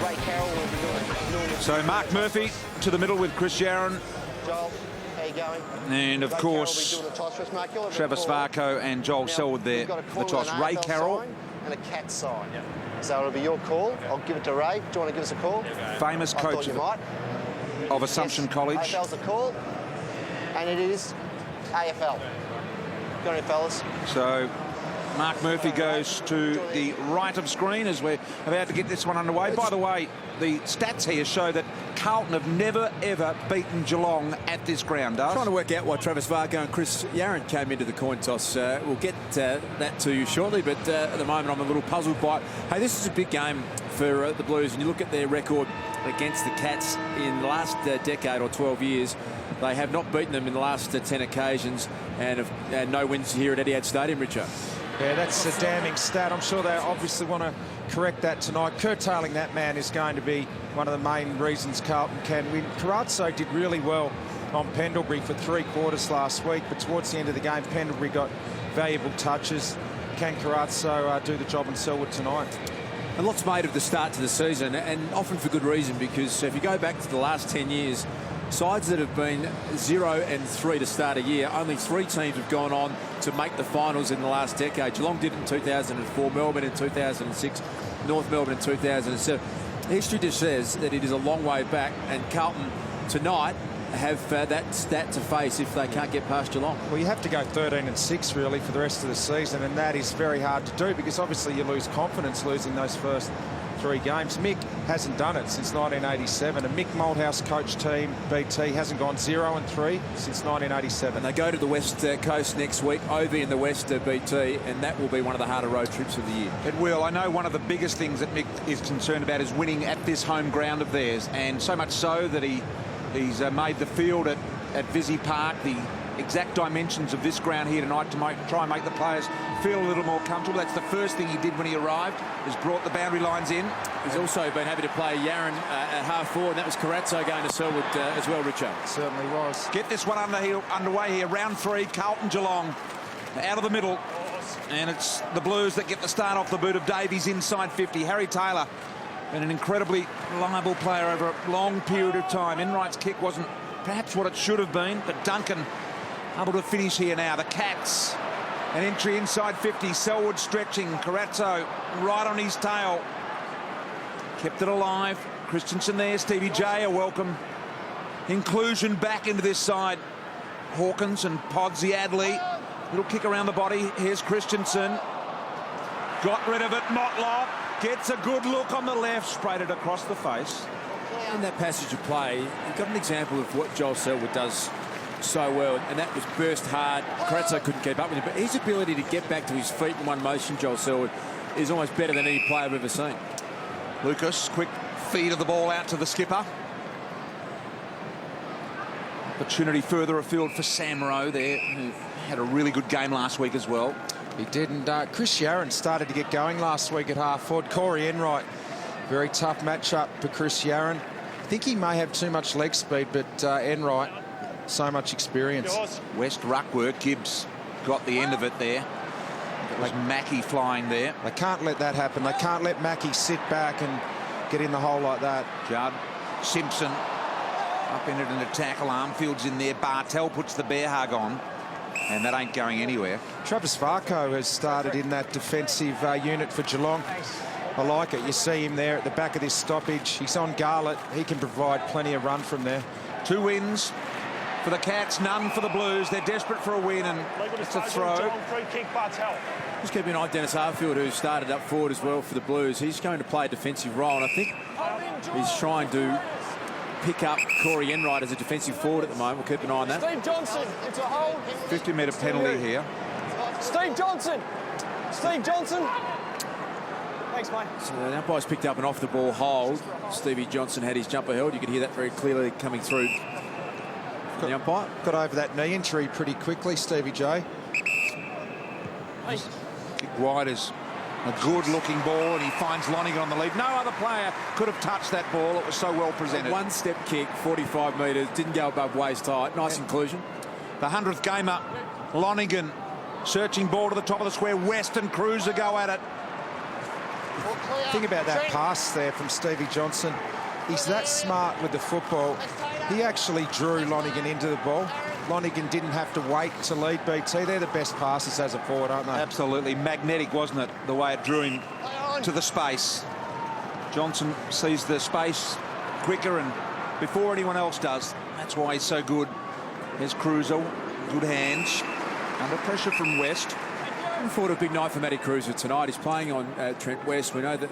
Ray Carroll will be doing it. So Mark Murphy to the middle with Chris Yaron. Joel, how you going? And of Ray course, Carroll will be doing the toss for us, Mark. You'll have a Travis call. Varco and Joel Now, Selwood there we've got a for call the toss. with an Ray AFL Carroll, sign and a cat sign. Yep. So it'll be your call. I'll give it to Ray. Do you want to give us a call? famous coach of Assumption College. AFL's the call, and it is AFL. Got any fellas? So Mark Murphy goes to the right of screen as we're about to get this one underway. By the way, the stats here show that Carlton have never, ever beaten Geelong at this ground, Dave. Trying to work out why Travis Varco and Chris Yaron came into the coin toss. We'll get that to you shortly, but at the moment I'm a little puzzled by it. Hey, this is a big game for the Blues, and you look at their record against the Cats in the last decade or 12 years. They have not beaten them in the last 10 occasions and have had no wins here at Etihad Stadium, Richard. Yeah, that's a damning stat. I'm sure they obviously want to correct that tonight. Curtailing that man is going to be one of the main reasons Carlton can win. Carazzo did really well on Pendlebury for 3 quarters last week, but towards the end of the game, Pendlebury got valuable touches. Can Carazzo do the job in Selwood tonight? And lots made of the start to the season, and often for good reason, because if you go back to the last 10 years, sides that have been 0-3 to start a year, only 3 teams have gone on to make the finals in the last decade. Geelong did it in 2004, Melbourne in 2006, North Melbourne in 2007. History just says that it is a long way back, and Carlton tonight have that stat to face if they can't get past Geelong. Well, you have to go 13-6 really for the rest of the season, and that is very hard to do because obviously you lose confidence losing those first 3 games. Mick hasn't done it since 1987. A Mick Malthouse coach team, BT, hasn't gone 0-3 since 1987. And they go to the West Coast next week, over in the West, BT, and that will be one of the harder road trips of the year. It will. I know one of the biggest things that Mick is concerned about is winning at this home ground of theirs, and so much so that he's made the field at Visy Park the exact dimensions of this ground here tonight to try and make the players feel a little more comfortable. That's the first thing he did when he arrived, is brought the boundary lines in. He's also been happy to play Yaron at half forward, and that was Carazzo going to Selwood as well, Richard. Certainly was. Get this one underway here. Round 3, Carlton Geelong out of the middle, and it's the Blues that get the start off the boot of Davies inside 50. Harry Taylor, been an incredibly reliable player over a long period of time. Enright's kick wasn't perhaps what it should have been, but Duncan able to finish here now. The Cats, an entry inside 50. Selwood stretching. Carazzo right on his tail. Kept it alive. Christensen there. Stevie J, a welcome inclusion back into this side. Hawkins and Podsy Adley. Little kick around the body. Here's Christensen. Got rid of it. Motlop gets a good look on the left. Sprayed it across the face. In that passage of play, you've got an example of what Joel Selwood does so well, and that was burst hard. Carazzo couldn't keep up with him, but his ability to get back to his feet in one motion, Joel Selwood, is almost better than any player I've ever seen. Lucas, quick feed of the ball out to the skipper. Opportunity further afield for Sam Rowe there, who had a really good game last week as well. He did, and Chris Yaron started to get going last week at half forward. Corey Enright, very tough matchup for Chris Yaron. I think he may have too much leg speed, but Enright, so much experience. West ruck work. Gibbs got the end of it there. It was Mackie flying there. They can't let that happen. They can't let Mackie sit back and get in the hole like that. Judd, Simpson up in it in a tackle. Armfield's in there. Bartel puts the bear hug on, and that ain't going anywhere. Travis Varco has started in that defensive unit for Geelong. I like it. You see him there at the back of this stoppage. He's on Garlett. He can provide plenty of run from there. 2 wins for the Cats, none for the Blues. They're desperate for a win, and it's a throw. Just keep an eye on Dennis Arfield, who started up forward as well for the Blues. He's going to play a defensive role, and I think he's trying to pick up Corey Enright as a defensive forward at the moment. We'll keep an eye on that. Steve Johnson, it's a hold. 50-metre penalty here. Steve Johnson. Steve Johnson. Thanks, mate. So the umpire's picked up an off-the-ball hold. Stevie Johnson had his jumper held. You could hear that very clearly coming through from the umpire. Got over that knee injury pretty quickly, Stevie J. Kick wide is a good-looking ball, and he finds Lonigan on the lead. No other player could have touched that ball. It was so well presented. One-step kick, 45 metres, didn't go above waist height. Nice inclusion. The 100th gamer, Lonigan, searching ball to the top of the square. West and Cruiser go at it. Think about that pass there from Stevie Johnson. He's that smart with the football. He actually drew Lonergan into the ball. Lonergan didn't have to wait to lead BT. They're the best passes as a forward, aren't they? Absolutely magnetic, wasn't it? The way it drew him to the space. Johnson sees the space quicker and before anyone else does. That's why he's so good. There's Cruiser, good hands. Under pressure from West. I thought a big night for Matty Cruiser tonight. He's playing on Trent West. We know that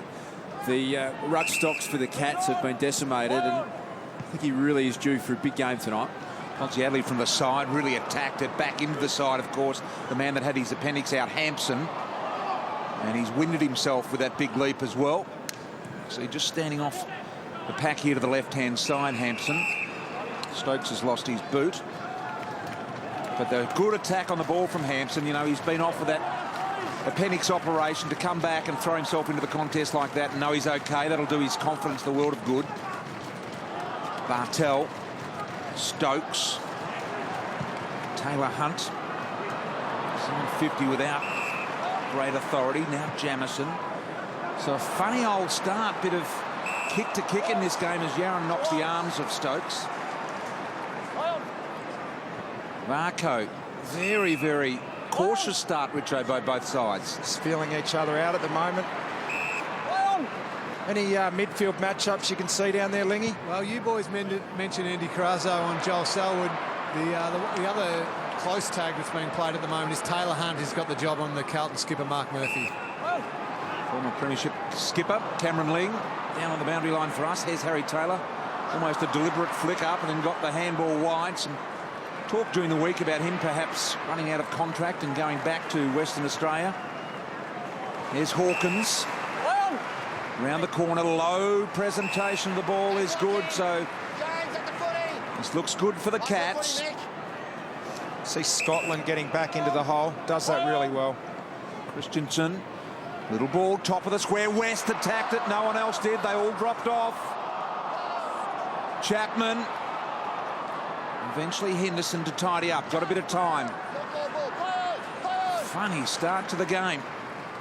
the ruck stocks for the Cats have been decimated, and I think he really is due for a big game tonight. Ponzi Adley from the side really attacked it back into the side, of course. The man that had his appendix out, Hampson. And he's winded himself with that big leap as well. So just standing off the pack here to the left-hand side, Hampson. Stokes has lost his boot. But the good attack on the ball from Hampson. You know, he's been off with that appendix operation to come back and throw himself into the contest like that and know he's okay. That'll do his confidence the world of good. Bartel. Stokes. Taylor Hunt. 50 without great authority. Now Jamison. So a funny old start. Bit of kick to kick in this game as Yaron knocks the arms of Stokes. Marco, very, very cautious start, Richo, by both sides. Just feeling each other out at the moment. Any midfield matchups you can see down there, Lingy? Well, you boys mentioned Andy Carrazzo and Joel Selwood. The other close tag that's being played at the moment is Taylor Hunt, who's got the job on the Carlton skipper, Mark Murphy. Former premiership skipper, Cameron Ling, down on the boundary line for us. Here's Harry Taylor. Almost a deliberate flick up and then got the handball wide. Some talk during the week about him perhaps running out of contract and going back to Western Australia. Here's Hawkins. Round the corner, low presentation of the ball is good, so this looks good for the Cats. See Scotland getting back into the hole, does that really well. Christensen, little ball, top of the square. West attacked it, no one else did, they all dropped off. Chapman. Eventually Henderson to tidy up, got a bit of time. Funny start to the game.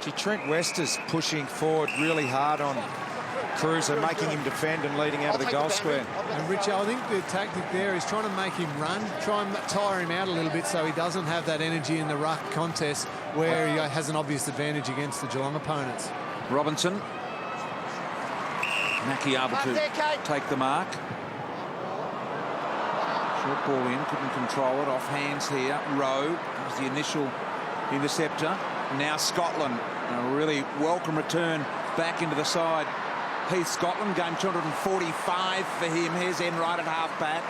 Gee, Trent West is pushing forward really hard on Cruiser, making him defend and leading out of the goal square. And Richard, I think the tactic there is trying to make him run, try and tire him out a little bit so he doesn't have that energy in the ruck contest where he has an obvious advantage against the Geelong opponents. Robinson. Mackie able to take the mark. Short ball in, couldn't control it, off hands here. Rowe was the initial interceptor. Now Scotland, a really welcome return back into the side. Heath Scotland, game 245 for him. Here's Enright at half-back.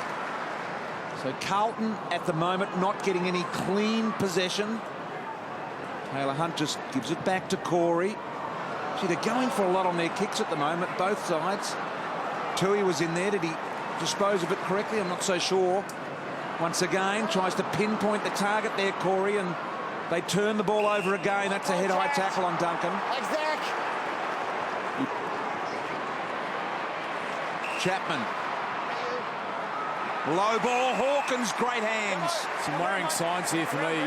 So Carlton at the moment not getting any clean possession. Taylor Hunt just gives it back to Corey. Gee, they're going for a lot on their kicks at the moment, both sides. Tui was in there. Did he dispose of it correctly? I'm not so sure. Once again, tries to pinpoint the target there, Corey, and they turn the ball over again. That's a head-high tackle on Duncan. Chapman. Low ball. Hawkins, great hands. Some worrying signs here for me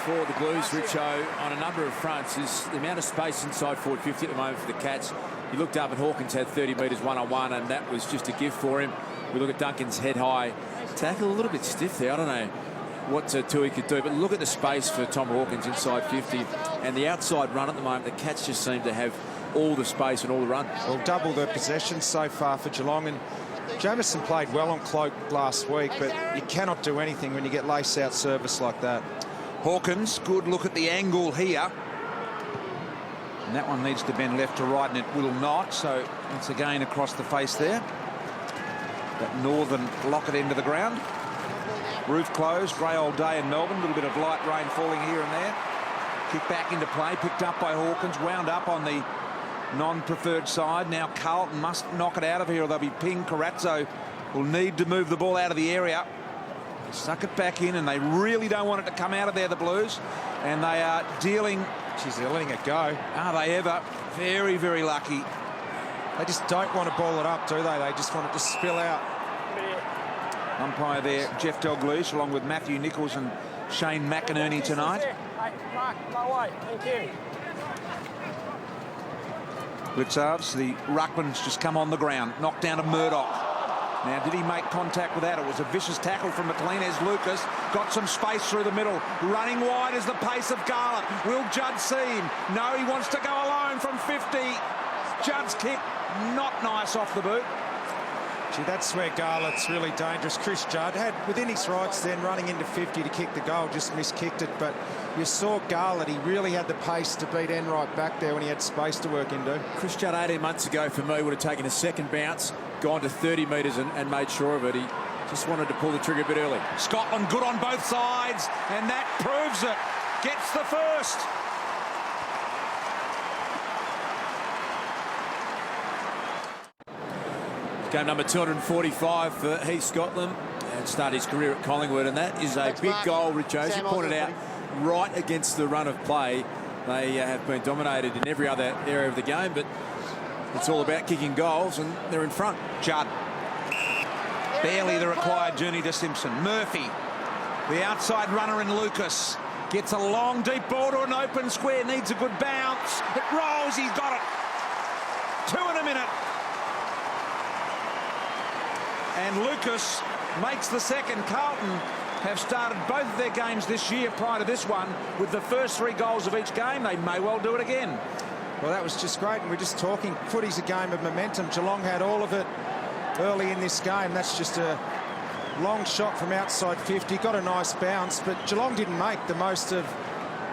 for the Blues, Richo, on a number of fronts is the amount of space inside forward 50 at the moment for the Cats. You looked up and Hawkins had 30 metres one-on-one, and that was just a gift for him. We look at Duncan's head-high tackle, a little bit stiff there. I don't know what Tui could do, but look at the space for Tom Hawkins inside 50 and the outside run at the moment. The Cats just seem to have all the space and all the run. Well, double the possessions so far for Geelong, and Jamison played well on Cloak last week, but you cannot do anything when you get lace-out service like that. Hawkins, good look at the angle here. And that one needs to bend left to right, and it will not. So it's again across the face there. That northern locket end of the ground. Roof closed, grey old day in Melbourne. A little bit of light rain falling here and there. Kick back into play, picked up by Hawkins, wound up on the non-preferred side. Now Carlton must knock it out of here or they'll be pinged. Carrazzo will need to move the ball out of the area. Suck it back in, and they really don't want it to come out of there, the Blues. And they are dealing... Geez, they're letting it go. Are they ever? Very, very lucky. They just don't want to ball it up, do they? They just want it to spill out. Umpire there, Jeff Dalgleish, along with Matthew Nichols and Shane McInerney tonight. Blitzarves, the ruckman's just come on the ground, knocked down to Murdoch. Now, did he make contact with that? It was a vicious tackle from McLean as Lucas got some space through the middle. Running wide is the pace of Garlett. Will Judd see him? No, he wants to go alone from 50. Judd's kick, not nice off the boot. Gee, that's where Garlett's really dangerous. Chris Judd had within his rights then running into 50 to kick the goal, just miskicked it. But you saw Garlett, he really had the pace to beat Enright back there when he had space to work into. Chris Judd 18 months ago for me would have taken a second bounce, gone to 30 metres and made sure of it. He just wanted to pull the trigger a bit early. Scotland good on both sides, and that proves it. Gets the first. Game number 245 for Heath Scotland, and started his career at Collingwood, and that is a big goal, Richo. As you pointed out, right against the run of play. They have been dominated in every other area of the game, but it's all about kicking goals, and they're in front. Judd. Barely the required journey to Simpson. Murphy, the outside runner in Lucas, gets a long, deep ball to an open square, needs a good bounce. It rolls, he's got it. 2 in a minute. And Lucas makes the second. Carlton have started both of their games this year prior to this one with the first 3 goals of each game. They may well do it again. Well, that was just great. And we're just talking, footy's a game of momentum. Geelong had all of it early in this game. That's just a long shot from outside 50. Got a nice bounce, but Geelong didn't make the most of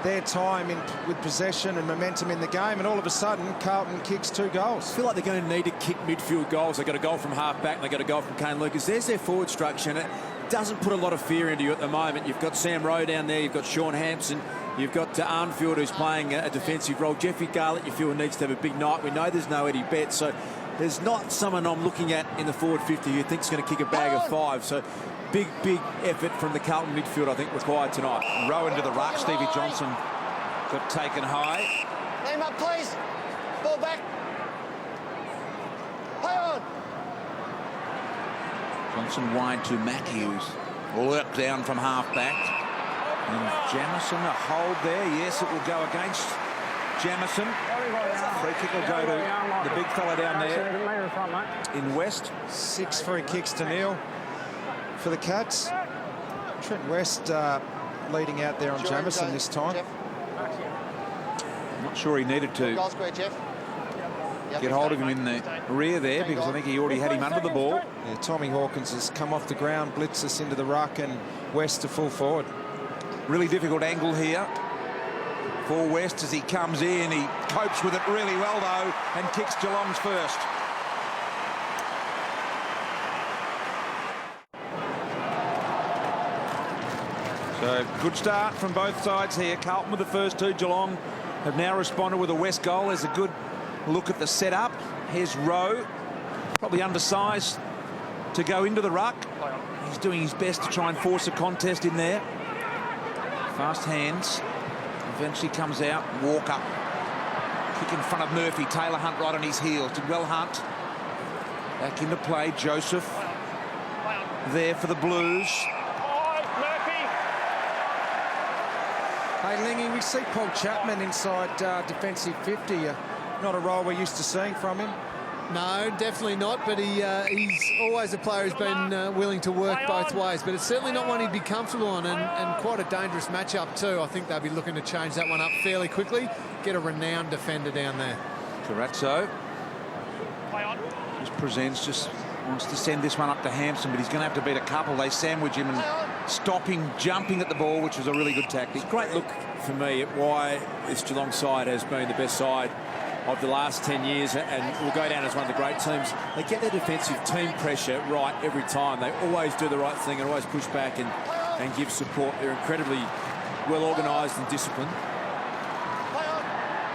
their time with possession and momentum in the game, and all of a sudden Carlton kicks 2 goals. I feel like they're going to need to kick midfield goals. They got a goal from half-back and they got a goal from Kane Lucas. There's their forward structure, and it doesn't put a lot of fear into you at the moment. You've got Sam Rowe down there, you've got Sean Hampson, you've got Arnfield, who's playing a defensive role. Jeffrey Garlett, you feel, needs to have a big night. We know there's no Eddie Betts, so there's not someone I'm looking at in the forward 50 who thinks going to kick a bag of 5. So big effort from the Carlton midfield, I think, required tonight. Rowe into the ruck. Stevie Johnson got taken high. Name up, please. Ball back. Play on. Johnson wide to Matthews. Work down from half-back. And Jamison, a hold there. Yes, it will go against Jamison. Free kick will go to the big fella down there in West. 6 free kicks to nil for the Cats. Trent West leading out there on Jamison this time. Jeff. Not sure he needed to Goal square, Jeff. get hold of him in the rear there, because I think he already had him under the ball. Yeah, Tommy Hawkins has come off the ground, blitz us into the ruck, and West to full forward. Really difficult angle here for West as he comes in. He copes with it really well, though, and kicks Geelong's first. So, good start from both sides here. Carlton with the first 2. Geelong have now responded with a West goal. There's a good look at the setup. Here's Rowe, probably undersized to go into the ruck. He's doing his best to try and force a contest in there. Fast hands. Eventually comes out. Walker. Kick in front of Murphy. Taylor Hunt right on his heels. Did well Hunt. Back into play. Joseph there for the Blues. Hey, Lingy, we see Paul Chapman inside defensive 50. Not a role we're used to seeing from him. No, definitely not, but he's always a player who's been willing to work both ways, but it's certainly not one he'd be comfortable on, and quite a dangerous matchup too. I think they'll be looking to change that one up fairly quickly, get a renowned defender down there. Carazzo just presents, just wants to send this one up to Hampson, but he's going to have to beat a couple. They sandwich him and stop him jumping at the ball, which was a really good tactic. Great look for me at why this Geelong side has been the best side of the last 10 years and will go down as one of the great teams. They get their defensive team pressure right every time. They always do the right thing and always push back and give support. They're incredibly well organised and disciplined.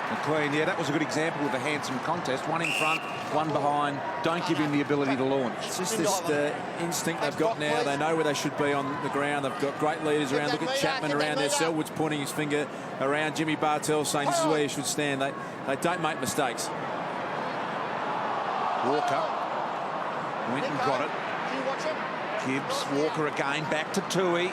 McLean, yeah, that was a good example of the handsome contest. One in front, one behind. Don't give him the ability to launch. It's just this instinct they've got now. They know where they should be on the ground. They've got great leaders around. Look at Chapman around there. Selwood's pointing his finger around. Jimmy Bartell saying this is where you should stand. They don't make mistakes. Walker went and got it. Gibbs, Walker again, back to Tui.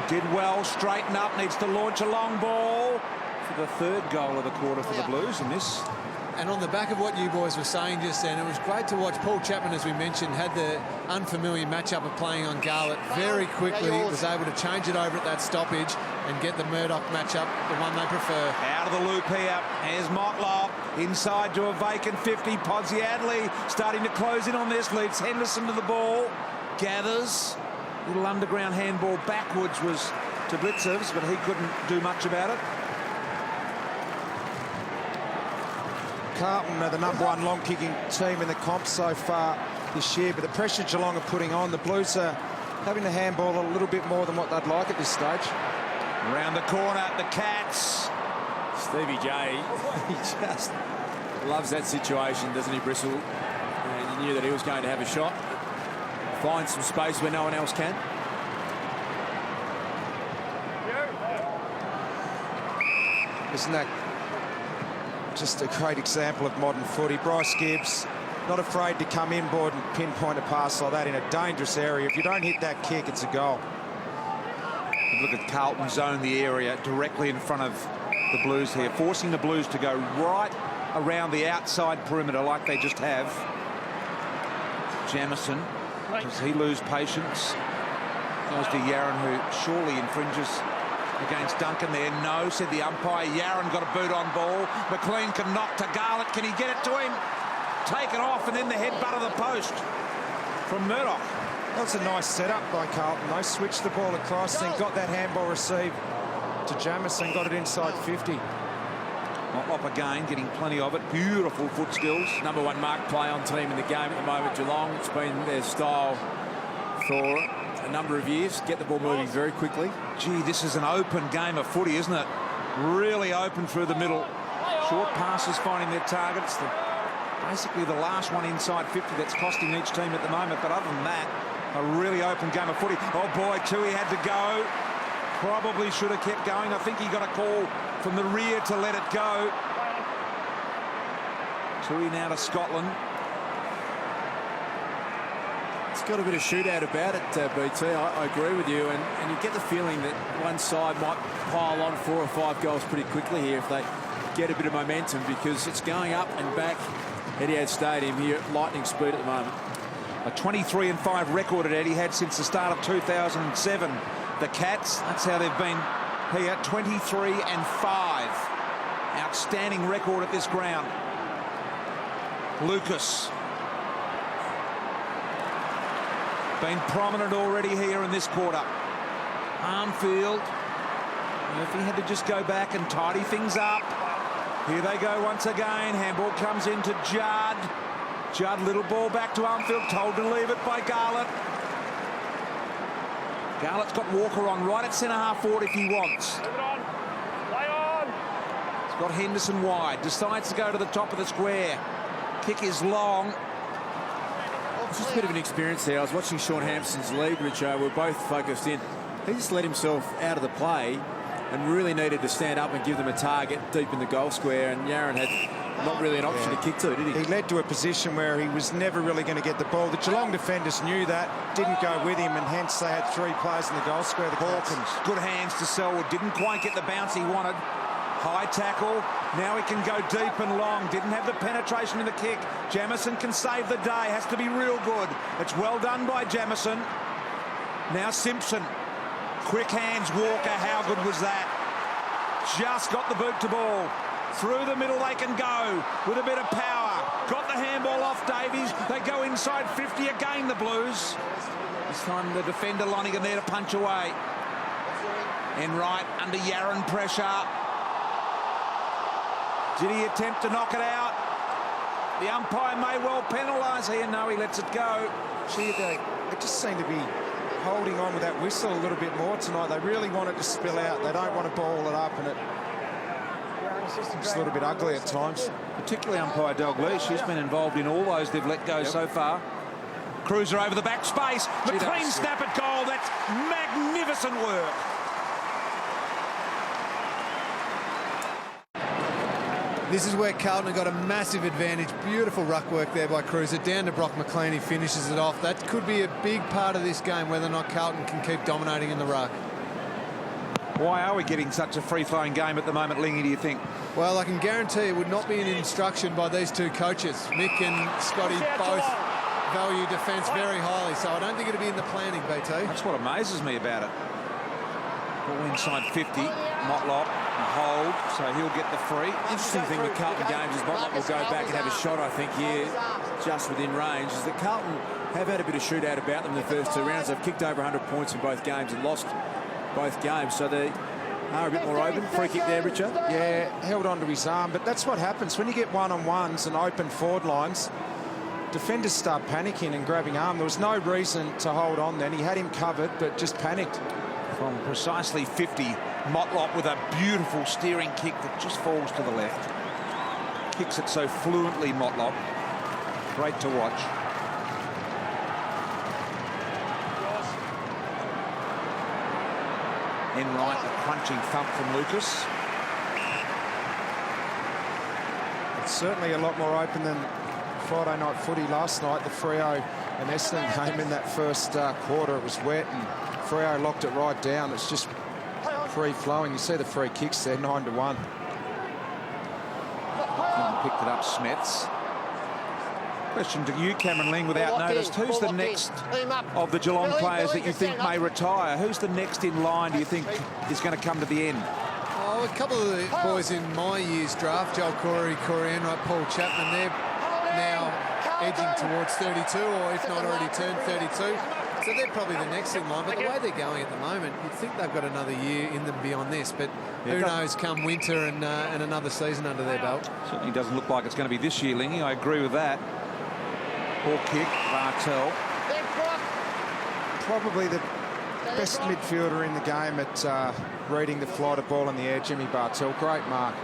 Did well, straighten up, needs to launch a long ball for the 3rd goal of the quarter for the Blues, and this And on the back of what you boys were saying just then, it was great to watch Paul Chapman, as we mentioned, had the unfamiliar matchup of playing on Garlett. Very quickly was able to change it over at that stoppage and get the Murdoch matchup, the one they prefer. Out of the loop here. Here's Motlop inside to a vacant 50. Podsiadly starting to close in on this. Leads Henderson to the ball. Gathers. Little underground handball backwards was to Blitzers, but he couldn't do much about it. Carlton are the #1 long-kicking team in the comp so far this year, but the pressure Geelong are putting on, the Blues are having the handball a little bit more than what they'd like at this stage. Around the corner, the Cats. Stevie J, he just loves that situation, doesn't he, Bristle? And you knew that he was going to have a shot. Find some space where no one else can. Isn't that just a great example of modern footy? Bryce Gibbs not afraid to come inboard and pinpoint a pass like that in a dangerous area. If you don't hit that kick, it's a goal. Look at Carlton zone the area directly in front of the Blues here, forcing the Blues to go right around the outside perimeter like they just have. Jamison, does he lose patience? Goes to Yaron, who surely infringes against Duncan there. No, said the umpire. Yaron got a boot on ball. McLean can knock to Garlett. Can he get it to him? Take it off, and then the headbutt of the post from Murdoch. That's a nice setup by Carlton. They switched the ball across, then got that handball received to Jamison, got it inside 50. Motlop again, getting plenty of it. Beautiful foot skills. #1 mark play on team in the game at the moment, Geelong. It's been their style for a number of years. Get the ball moving very quickly. Gee, this is an open game of footy, isn't it? Really open through the middle. Short passes finding their targets. Basically the last one inside 50 that's costing each team at the moment. But other than that, a really open game of footy. Oh boy, Tui had to go. Probably should have kept going. I think he got a call from the rear to let it go. Tui now to Scotland. It's got a bit of shootout about it, BT. I agree with you, and you get the feeling that one side might pile on 4 or 5 goals pretty quickly here if they get a bit of momentum, because it's going up and back Etihad Stadium here at lightning speed at the moment. A 23-5 record at Etihad since the start of 2007. The Cats, that's how they've been here, 23-5. Outstanding record at this ground. Lucas. Been prominent already here in this quarter. Armfield. Murphy had to just go back and tidy things up. Here they go once again. Handball comes into Judd. Judd, little ball back to Armfield, told to leave it by Garlett. Garlett's got Walker on right at centre-half forward if he wants. He's got Henderson wide. Decides to go to the top of the square. Kick is long. It's just a bit of an experience there. I was watching Sean Hampson's lead, which we're both focused in. He just let himself out of the play and really needed to stand up and give them a target deep in the goal square, and Yaron had not really an option to kick to, did he? He led to a position where he was never really going to get the ball. The Geelong defenders knew that, didn't go with him, and hence they had 3 players in the goal square. The Hawkins, good hands to Selwood, didn't quite get the bounce he wanted. High tackle, now he can go deep and long, didn't have the penetration in the kick. Jamison can save the day, has to be real good. It's well done by Jamison. Now Simpson, quick hands, Walker, how good was that? Just got the boot to ball. Through the middle they can go with a bit of power. Got the handball off Davies. They go inside 50 again, the Blues. This time the defender Lonigan there to punch away. Enright under Yaron pressure. Did he attempt to knock it out? The umpire may well penalise here. No, he lets it go. Gee, they just seem to be holding on with that whistle a little bit more tonight. They really want it to spill out. They don't want to ball it up, and it's a little bit ugly at times. Particularly umpire Dalglish. She's been involved in all those they've let go so far. Cruiser over the back space. McLean snap at goal. That's magnificent work. This is where Carlton have got a massive advantage. Beautiful ruck work there by Cruiser. Down to Brock McLean, he finishes it off. That could be a big part of this game, whether or not Carlton can keep dominating in the ruck. Why are we getting such a free-flowing game at the moment, Lingy, do you think? Well, I can guarantee it would not be an instruction by these two coaches. Mick and Scotty both value defence very highly, so I don't think it'll be in the planning, BT. That's what amazes me about it. Ball inside 50, Motlop, a hold, so he'll get the free. Interesting thing with Carlton games is Motlop will go back and have a shot, I think, here, just within range, is that Carlton have had a bit of shootout about them in the first 2 rounds. They've kicked over 100 points in both games and lost both games, so they are a bit more open. Free kick there, Richard. Yeah, held onto his arm, but that's what happens when you get one-on-ones and open forward lines. Defenders start panicking and grabbing arm. There was no reason to hold on then. He had him covered, but just panicked. From precisely 50, Motlop with a beautiful steering kick that just falls to the left. Kicks it so fluently, Motlop. Great to watch. Enright, a crunching thump from Lucas. It's certainly a lot more open than Friday night footy last night. The Freo and Essendon game in that first quarter. It was wet and Freo locked it right down. It's just free-flowing. You see the free kicks there, 9-1. Picked it up, Smets. Question to you, Cameron Ling, without notice. Who's the next of the Geelong players that you think may retire? Who's the next in line, do you think, is going to come to the end? Oh, a couple of the boys in my year's draft, Joel Corey, Corey Enright, Paul Chapman, they're now edging towards 32, or if not already turned 32. So they're probably the next in line. But the way they're going at the moment, you'd think they've got another year in them beyond this. But who knows come winter and another season under their belt. Certainly doesn't look like it's going to be this year, Lingy. I agree with that. Poor kick, Bartel. Probably the best midfielder in the game at reading the flight of ball in the air, Jimmy Bartel. Great mark.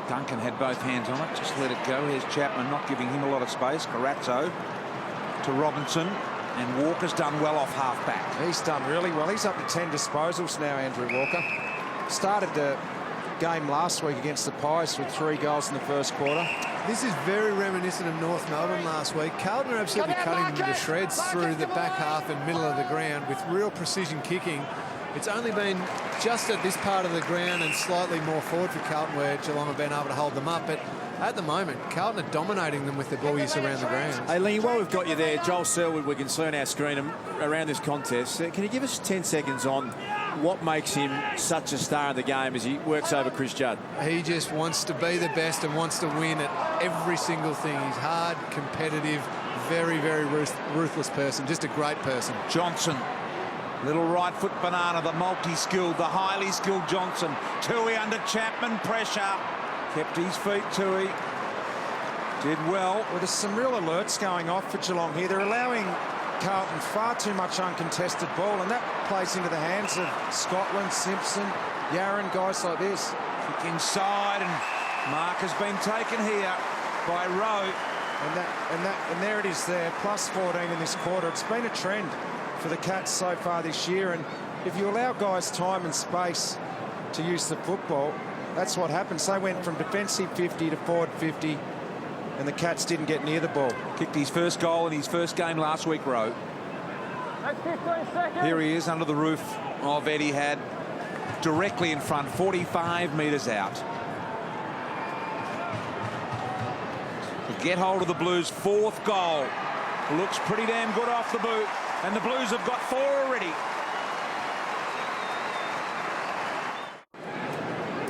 Duncan had both hands on it, just let it go. Here's Chapman not giving him a lot of space. Carazzo to Robinson, and Walker's done well off half-back. He's done really well. He's up to 10 disposals now, Andrew Walker. Started the game last week against the Pies with 3 goals in the first quarter. This is very reminiscent of North Melbourne last week. Carlton are absolutely cutting them to shreds through the back half and middle of the ground with real precision kicking. It's only been just at this part of the ground and slightly more forward for Carlton where Geelong have been able to hold them up. But at the moment, Carlton are dominating them with the ball use around the ground. Hey, Lee, while we've got you there, Joel Selwood, we can see on our screen around this contest. Can you give us 10 seconds on what makes him such a star in the game as he works over Chris Judd? He just wants to be the best and wants to win at every single thing. He's hard, competitive, very, very ruthless person, just a great person. Johnson, little right foot banana, the multi-skilled, the highly skilled Johnson. Tui under Chapman, pressure. Kept his feet, Tui. Did well. Well, there's some real alerts going off for Geelong here. They're allowing Carlton far too much uncontested ball, and that plays into the hands of Scotland, Simpson, Yarran, guys like this. Kick inside, and mark has been taken here by Rowe. And there it is there, plus 14 in this quarter. It's been a trend for the Cats so far this year, and if you allow guys time and space to use the football, that's what happens. They went from defensive 50 to forward 50, and the Cats didn't get near the ball. Kicked his first goal in his first game last week, Rowe. Here he is under the roof of Etihad, directly in front, 45 metres out. To get hold of the Blues' 4th goal. Looks pretty damn good off the boot, and the Blues have got 4 already.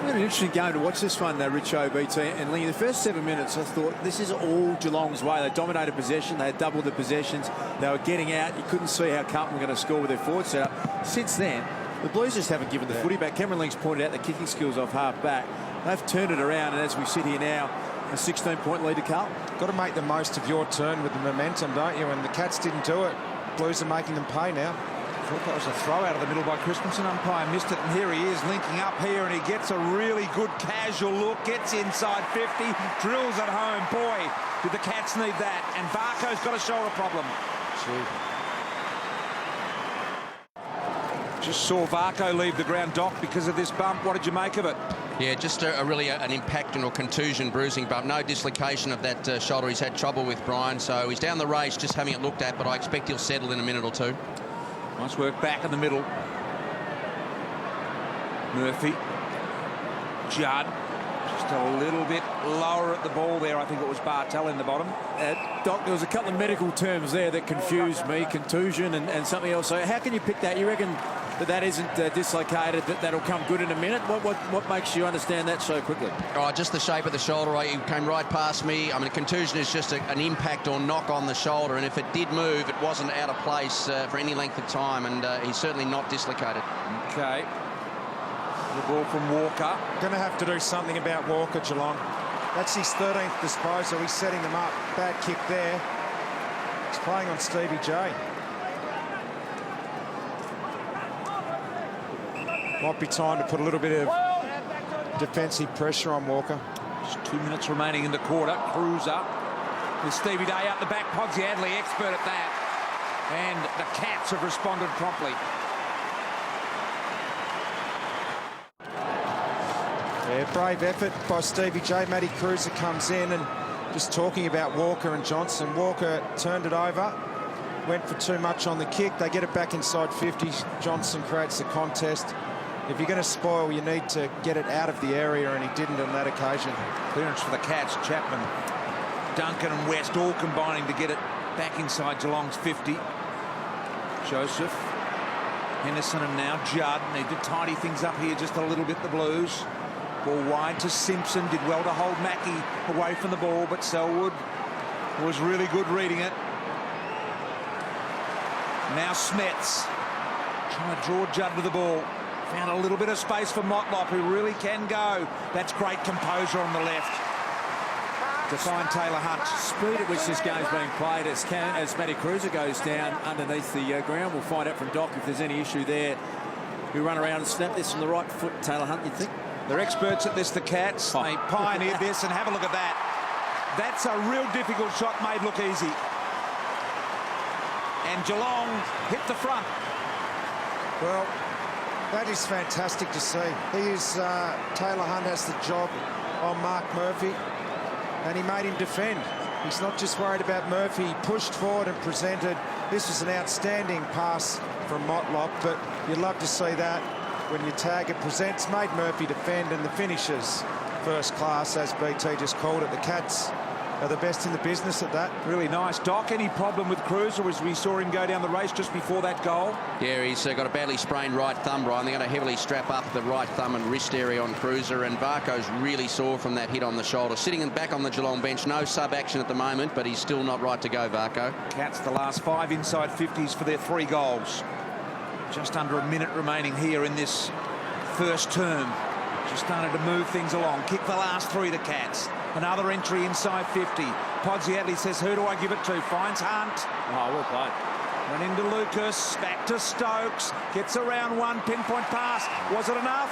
An interesting game to watch this one, though, Richo, BT and Lee. In the first 7 minutes, I thought this is all Geelong's way. They dominated possession. They had doubled the possessions. They were getting out. You couldn't see how Carlton were going to score with their forward setup. Since then, the Blues just haven't given the footy back. Cameron Link's pointed out the kicking skills off half-back. They've turned it around, and as we sit here now, a 16-point lead to Carlton. Got to make the most of your turn with the momentum, don't you? And the Cats didn't do it. Blues are making them pay now. I thought that was a throw out of the middle by Christensen. Umpire missed it, and here he is linking up here, and he gets a really good casual look, gets inside 50, drills it home. Boy, did the Cats need that, and Varco's got a shoulder problem. Just saw Varco leave the ground, Doc, because of this bump. What did you make of it? Yeah, just really an impact or contusion bruising bump. No dislocation of that shoulder. He's had trouble with, Brian, so he's down the race just having it looked at, but I expect he'll settle in a minute or two. Nice work back in the middle. Murphy. Judd. Just a little bit lower at the ball there. I think it was Bartel in the bottom. Doc, there was a couple of medical terms there that confused me, contusion and something else. So how can you pick that? You reckon that isn't dislocated, that'll come good in a minute? What makes you understand that so quickly? Oh, just the shape of the shoulder. He came right past me. I mean, a contusion is just an impact or knock on the shoulder, and if it did move, it wasn't out of place for any length of time, and he's certainly not dislocated. Okay. The ball from Walker. Going to have to do something about Walker, Geelong. That's his 13th disposal. He's setting them up. Bad kick there. He's playing on Stevie J. Might be time to put a little bit of defensive pressure on Walker. Just 2 minutes remaining in the quarter. Cruiser with Stevie Day out the back. Podsiadly, expert at that. And the Cats have responded promptly. Yeah, brave effort by Stevie J. Matty Cruiser comes in, and just talking about Walker and Johnson. Walker turned it over, went for too much on the kick. They get it back inside 50. Johnson creates the contest. If you're going to spoil, you need to get it out of the area, and he didn't on that occasion. Clearance for the Cats. Chapman, Duncan and West all combining to get it back inside Geelong's 50. Joseph, Henderson and now Judd need to tidy things up here just a little bit, the Blues. Ball wide to Simpson, did well to hold Mackie away from the ball, but Selwood was really good reading it. Now Smets trying to draw Judd to the ball. Found a little bit of space for Motlop, who really can go. That's great composure on the left to find Taylor Hunt. Speed at which this game's being played as Matty Cruiser goes down underneath the ground. We'll find out from Doc if there's any issue there. We run around and snap this from the right foot, Taylor Hunt, you'd think? They're experts at this, the Cats. They pioneered this, and have a look at that. That's a real difficult shot made look easy. And Geelong hit the front. Well, that is fantastic to see. Taylor Hunt has the job on Mark Murphy, and he made him defend. He's not just worried about Murphy. He pushed forward and presented. This was an outstanding pass from Motlop, but you'd love to see that. When your target presents, made Murphy defend, and the finishes first class, as BT just called it. The Cats are the best in the business at that. Really nice. Doc, any problem with Cruiser as we saw him go down the race just before that goal? Yeah, he's got a badly sprained right thumb, Brian. They're going to heavily strap up the right thumb and wrist area on Cruiser, and Varco's really sore from that hit on the shoulder. Sitting back on the Geelong bench, no sub-action at the moment, but he's still not right to go, Varco. Cats the last 5 inside 50s for their 3 goals. Just under a minute remaining here in this first term. Just started to move things along. Kick the last 3 to Cats. Another entry inside 50. Podsiadly says, who do I give it to? Finds Hunt. Oh, well played. And into Lucas. Back to Stokes. Gets around one. Pinpoint pass. Was it enough?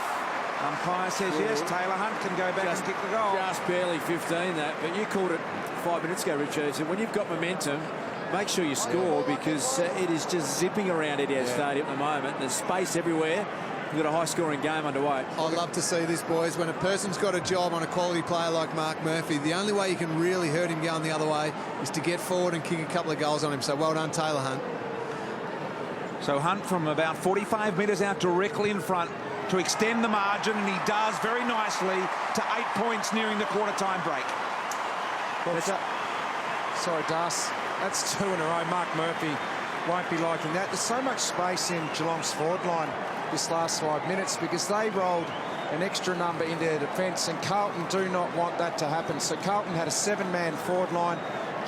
Umpire says yes. Taylor Hunt can go back and kick the goal. Just barely 15 that, but you called it 5 minutes ago, Richard. So when you've got momentum, make sure you score, because it is just zipping around Etihad Stadium at the moment. There's space everywhere. We've got a high-scoring game underway. I'd love to see this, boys. When a person's got a job on a quality player like Mark Murphy, the only way you can really hurt him going the other way is to get forward and kick a couple of goals on him. So well done, Taylor Hunt. So Hunt from about 45 metres out directly in front to extend the margin, and he does very nicely to 8 points nearing the quarter-time break. Well, sorry, Das. That's 2 in a row. Mark Murphy won't be liking that. There's so much space in Geelong's forward line this last 5 minutes, because they rolled an extra number into their defence, and Carlton do not want that to happen. So Carlton had a 7-man forward line.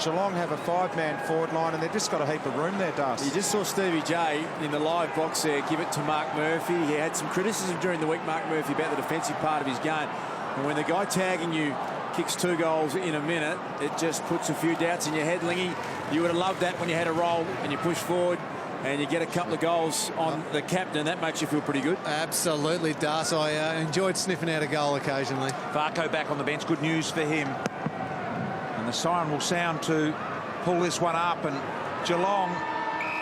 Geelong have a 5-man forward line, and they've just got a heap of room there, Das. You just saw Stevie J in the live box there give it to Mark Murphy. He had some criticism during the week, Mark Murphy, about the defensive part of his game. And when the guy tagging you kicks 2 goals in a minute, it just puts a few doubts in your head, Lingy. You would have loved that when you had a roll and you push forward and you get a couple of goals on the captain. That makes you feel pretty good. Absolutely, Das. I enjoyed sniffing out a goal occasionally. Varco back on the bench. Good news for him. And the siren will sound to pull this one up. And Geelong,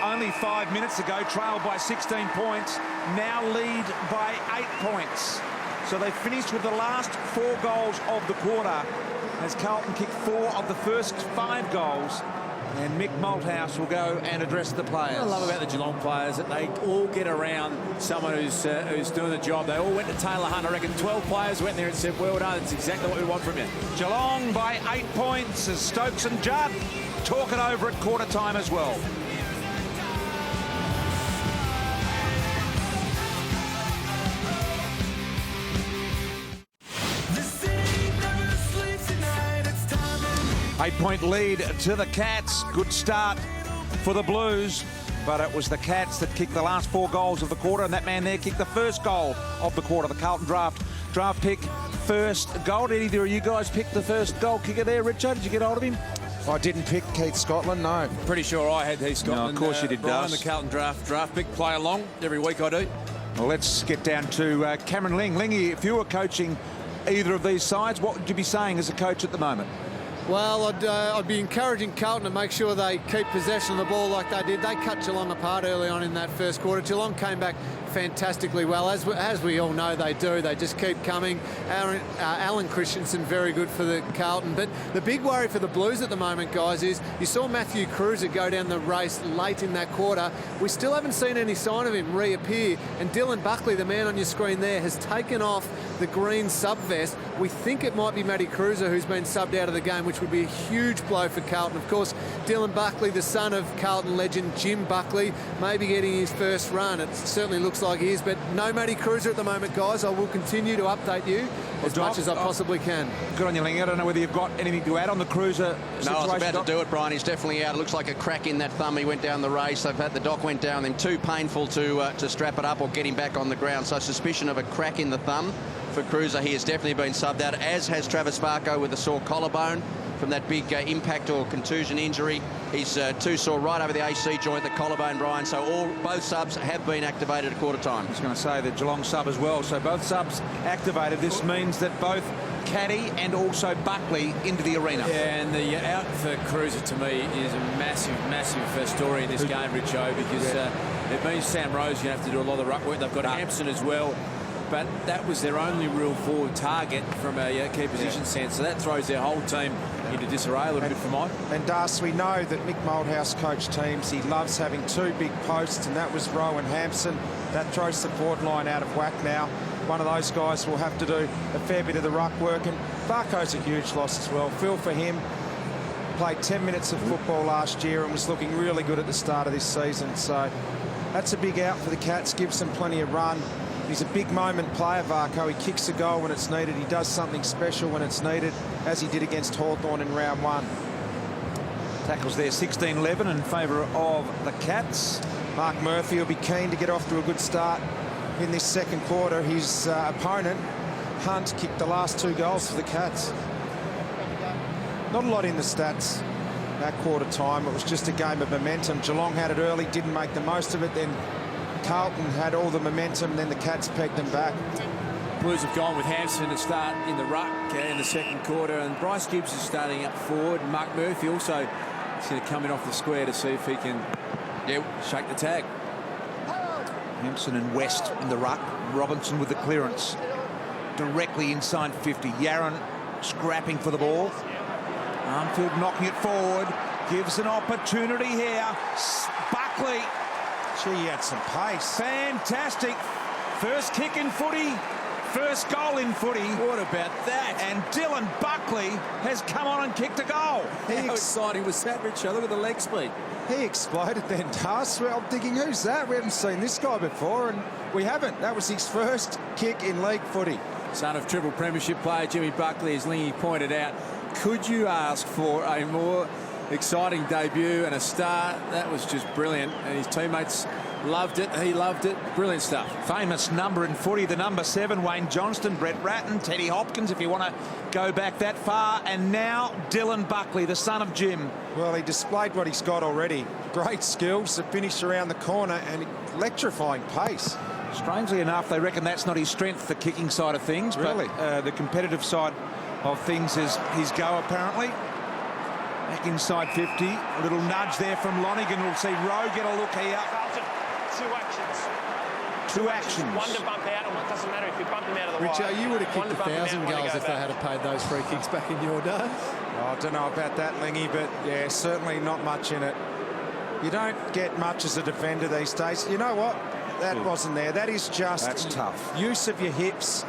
only 5 minutes ago, trailed by 16 points, now lead by 8 points. So they finished with the last 4 goals of the quarter, as Carlton kicked 4 of the first 5 goals. And Mick Malthouse will go and address the players. What I love about the Geelong players that they all get around someone who's doing the job. They all went to Taylor Hunt. I reckon 12 players went there and said, well done, it's exactly what we want from you. Geelong by 8 points as Stokes and Judd talk it over at quarter time as well. Eight-point lead to the Cats. Good start for the Blues, but it was the Cats that kicked the last 4 goals of the quarter, and that man there kicked the first goal of the quarter. The Carlton draft pick, first goal. Did either of you guys pick the first goal kicker there, Richard? Did you get hold of him? I didn't pick Keith Scotland, no. Pretty sure I had Heath Scotland. No, of course you did, Brian, Dust. the Carlton draft pick. Play along every week I do. Well, let's get down to Cameron Ling. Lingy, if you were coaching either of these sides, what would you be saying as a coach at the moment? Well, I'd be encouraging Carlton to make sure they keep possession of the ball like they did. They cut Geelong apart early on in that first quarter. Geelong came back fantastically well, as we all know they do. They just keep coming. Alan Christensen, very good for the Carlton. But the big worry for the Blues at the moment, guys, is you saw Matthew Cruiser go down the race late in that quarter. We still haven't seen any sign of him reappear. And Dylan Buckley, the man on your screen there, has taken off the green sub-vest. We think it might be Matty Cruiser who's been subbed out of the game, which would be a huge blow for Carlton. Of course, Dylan Buckley, the son of Carlton legend Jim Buckley, may be getting his first run. It certainly looks like he is, but no Matty Cruiser at the moment, guys. I will continue to update you as much as I possibly can. Good on you, Ling. I don't know whether you've got anything to add on the Cruiser situation. No, I was about to do it, Brian. He's definitely out. It looks like a crack in that thumb. He went down the race. They've had the doc went down them. Too painful to strap it up or get him back on the ground. So suspicion of a crack in the thumb for Cruiser. He has definitely been subbed out, as has Travis Varco with a sore collarbone from that big impact or contusion injury. He's too sore right over the AC joint, the collarbone, Brian. So both subs have been activated at quarter time. I was going to say the Geelong sub as well. So both subs activated. This means that both Caddy and also Buckley into the arena. Yeah, and the out for Cruiser to me is a massive, massive story in this game, Richo, because it means Sam Rose going to have to do a lot of ruck work. They've got Hampson as well. But that was their only real forward target from a key position sense. So that throws their whole team into disarray a little bit for mine. And Das, we know that Mick Malthouse coached teams. He loves having 2 big posts, and that was Rowe and Hampson. That throws the forward line out of whack now. One of those guys will have to do a fair bit of the ruck work, and Varco's a huge loss as well. Feel for him. Played 10 minutes of football last year and was looking really good at the start of this season. So that's a big out for the Cats. Gives them plenty of run. He's a big moment player, Varco. He kicks a goal when it's needed. He does something special when it's needed, as he did against Hawthorn in round 1. Tackles there 16-11 in favour of the Cats. Mark Murphy will be keen to get off to a good start in this second quarter. His opponent, Hunt, kicked the last 2 goals for the Cats. Not a lot in the stats that quarter time. It was just a game of momentum. Geelong had it early, didn't make the most of it. Then Carlton had all the momentum, then the Cats pegged them back. Blues have gone with Hampson to start in the ruck in the second quarter, and Bryce Gibbs is starting up forward. Mark Murphy also is going to come in off the square to see if he can shake the tag. Hampson and West in the ruck. Robinson with the clearance. Directly inside 50. Yaron scrapping for the ball. Armfield knocking it forward. Gives an opportunity here. Buckley. Gee, he had some pace. Fantastic. First kick in footy. First goal in footy. What about that? And Dylan Buckley has come on and kicked a goal. How exciting was that, Richard? Look at the leg speed. He exploded then, Das. Well, I'm thinking, who's that? We haven't seen this guy before, and we haven't. That was his first kick in league footy. Son of triple premiership player Jimmy Buckley, as Lingy pointed out. Could you ask for a more exciting debut and a start? That was just brilliant, and his teammates loved it. He loved it. Brilliant stuff. Famous number in footy, the number 7, Wayne Johnston, Brett Ratton, Teddy Hopkins, if you want to go back that far. And now Dylan Buckley, the son of Jim. Well, he displayed what he's got already. Great skills to finish around the corner and electrifying pace. Strangely enough, they reckon that's not his strength, the kicking side of things. Really? But the competitive side of things is his go, apparently. Back inside 50. A little nudge there from Lonigan. We'll see Rowe get a look here. Carlton, 2 actions. 2 actions. One to bump out, and it doesn't matter if you bump them out of the Richo, wide. you would have One kicked to bump him 1,000 out, one to goals go if they back. had paid those free kicks back in your day. Oh, I don't know about that, Lingy, but yeah, certainly not much in it. You don't get much as a defender these days. You know what? That wasn't there. That is just That's tough. Use of your hips.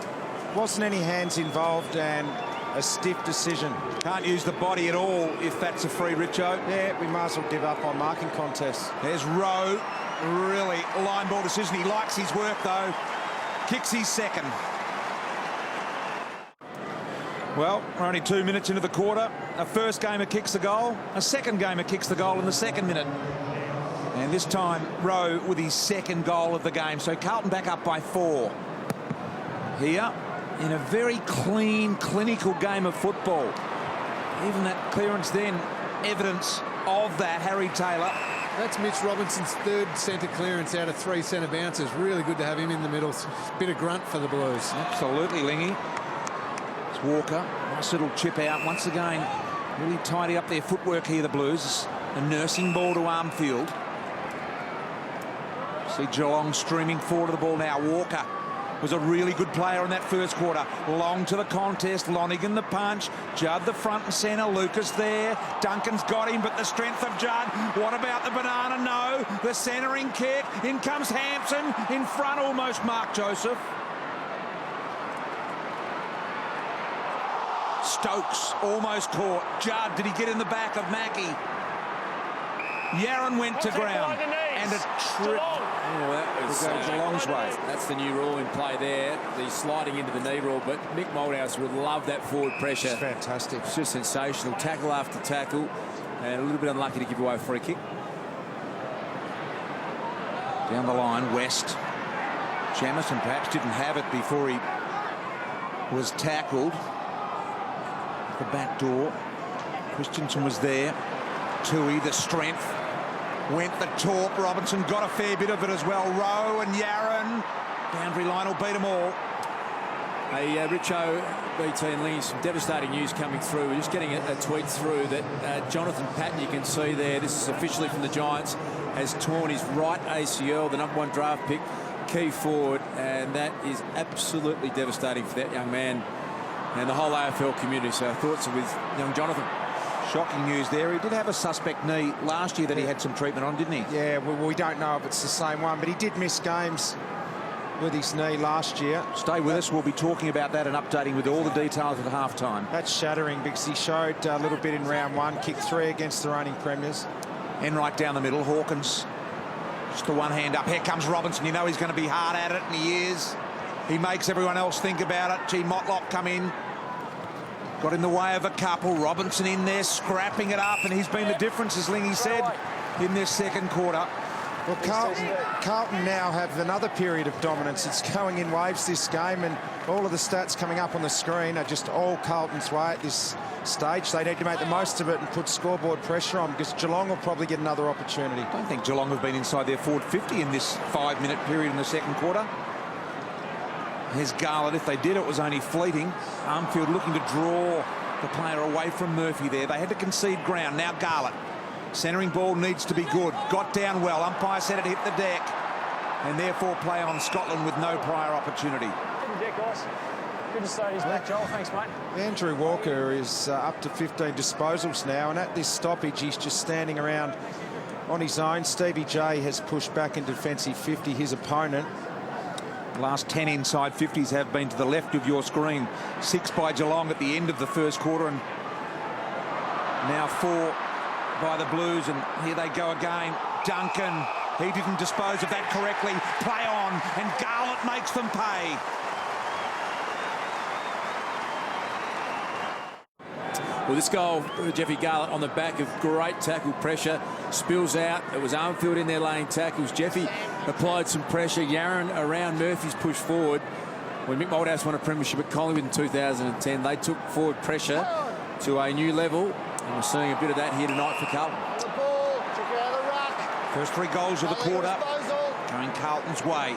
Wasn't any hands involved, and a stiff decision. Can't use the body at all if that's a free, Richo. Yeah, we might as well give up on marking contests. There's Rowe. Really line ball decision. He likes his work, though. Kicks his second. Well, we're only 2 minutes into the quarter. A first gamer kicks the goal. A second gamer kicks the goal in the second minute. And this time, Rowe with his second goal of the game. So Carlton back up by 4. Here, in a very clean, clinical game of football. Even that clearance then, evidence of that, Harry Taylor. That's Mitch Robinson's third centre clearance out of 3 centre bounces. Really good to have him in the middle. Bit of grunt for the Blues. Absolutely, Lingy. It's Walker. Nice little chip out. Once again, really tidy up their footwork here, the Blues. A nursing ball to Armfield. See Geelong streaming forward to the ball now. Walker was a really good player in that first quarter. Long to the contest. Lonigan the punch. Judd the front and centre. Lucas there. Duncan's got him, but the strength of Judd. What about the banana? No. The centering kick. In comes Hampson. In front almost Mark Joseph. Stokes almost caught. Judd, did he get in the back of Mackie? Yaron went to ground. And a trip. Oh, that was Geelong's way. That's the new rule in play there, the sliding into the knee rule. But Mick Moldhouse would love that forward pressure. It's fantastic. It's just sensational. Tackle after tackle, and a little bit unlucky to give away a free kick. Down the line, West. Jamison perhaps didn't have it before he was tackled. The back door. Christensen was there. Tui, the strength. Went the torp. Robinson got a fair bit of it as well. Rowe and Yaron. Boundary line will beat them all. Hey, Richo, BT and Lee, some devastating news coming through. We're just getting a tweet through that Jonathan Patton, you can see there, this is officially from the Giants, has torn his right ACL, the #1 draft pick, key forward, and that is absolutely devastating for that young man and the whole AFL community. So thoughts are with young Jonathan. Shocking news there. He did have a suspect knee last year that he had some treatment on, didn't he? Yeah, well, we don't know if it's the same one, but he did miss games with his knee last year. Stay with us. We'll be talking about that and updating with all the details at half-time. That's shattering because he showed a little bit in round 1, kicked 3 against the reigning premiers. Enright down the middle. Hawkins just the one hand up. Here comes Robinson. You know he's going to be hard at it, and he is. He makes everyone else think about it. Gee, Motlop come in. Got in the way of a couple. Robinson in there, scrapping it up, and he's been the difference, as Lingy said, in this second quarter. Well, Carlton now have another period of dominance. It's going in waves this game, and all of the stats coming up on the screen are just all Carlton's way at this stage. They need to make the most of it and put scoreboard pressure on, because Geelong will probably get another opportunity. I don't think Geelong have been inside their forward 50 in this 5-minute period in the second quarter. Here's Garlett. If they did, it was only fleeting. Armfield looking to draw the player away from Murphy there. They had to concede ground. Now Garlett. Centering ball needs to be good. Got down well. Umpire said it hit the deck. And therefore play on Scotland with no prior opportunity. Deck, guys. Good to stay. He's back, Joel. Thanks, mate. Andrew Walker is up to 15 disposals now, and at this stoppage, he's just standing around on his own. Stevie J has pushed back in defensive 50 his opponent. Last 10 inside 50s have been to the left of your screen. 6 by Geelong at the end of the first quarter, and now 4 by the Blues, and here they go again. Duncan, he didn't dispose of that correctly. Play on, and Garlett makes them pay. Well, this goal, Jeffrey Garlett on the back of great tackle pressure, spills out. It was Armfield in there laying tackles. Jeffy applied some pressure. Yaron around Murphy's push forward. When Mick Moldhouse won a premiership at Collingwood in 2010, they took forward pressure to a new level. And we're seeing a bit of that here tonight for Carlton. First 3 goals of the quarter going Carlton's way.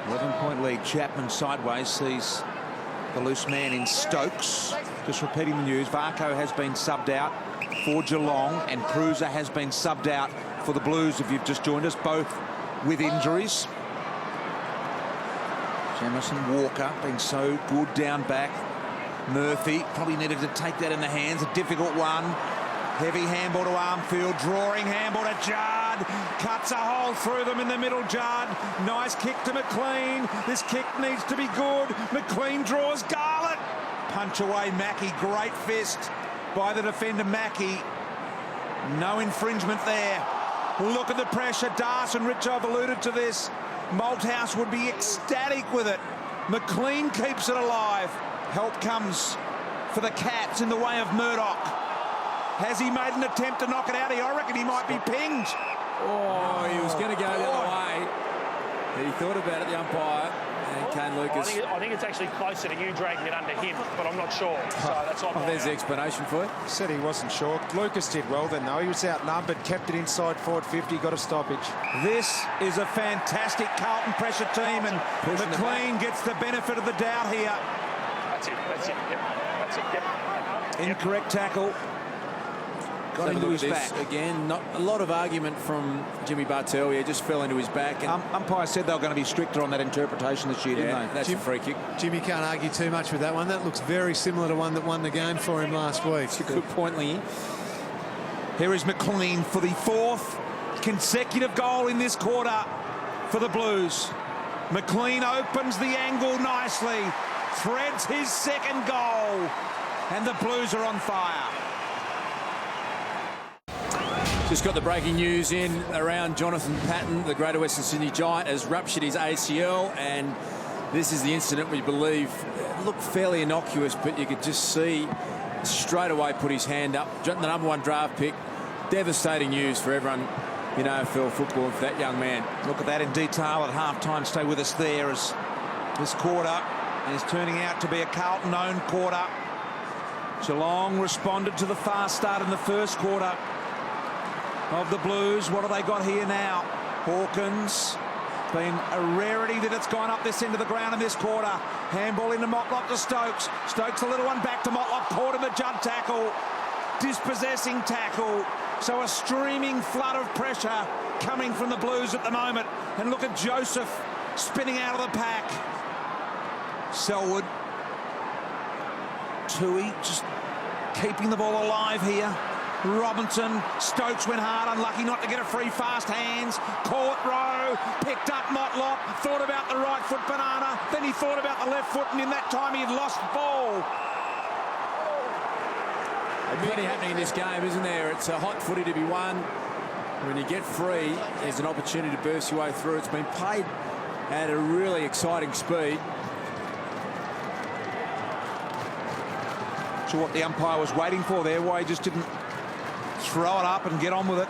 11-point lead. Chapman sideways sees the loose man in Stokes. Just repeating the news, Varco has been subbed out for Geelong, and Cruiser has been subbed out for the Blues, if you've just joined us, both with injuries. Jamison Walker being so good down back. Murphy probably needed to take that in the hands. A difficult one. Heavy handball to Armfield. Drawing handball to Jard. Cuts a hole through them in the middle, Jard. Nice kick to McLean. This kick needs to be good. McLean draws Garlett. Punch away Mackie. Great fist by the defender Mackie. No infringement there. Look at the pressure. Darce and Rich, I've alluded to this. Malthouse would be ecstatic with it. McLean keeps it alive. Help comes for the Cats in the way of Murdoch. Has he made an attempt to knock it out? I reckon he might be pinged. Oh, he was going to go the other way. He thought about it, the umpire, and Kane Lucas. I think it's actually closer to you dragging it under him, but I'm not sure. So that's not. There's the explanation for it. Said he wasn't sure. Lucas did well then, though. He was outnumbered, kept it inside forward 50, got a stoppage. This is a fantastic Carlton pressure team, and McLean gets the benefit of the doubt here. That's it. Yep. That's it. Yep. Incorrect tackle. Got into his back. Again, not a lot of argument from Jimmy Bartel here, just fell into his back. And Umpire said they were going to be stricter on that interpretation this year, didn't they? That's a free kick. Jimmy can't argue too much with that one. That looks very similar to one that won the game for him last week. It's a good point, Lee. Here is McLean for the fourth consecutive goal in this quarter for the Blues. McLean opens the angle nicely, threads his second goal, and the Blues are on fire. Just got the breaking news in around Jonathan Patton, the Greater Western Sydney Giant, has ruptured his ACL, and this is the incident we believe looked fairly innocuous, but you could just see straight away put his hand up. The #1 draft pick. Devastating news for everyone in AFL football and for that young man. Look at that in detail at half-time. Stay with us there as this quarter is turning out to be a Carlton-owned quarter. Geelong responded to the fast start in the first quarter of the Blues. What have they got here now? Hawkins, been a rarity that it's gone up this end of the ground in this quarter. Handball into Motlop to Stokes. Stokes, a little one back to Motlop, caught in the Judd tackle. Dispossessing tackle. So a streaming flood of pressure coming from the Blues at the moment. And look at Joseph spinning out of the pack. Selwood. Tui just keeping the ball alive here. Robinson, Stokes went hard, unlucky not to get a free fast hands. Caught Rowe, picked up Motlop, thought about the right foot banana, then he thought about the left foot, and in that time he had lost ball. Plenty happening in this game, isn't there? It's a hot footy to be won. When you get free, there's an opportunity to burst your way through. It's been played at a really exciting speed. Sure what the umpire was waiting for there, why he just didn't throw it up and get on with it.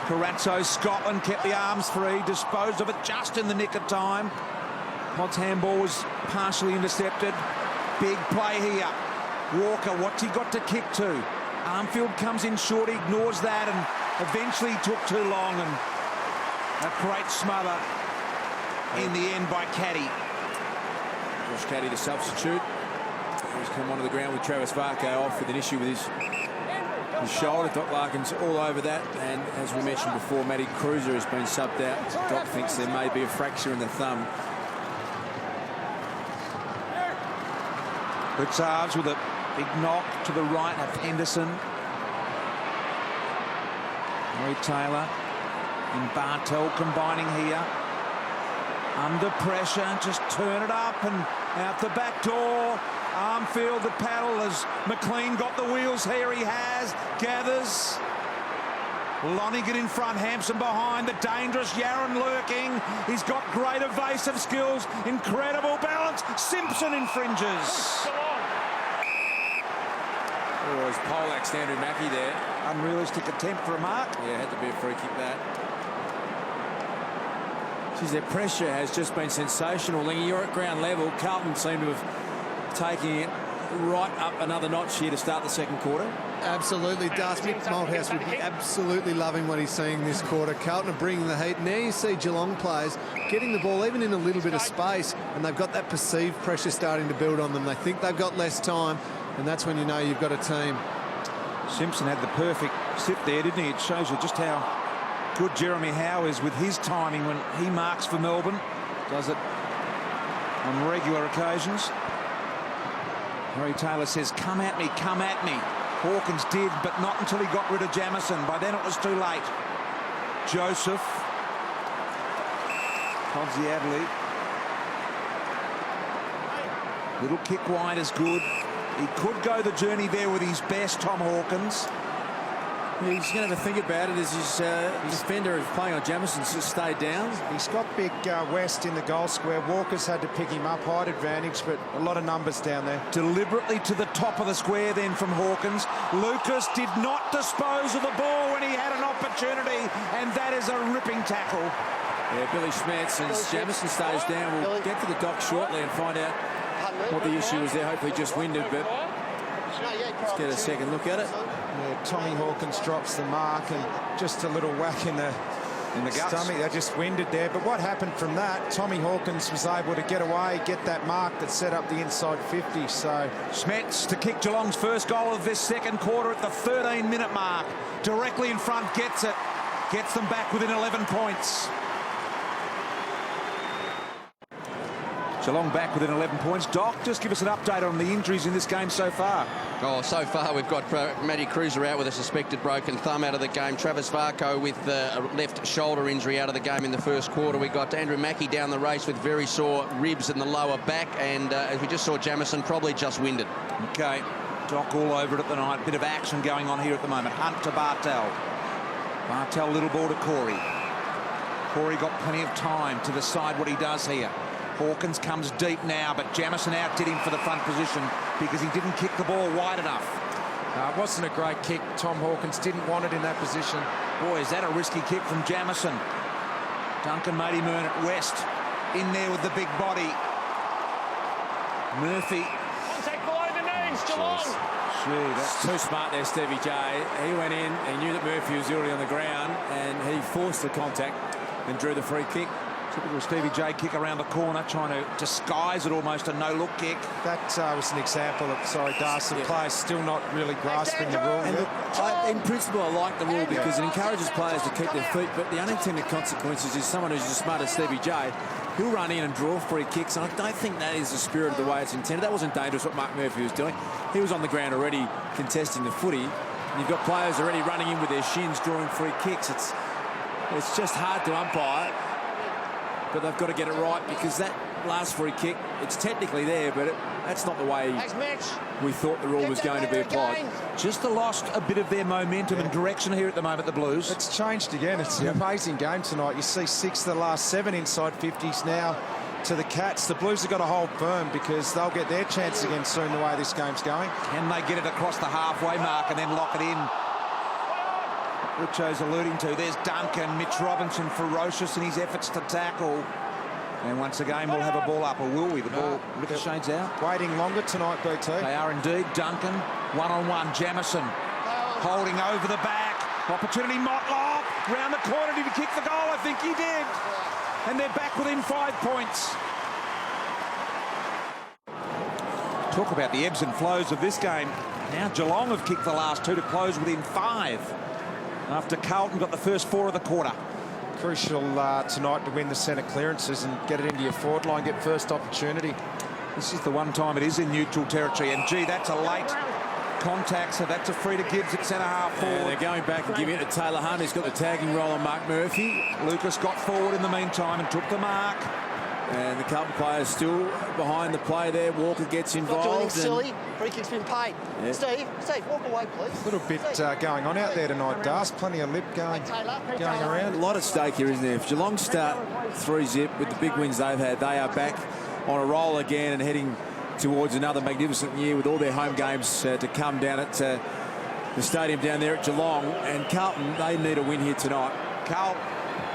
Carazzo, Scotland kept the arms free, disposed of it just in the nick of time. Pod's handball was partially intercepted. Big play here. Walker, what's he got to kick to? Armfield comes in short, ignores that, and eventually took too long, and a great smother in the end by Caddy. Josh Caddy, the substitute. He's come onto the ground with Travis Varco off with an issue with his shoulder. Doc Larkin's all over that, and as we mentioned before, Matty Cruiser has been subbed out. Doc thinks there may be a fracture in the thumb. Blitzards with a big knock to the right of Henderson. Roy Taylor and Bartel combining here. Under pressure, just turn it up and out the back door. Armfield the paddle as McLean got the wheels here. He has, gathers. Lonigan in front, Hampson behind, the dangerous Yaron lurking. He's got great evasive skills, incredible balance. Simpson infringes. Oh, his poleaxed Andrew Mackie there. Unrealistic attempt for a mark. Yeah, had to be a free kick that. Geez, their pressure has just been sensational. Lingy, you're at ground level. Carlton seem to have taken it right up another notch here to start the second quarter. Absolutely, Darcy. Mick Malthouse would be absolutely loving what he's seeing this quarter. Carlton are bringing the heat. Now you see Geelong players getting the ball even in a little bit of space, and they've got that perceived pressure starting to build on them. They think they've got less time, and that's when you know you've got a team. Simpson had the perfect sit there, didn't he? It shows you just how good Jeremy Howe is with his timing when he marks for Melbourne. Does it on regular occasions. Harry Taylor says, come at me, come at me. Hawkins did, but not until he got rid of Jamison. By then it was too late. Joseph. Podsiadly. Little kick wide is good. He could go the journey there with his best, Tom Hawkins. He's going to have a think about it as his defender is playing on Jamison to stay down. He's got big West in the goal square. Walker's had to pick him up, height advantage, but a lot of numbers down there. Deliberately to the top of the square then from Hawkins. Lucas did not dispose of the ball when he had an opportunity, and that is a ripping tackle. Yeah, Billy Schmetz, as Jamison stays down, we'll get to the dock shortly and find out what the issue was there. Hopefully just winded, but let's get a second look at it. Yeah, Tommy Hawkins drops the mark and just a little whack in the guts. stomach. They just winded there. But what happened from that, Tommy Hawkins was able to get away, get that mark that set up the inside 50. So Schmetz to kick Geelong's first goal of this second quarter at the 13-minute mark. Directly in front, gets it. Gets them back within 11 points. Geelong back within 11 points. Doc, just give us an update on the injuries in this game so far. Oh, so far we've got Matty Cruiser out with a suspected broken thumb out of the game. Travis Varco with a left shoulder injury out of the game in the first quarter. We got Andrew Mackie down the race with very sore ribs in the lower back. And as we just saw, Jamison probably just winded. Okay, Doc all over it at the night. Bit of action going on here at the moment. Hunt to Bartel. Bartel, little ball to Corey. Corey got plenty of time to decide what he does here. Hawkins comes deep now, but Jamison outdid him for the front position because he didn't kick the ball wide enough. it wasn't a great kick. Tom Hawkins didn't want it in that position. Boy, is that a risky kick from Jamison. Duncan made him earn it. West in there with the big body. Murphy. Contact below the knees, Geelong. Gee, that's Too smart there, Stevie J. He went in, he knew that Murphy was already on the ground, and he forced the contact and drew the free kick. typical Stevie J kick around the corner, trying to disguise it almost a no-look kick. That was an example of, Darcy, players still not really grasping the rule. And look, in principle, I like the rule because it encourages players to keep their feet, but the unintended consequences is someone who's as smart as Stevie J, he'll run in and draw free kicks, and I don't think that is the spirit of the way it's intended. That wasn't dangerous what Mark Murphy was doing. He was on the ground already contesting the footy, and you've got players already running in with their shins drawing free kicks. It's just hard to umpire, but they've got to get it right because that last free kick, it's technically there, but that's not the way we thought the rule was going to be applied. Just lost a bit of their momentum and direction here at the moment, the Blues. It's changed again. It's an amazing game tonight. You see 6 of the last 7 inside 50s now to the Cats. The Blues have got to hold firm because they'll get their chance again soon the way this game's going. Can they get it across the halfway mark and then lock it in? Richo's alluding to. There's Duncan. Mitch Robinson ferocious in his efforts to tackle. And once again, we'll have a ball up, or will we? The ball ricochets out. Waiting longer tonight, BT. They are indeed. Duncan, one-on-one. Jamison holding over the back. Opportunity, Motlop. Round the corner. Did he kick the goal? I think he did. And they're back within 5 points. Talk about the ebbs and flows of this game. Now Geelong have kicked the last 2 to close within 5. After Carlton got the first 4 of the quarter. Crucial tonight to win the centre clearances and get it into your forward line, get first opportunity. This is the one time it is in neutral territory, and gee, that's a late contact, so that's a free to Gibbs at centre half forward. Yeah, they're going back and giving it to Taylor Hunt. He's got the tagging role on Mark Murphy. Lucas got forward in the meantime and took the mark. And the Carlton players still behind the play there. Walker gets involved. Not doing silly. Free kick's been paid. Yeah. Steve, walk away, please. A little bit going on out there tonight, Dars. Plenty of lip going around. A lot at stake here, isn't there? If Geelong start 3-0 with the big wins they've had, they are back on a roll again and heading towards another magnificent year with all their home games to come down at the stadium down there at Geelong. And Carlton, they need a win here tonight. Carlton.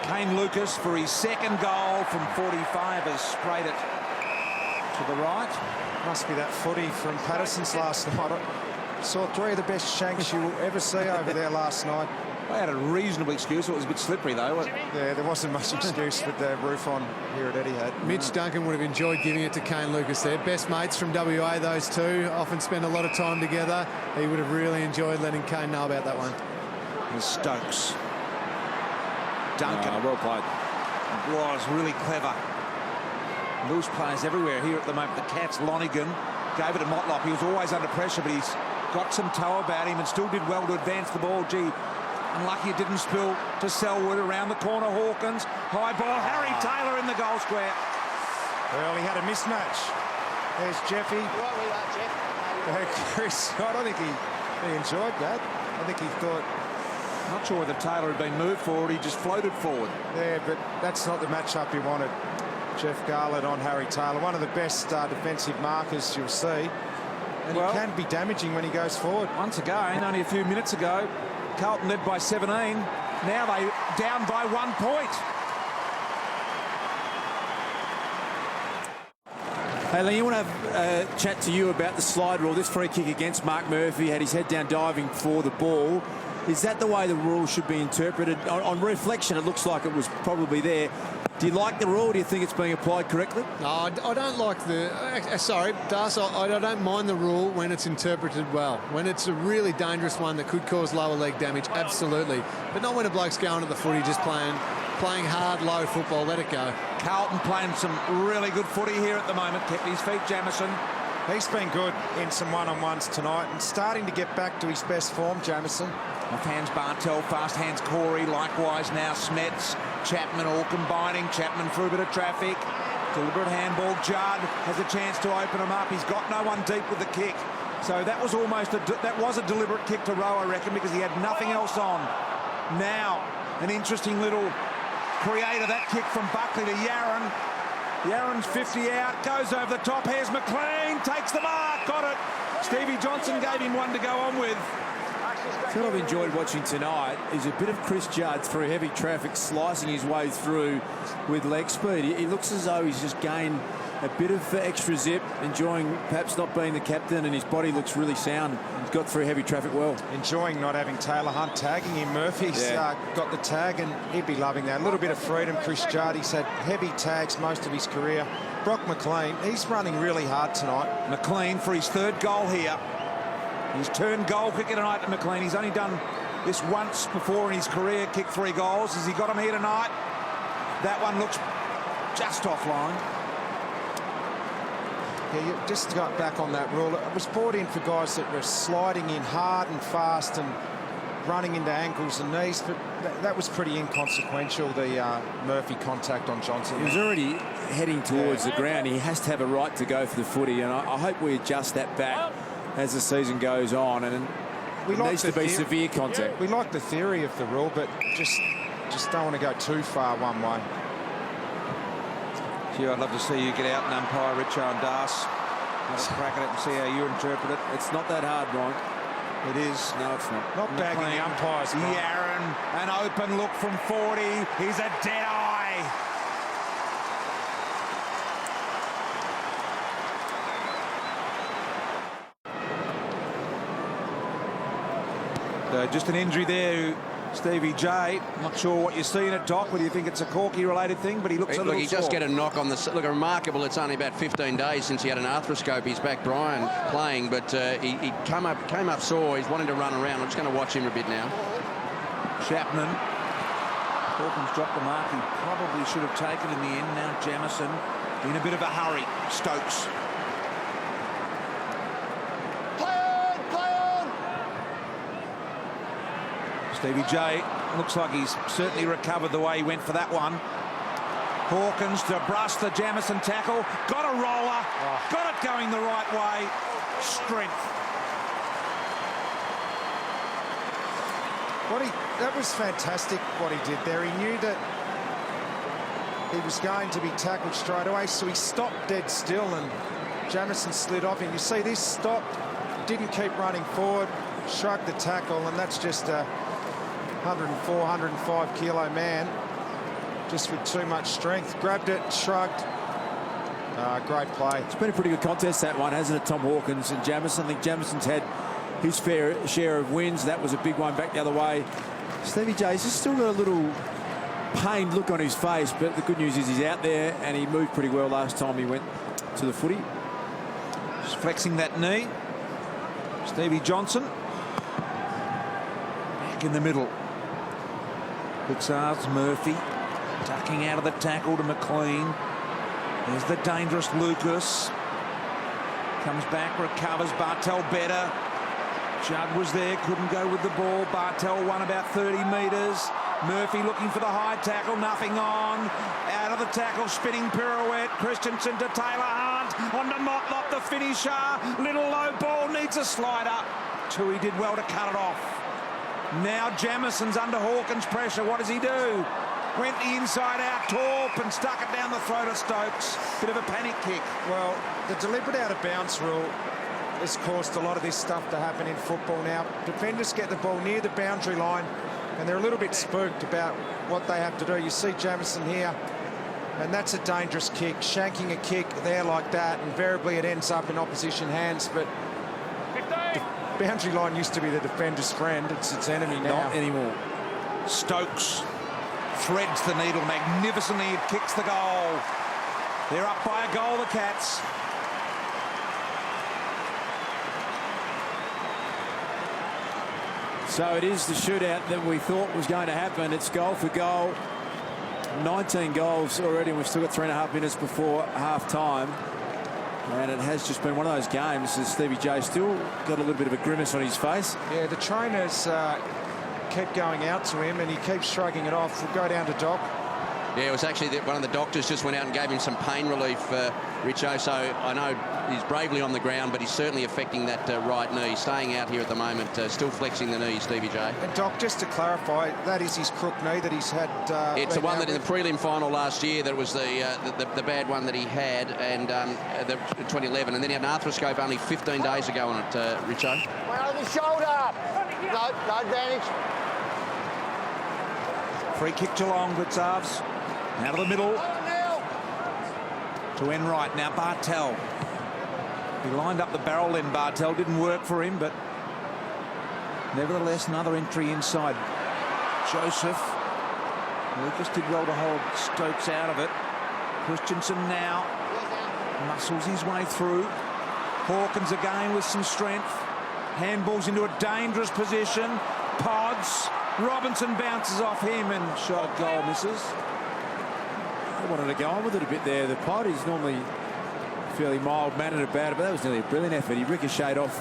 Kane Lucas for his second goal from 45 has sprayed it to the right. Must be that footy from Patterson's last night. I saw 3 of the best shanks you will ever see over there last night. They had a reasonable excuse. It was a bit slippery, though. Yeah, there wasn't much excuse with the roof on here at Etihad. Mitch Duncan would have enjoyed giving it to Kane Lucas there. Best mates from WA, those two. Often spend a lot of time together. He would have really enjoyed letting Kane know about that one. There's Stokes. Duncan. Well played. Was really clever. Loose players everywhere here at the moment. The Cats, Lonigan, gave it to Motlop. He was always under pressure, but he's got some toe about him and still did well to advance the ball. Gee, unlucky it didn't spill to Selwood around the corner. Hawkins, high ball. Harry Taylor in the goal square. Well, he had a mismatch. There's Jeffy. Right with that, Jeff. Chris, I don't think he enjoyed that. I think he thought... Not sure whether Taylor had been moved forward. He just floated forward. Yeah, but that's not the matchup he wanted. Jeff Garlett on Harry Taylor. One of the best defensive markers you'll see. And Well, he can be damaging when he goes forward. Once again, only a few minutes ago, Carlton led by 17. Now they down by 1 point. Hey, Lee, you want to have a chat to you about the slide rule. This free kick against Mark Murphy had his head down diving for the ball. Is that the way the rule should be interpreted? On reflection, it looks like it was probably there. Do you like the rule? Do you think it's being applied correctly? No, I don't like the... sorry, Das, I don't mind the rule when it's interpreted well. When it's a really dangerous one that could cause lower leg damage, absolutely. But not when a bloke's going to the footy just playing hard, low football. Let it go. Carlton playing some really good footy here at the moment. Kept his feet, Jamieson. He's been good in some one-on-ones tonight and starting to get back to his best form, Jamieson. Off hands Bartel, fast hands Corey, likewise now Smets, Chapman all combining. Chapman through a bit of traffic. Deliberate handball. Judd has a chance to open him up. He's got no one deep with the kick. So that was a deliberate kick to Rowe, I reckon, because he had nothing else on. Now, an interesting little creator, that kick from Buckley to Yarran. Yarran's 50 out, goes over the top. Here's McLean, takes the mark, got it. Stevie Johnson gave him one to go on with. What I've enjoyed watching tonight is a bit of Chris Judd through heavy traffic, slicing his way through with leg speed. He looks as though he's just gained a bit of extra zip, enjoying perhaps not being the captain, and his body looks really sound. He's got through heavy traffic well. Enjoying not having Taylor Hunt tagging him. Murphy's got the tag, and he'd be loving that. A little bit of freedom, Chris Judd. He's had heavy tags most of his career. Brock McLean, he's running really hard tonight. McLean for his third goal here. He's turned goal kicker tonight to McLean. He's only done this once before in his career, kicked 3 goals. Has he got him here tonight? That one looks just offline. Yeah, just got back on that rule. It was brought in for guys that were sliding in hard and fast and running into ankles and knees, but that was pretty inconsequential, the Murphy contact on Johnson. He was already heading towards the ground. He has to have a right to go for the footy, and I hope we adjust that back as the season goes on, and it needs to be severe contact. We like the theory of the rule, but just don't want to go too far one way. Gee, I'd love to see you get out and umpire Richo and Das. Have a crack at it and see how you interpret it. It's not that hard, Mike. It is. No, it's not. Not bagging the umpires. Yarran, an open look from 40. He's a dead eye. So just an injury there, Stevie J. Not sure what you're seeing at Doc, whether you think it's a Corky-related thing, but he looks a little he sore. just get a knock on the... Look, remarkable, it's only about 15 days since he had an arthroscope. He's back, Brian, playing, but he came up sore. He's wanting to run around. I'm just going to watch him a bit now. Chapman. Hawkins dropped the mark. He probably should have taken in the end. Now Jamieson in a bit of a hurry. Stokes. Stevie J looks like he's certainly recovered the way he went for that one. Hawkins to brush the Jamieson tackle. Got a roller. Got it going the right way. Strength. That was fantastic what he did there. He knew that he was going to be tackled straight away, so he stopped dead still, and Jamieson slid off him. You see this, stopped, didn't keep running forward, shrugged the tackle, and that's just a 104, 105 kilo man just with too much strength. Grabbed it, shrugged. Great play. It's been a pretty good contest, that one, hasn't it, Tom Hawkins and Jamieson? I think Jamieson's had his fair share of wins. That was a big one back the other way. Stevie J's just still got a little pained look on his face, but the good news is he's out there and he moved pretty well last time he went to the footy. Just flexing that knee. Stevie Johnson. Back in the middle. Pixar's Murphy. Tucking out of the tackle to McLean. There's the dangerous Lucas. Comes back, recovers. Bartel better. Judd was there, couldn't go with the ball. Bartel won about 30 metres. Murphy looking for the high tackle, nothing on. Out of the tackle, spinning pirouette. Christensen to Taylor Hunt. On to Motlop, the finisher. Little low ball, needs a slider. Tui did well to cut it off. Now Jamison's under Hawkins' pressure. What does he do? Went the inside out, Torp, and stuck it down the throat of Stokes. Bit of a panic kick. Well, the deliberate out of bounds rule has caused a lot of this stuff to happen in football now. Defenders get the ball near the boundary line and they're a little bit spooked about what they have to do. You see Jamison here, and that's a dangerous kick. Shanking a kick there like that, invariably it ends up in opposition hands, but the boundary line used to be the defender's friend. It's its enemy now. Not anymore. Stokes threads the needle magnificently. It kicks the goal. They're up by a goal, the Cats. So it is the shootout that we thought was going to happen. It's goal for goal. 19 goals already, and we've still got 3.5 minutes before half-time. And it has just been one of those games as Stevie J still got a little bit of a grimace on his face. Yeah, the trainers kept going out to him, and he keeps shrugging it off. We'll go down to Doc. Yeah, it was actually that one of the doctors just went out and gave him some pain relief, Richo. So I know he's bravely on the ground, but he's certainly affecting that right knee. Staying out here at the moment, still flexing the knee, Stevie J. And Doc, just to clarify, that is his crook knee that he's had. It's the one that in the prelim final last year, that was the bad one that he had, and the 2011, and then he had an arthroscope only 15 days ago on it, Richo. Went over the shoulder. No advantage. Free kick Geelong, Blitzarves. Out of the middle. To end right. Now Bartel. He lined up the barrel then. Bartel didn't work for him, but nevertheless another entry inside. Joseph. Lucas did well to hold Stokes out of it. Christensen now muscles his way through. Hawkins again with some strength. Handballs into a dangerous position. Pods. Robinson bounces off him and shot at goal, misses. I wanted to go on with it a bit there. The Pod is normally fairly mild-mannered about it, but that was nearly a brilliant effort. He ricocheted off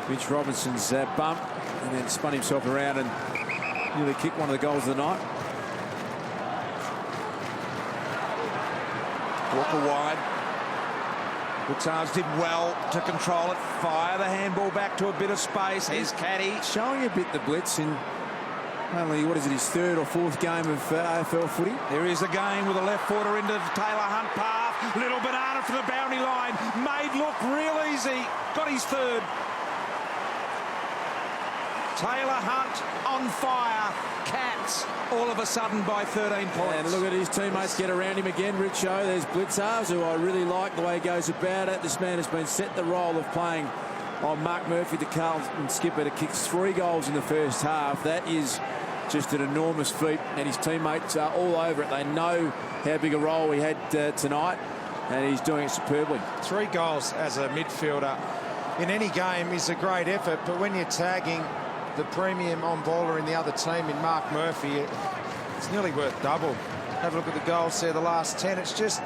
Mitch Robinson's bump and then spun himself around and nearly kicked one of the goals of the night. Walker wide. Blitzarves did well to control it. Fire the handball back to a bit of space. Here's Caddy. Showing a bit the blitz in only, what is it, his third or fourth game of AFL footy. There is a game with a left footer into the Taylor Hunt path. Little banana from the boundary line. Made look real easy. Got his third. Taylor Hunt on fire. Cats all of a sudden by 13 points. And look at his teammates get around him again. Richo, there's Blitzarves, who I really like the way he goes about it. This man has been set the role of playing on Mark Murphy, the Carlton skipper, to kick 3 goals in the first half. That is just an enormous feat, and his teammates are all over it. They know how big a role he had tonight, and he's doing it superbly. 3 goals as a midfielder in any game is a great effort, but when you're tagging the premium on-baller in the other team in Mark Murphy, it's nearly worth double. Have a look at the goals there, the last 10. It's just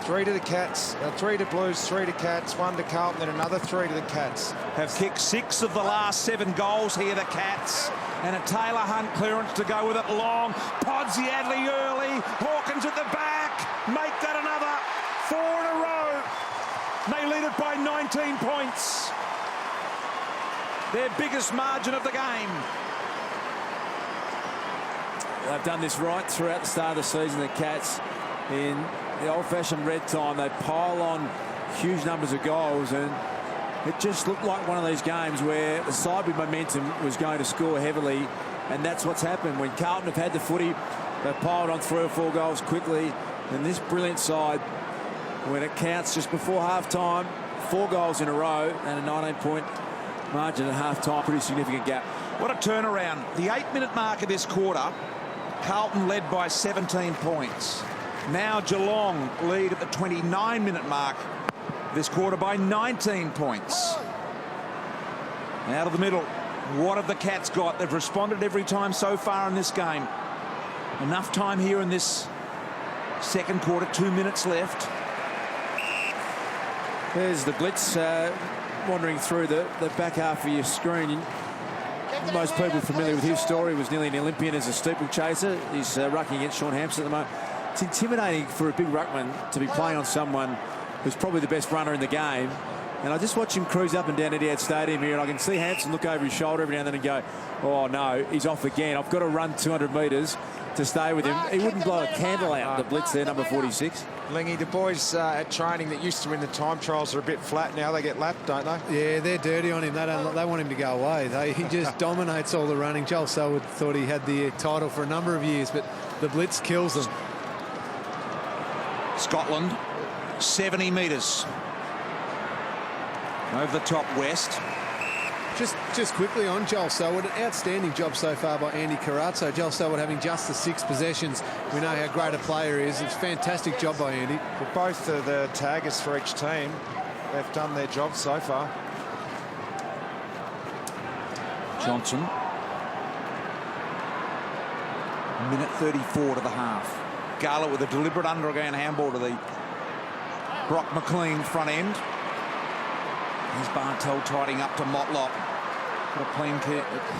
3 to the Cats, 3 to Blues, 3 to Cats, 1 to Carlton, and another 3 to the Cats. Have kicked 6 of the last 7 goals here, the Cats. And a Taylor Hunt clearance to go with it long. Podsy Adley early. Hawkins at the back. Make that another 4 in a row. They lead it by 19 points. Their biggest margin of the game. They've done this right throughout the start of the season, the Cats. In the old-fashioned red time, they pile on huge numbers of goals, and it just looked like one of these games where the side with momentum was going to score heavily, and that's what's happened. When Carlton have had the footy, they've piled on 3 or 4 goals quickly, and this brilliant side, when it counts just before half-time, 4 goals in a row and a 19-point margin at half-time, pretty significant gap. What a turnaround. The 8-minute mark of this quarter, Carlton led by 17 points. Now Geelong lead at the 29-minute mark this quarter by 19 points. Out of the middle, what have the Cats got? They've responded every time so far in this game. Enough time here in this second quarter, 2 minutes left. There's the blitz wandering through the back half of your screen. Most people familiar with his story was nearly an Olympian as a steeplechaser. He's rucking against Sean Hampson at the moment. It's intimidating for a big ruckman to be playing on someone who's probably the best runner in the game. And I just watch him cruise up and down Etihad Stadium here, and I can see Hampson look over his shoulder every now and then and go, oh no, he's off again. I've got to run 200 metres to stay with him. He wouldn't blow a candle out, the blitz there, number 46. Lingy, the boys at training that used to win the time trials are a bit flat now. They get lapped, don't they? Yeah, they're dirty on him. They want him to go away. He just dominates all the running. Joel Selwood thought he had the title for a number of years, but the blitz kills them. Scotland, 70 metres. Over the top, West. Just quickly on Joel Selwood, an outstanding job so far by Andy Carazzo. Joel Selwood having just the 6 possessions. We know how great a player he is. It's a fantastic job by Andy. Well, both of the taggers for each team, they've done their job so far. Johnson. Minute 34 to the half. Garlett with a deliberate underhand handball to the Brock McLean front end. Here's Bartel tidying up to Motlop. Got a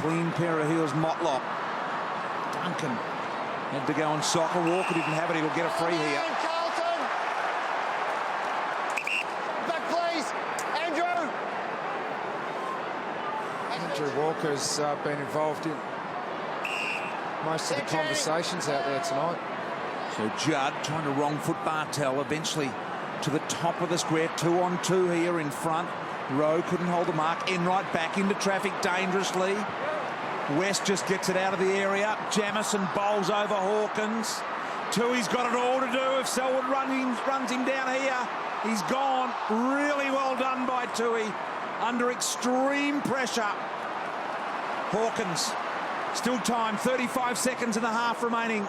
clean pair of heels, Motlop. Duncan had to go on soccer. Walker didn't have it. He'll get a free here. Carlton! Back, please! Andrew! Andrew Walker's been involved in most of the conversations out there tonight. So Judd trying to wrong foot Bartel, eventually to the top of the square. 2-on-2 here in front. Rowe couldn't hold the mark. Enright back into traffic dangerously. West just gets it out of the area. Jamison bowls over Hawkins. Tui's got it all to do. If Selwood runs him down here, he's gone. Really well done by Tui. Under extreme pressure. Hawkins. Still time. 35 seconds and a half remaining.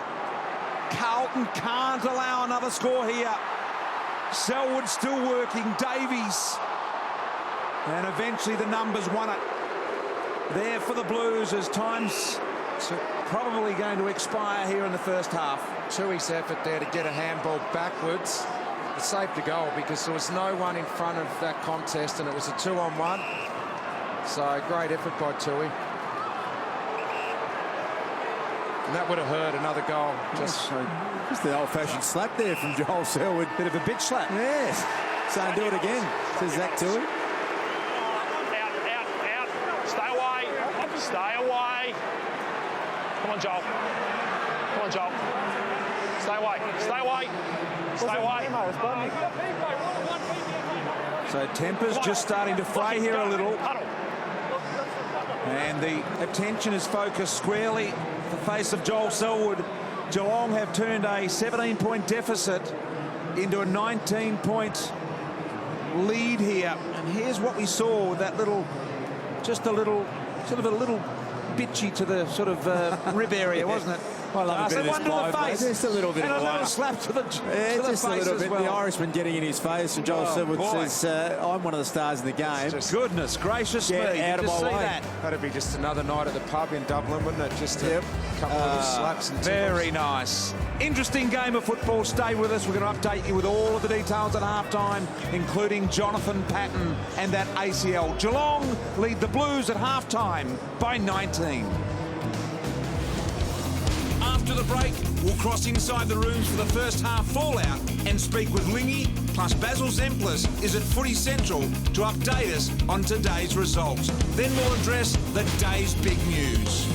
Carlton can't allow another score here. Selwood still working. Davies. And eventually the numbers won it. There for the Blues as time's probably going to expire here in the first half. Tui's effort there to get a handball backwards. It saved the goal because there was no one in front of that contest and it was a 2-on-1. So great effort by Tui. And that would have hurt another goal. Just the old-fashioned slap there from Joel Selwood. Bit of a bitch slap. Yes. Saying do it again, says Zach Tui. Stay away. Come on, Joel. Come on, Joel. Stay away. Stay away. Stay away. So temper's just starting to fray here a little. And the attention is focused squarely at the face of Joel Selwood. Geelong have turned a 17-point deficit into a 19-point lead here. And here's what we saw with that little, sort of a little bitchy to the sort of rib area, wasn't it? I love a bit of this one to the face. Just a little bit and of a little slap to the just face a little bit. as well. The Irishman getting in his face, and Joel Selwood says, "I'm one of the stars in the game." Goodness gracious me! Out of my way. That. That'd be just another night at the pub in Dublin, wouldn't it? Just a couple of little slaps and very nice. Interesting game of football. Stay with us. We're going to update you with all of the details at halftime, including Jonathan Patton and that ACL. Geelong lead the Blues at halftime by 19. After the break, we'll cross inside the rooms for the first half fallout and speak with Lingy, plus Basil Zemplis is at Footy Central to update us on today's results. Then we'll address the day's big news.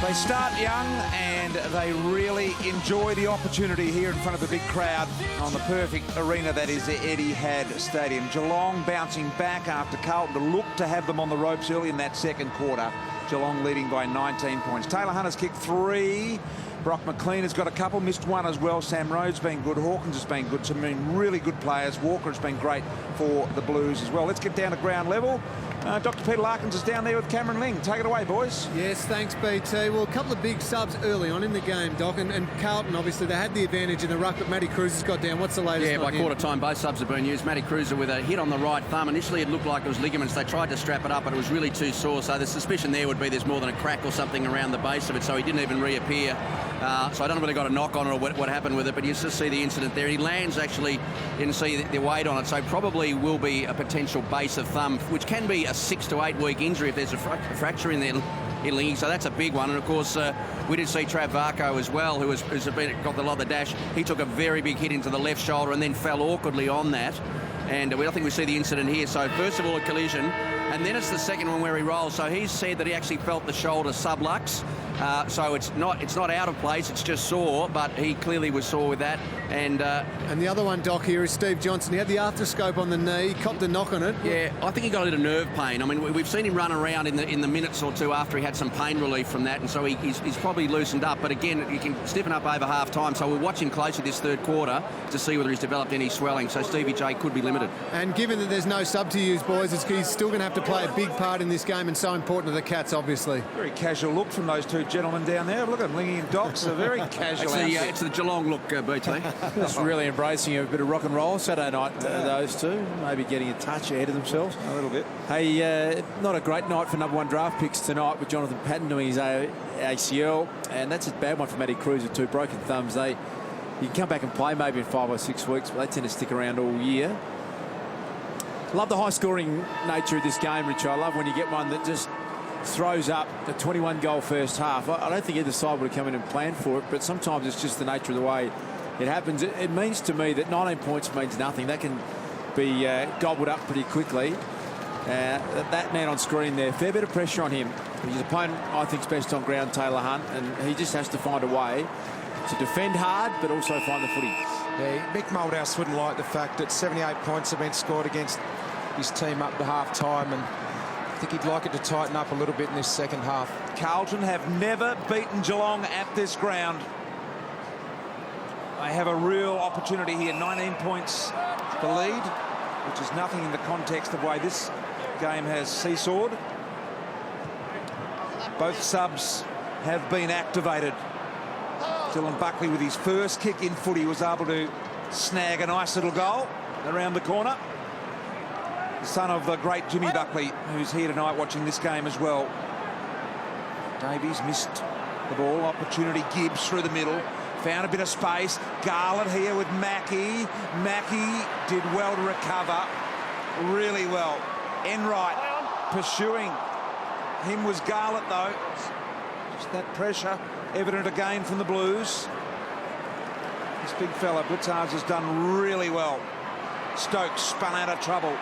They start young and they really enjoy the opportunity here in front of the big crowd on the perfect arena that is the Etihad Stadium. Geelong bouncing back after Carlton to look to have them on the ropes early in that second quarter. Geelong leading by 19 points. Taylor Hunter's kicked 3. Brock McLean has got a couple, missed one as well. Sam Rhodes been good. Hawkins has been good. Some really good players. Walker has been great for the Blues as well. Let's get down to ground level Dr. Peter Larkins is down there with Cameron Ling. Take it away, boys. Yes, thanks, BT. Well, a couple of big subs early on in the game, Doc, and Carlton, obviously, they had the advantage in the ruck, but Matty Cruz has got down. What's the latest? Yeah, by quarter time, both subs have been used. Matty Cruiser with a hit on the right thumb. Initially, it looked like it was ligaments. They tried to strap it up, but it was really too sore. So the suspicion there would be there's more than a crack or something around the base of it. So he didn't even reappear. So I don't know whether he got a knock on it or what happened with it, but you just see the incident there. He lands actually, didn't see the weight on it, so probably will be a potential base of thumb, which can be a 6 to 8 week injury if there's a fracture in there. So that's a big one. And of course, we did see Trav Varco as well, who has got the lot of the dash. He took a very big hit into the left shoulder and then fell awkwardly on that. And I think we see the incident here. So first of all, a collision, and then it's the second one where he rolls. So he's said that he actually felt the shoulder sublux. So it's not out of place, it's just sore, but he clearly was sore with that. And the other one, Doc, here is Steve Johnson. He had the afterscope on the knee, copped a knock on it. Yeah, I think he got a little nerve pain. I mean, we've seen him run around in the minutes or two after he had some pain relief from that, and so he's probably loosened up. But again, he can stiffen up over half time, so we'll watch him closely this third quarter to see whether he's developed any swelling. So Stevie J could be limited. And given that there's no sub to use, boys, he's still going to have to play a big part in this game, and so important to the Cats, obviously. Very casual look from those two gentlemen down there. Look at them, Lingy and Docs, a very casual. It's the Geelong look, BT. Just really embracing a bit of rock and roll Saturday night, those two. Maybe getting a touch ahead of themselves. A little bit. Hey, not a great night for number 1 draft picks tonight with Jonathan Patton doing his ACL. And that's a bad one for Matty Cruz with 2 broken thumbs. You can come back and play maybe in 5 or 6 weeks, but they tend to stick around all year. Love the high-scoring nature of this game, Rich. I love when you get one that just throws up a 21-goal first half. I don't think either side would have come in and planned for it, but sometimes it's just the nature of the way it happens. It means to me that 19 points means nothing. That can be gobbled up pretty quickly. That man on screen there, fair bit of pressure on him. His opponent, I think, is best on ground, Taylor Hunt, and he just has to find a way to defend hard, but also find the footy. Yeah, Mick Moldhouse wouldn't like the fact that 78 points have been scored against his team up to half-time, and I think he'd like it to tighten up a little bit in this second half. Carlton have never beaten Geelong at this ground. They have a real opportunity here. 19 points the lead, which is nothing in the context of the way this game has seesawed. Both subs have been activated. Dylan Buckley, with his first kick in footy, was able to snag a nice little goal around the corner. The son of the great Jimmy Buckley, who's here tonight watching this game as well. Davies missed the ball. Opportunity. Gibbs through the middle. Found a bit of space. Garlett here with Mackie. Mackie did well to recover. Really well. Enright pursuing him was Garlett, though. Just that pressure evident again from the Blues. This big fella, Blitzards, has done really well. Stokes spun out of trouble.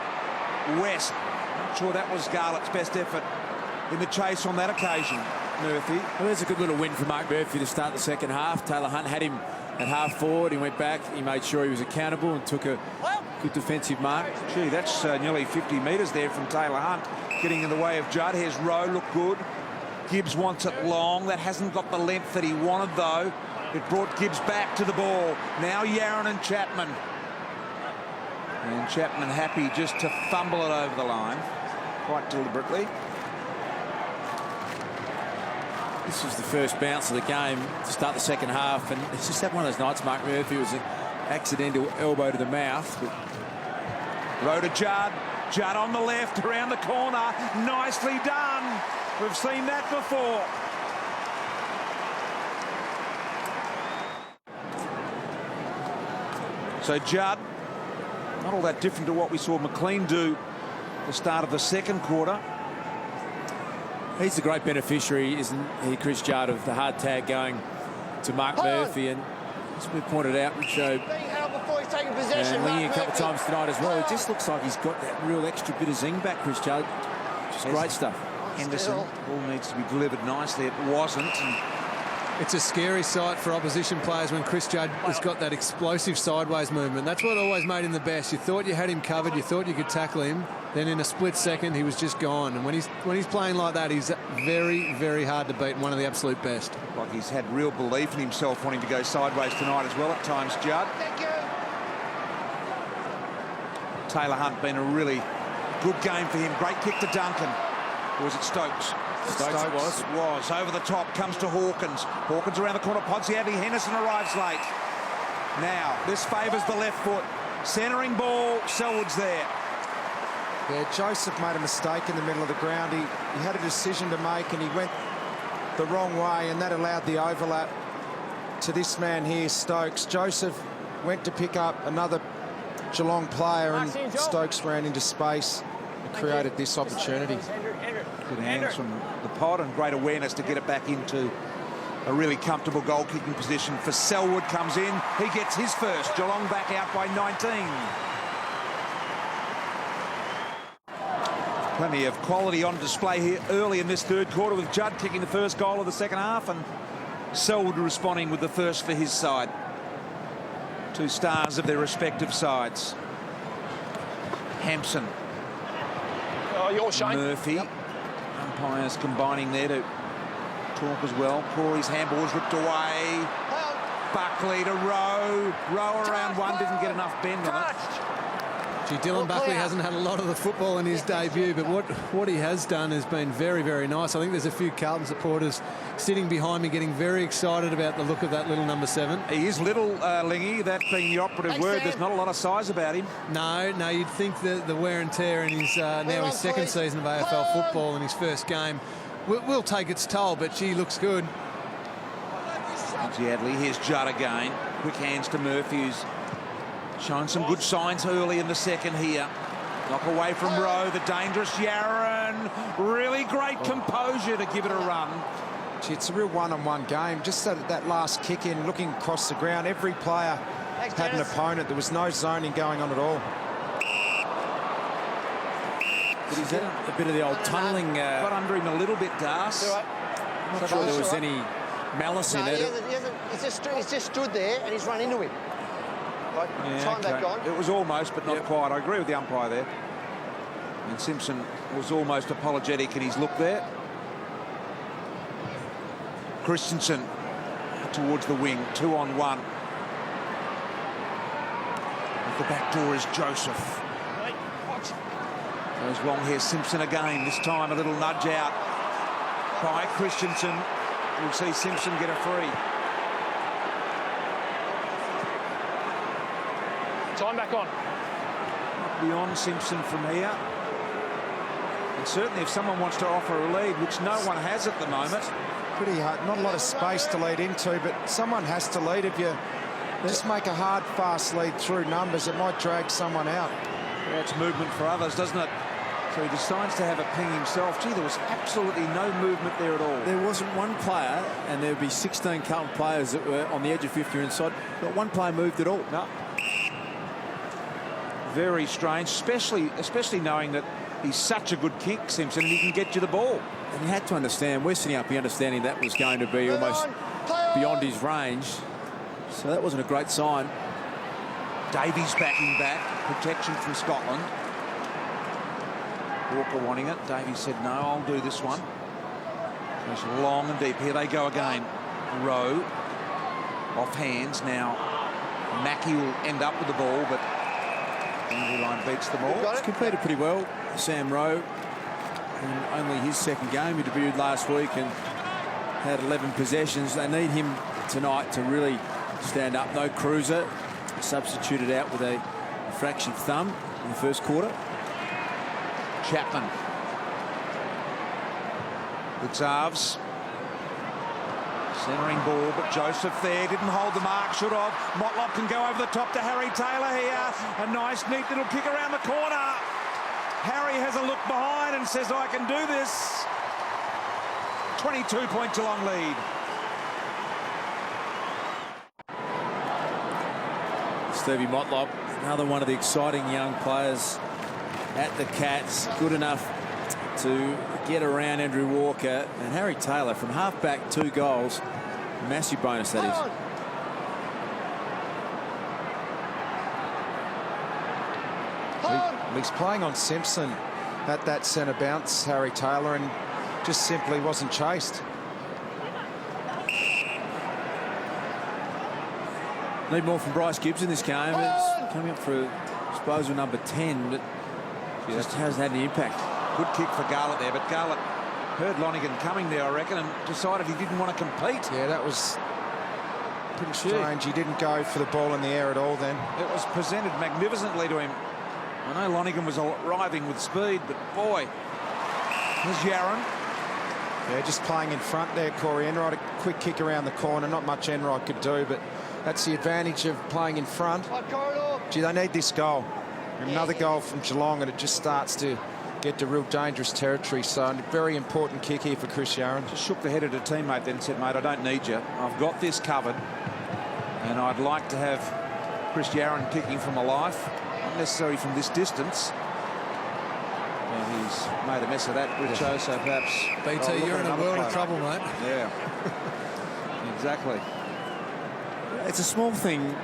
West, not sure that was Garlett's best effort in the chase on that occasion. Murphy. Well, there's a good little win for Mark Murphy to start the second half. Taylor Hunt had him at half forward. He went back. He made sure he was accountable and took a good defensive mark. Gee, that's nearly 50 metres there from Taylor Hunt, getting in the way of Judd. Here's Rowe, looked good. Gibbs wants it long. That hasn't got the length that he wanted, though. It brought Gibbs back to the ball. Now Yarran and Chapman. And Chapman happy just to fumble it over the line, quite deliberately. This was the first bounce of the game to start the second half, and it's just had one of those nights. Mark Murphy was an accidental elbow to the mouth. But Rowe to Judd. Judd on the left, around the corner. Nicely done. We've seen that before. So Judd, not all that different to what we saw McLean do at the start of the second quarter. He's the great beneficiary, isn't he, Chris Judd, of the hard tag going to Mark Murphy. And as we pointed out, we showed Lingy a couple of times tonight as well. It just looks like he's got that real extra bit of zing back, Chris Judd. Just great stuff. Henderson, ball needs to be delivered nicely. It wasn't. It's a scary sight for opposition players when Chris Judd has got that explosive sideways movement. That's what always made him the best. You thought you had him covered, you thought you could tackle him, then in a split second he was just gone. And when he's playing like that, he's very, very hard to beat, and one of the absolute best. Like he's had real belief in himself, wanting to go sideways tonight as well at times, Judd. Taylor Hunt been a really Good game for him. Great kick to Duncan. Or was it Stokes? Stokes it was. It was. Over the top, comes to Hawkins. Hawkins around the corner. Podsiadly. Henderson arrives late. Now, this favours the left foot. Centering ball. Selwood's there. Yeah, Joseph made a mistake in the middle of the ground. He had a decision to make and he went the wrong way, and that allowed the overlap to this man here, Stokes. Joseph went to pick up another Geelong player and Stokes ran into space and created this opportunity. Good hands from the pod and great awareness to get it back into a really comfortable goal-kicking position. For Selwood comes in. He gets his first. Geelong back out by 19. Plenty of quality on display here early in this third quarter, with Judd kicking the first goal of the second half and Selwood responding with the first for his side. Two stars of their respective sides. Hampson. Oh, you're Shane. Murphy. Yep. Umpires combining there to talk as well. Corey's handball was ripped away. Buckley to Rowe. Rowe around one, didn't get enough bend on it. Gee, Dylan Buckley hasn't had a lot of the football in his debut, but what he has done has been very, very nice. I think there's a few Carlton supporters sitting behind me getting very excited about the look of that little number 7. He is little, Lingy, that being the operative word. There's not a lot of size about him. No, you'd think that the wear and tear in his now his second season of AFL football and his first game will take its toll, but she looks good. Podsiadly, here's Judd again. Quick hands to Murphy, who's shown some good signs early in the second here. Knock away from Rowe, the dangerous Yarran. Really great composure to give it a run. Gee, it's a real one-on-one game. Just that last kick in, looking across the ground, every player had an opponent. There was no zoning going on at all. But is that a bit of the old tunnelling? Got under him a little bit, Das. I'm not sure there was any malice in it. He's just stood there and he's run into him. Right, time back on. It was almost, but not quite. I agree with the umpire there. And Simpson was almost apologetic in his look there. Christensen towards the wing, 2-on-1. At the back door is Joseph. Goes long here, Simpson again. This time a little nudge out by Christensen. We'll see Simpson get a free. Time back on. Beyond Simpson from here. And certainly if someone wants to offer a lead, which no one has at the moment. Pretty hard, not a lot of space to lead into, but someone has to lead. If you just make a hard, fast lead through numbers, it might drag someone out. That's movement for others, doesn't it? So he decides to have a ping himself. Gee, there was absolutely no movement there at all. There wasn't one player, and there would be 16 Carlton players that were on the edge of 50 or inside. Not one player moved at all. No. Very strange, especially knowing that he's such a good kick, Simpson, and he can get you the ball. And you had to understand, we're sitting up here understanding that was going to be almost beyond his range. So that wasn't a great sign. Davies backing back, protection from Scotland. Walker wanting it. Davies said, no, I'll do this one. Goes long and deep. Here they go again. Rowe off hands. Now Mackie will end up with the ball, but boundary line beats them all. He's completed pretty well, Sam Rowe. In only his second game. He debuted last week and had 11 possessions. They need him tonight to really stand up. No Cruiser. Substituted out with a fractured thumb in the first quarter. Chapman. Good Zarves. Centering ball, but Joseph there didn't hold the mark, should have. Motlop can go over the top to Harry Taylor here. A nice, neat little kick around the corner. Harry has a look behind and says, I can do this. 22-point Geelong lead. Stevie Motlop, another one of the exciting young players at the Cats. Good enough to get around Andrew Walker. And Harry Taylor from half-back, 2 goals. Massive bonus, that is. He's playing on Simpson at that centre bounce, Harry Taylor, and just simply wasn't chased. Need more from Bryce Gibbs in this game. It's coming up for disposal number 10. But Just hasn't had any impact. Good kick for Garlett there, but Garlett heard Lonergan coming there, I reckon, and decided he didn't want to compete. Yeah, that was pretty strange. He didn't go for the ball in the air at all then. It was presented magnificently to him. I know Lonergan was arriving with speed, but boy, there's Yaron. Yeah, just playing in front there, Corey Enright. A quick kick around the corner. Not much Enright could do, but that's the advantage of playing in front. Gee, they need this goal. Another goal from Geelong, and it just starts to get to real dangerous territory. So a very important kick here for Chris Yaron. Just shook the head at a teammate, then said, mate, I don't need you. I've got this covered, and I'd like to have Chris Yaron kicking from a life, not necessarily from this distance. And he's made a mess of that, Richo, so perhaps... BT, you're in a world of trouble, mate. Yeah. Exactly. It's a small thing,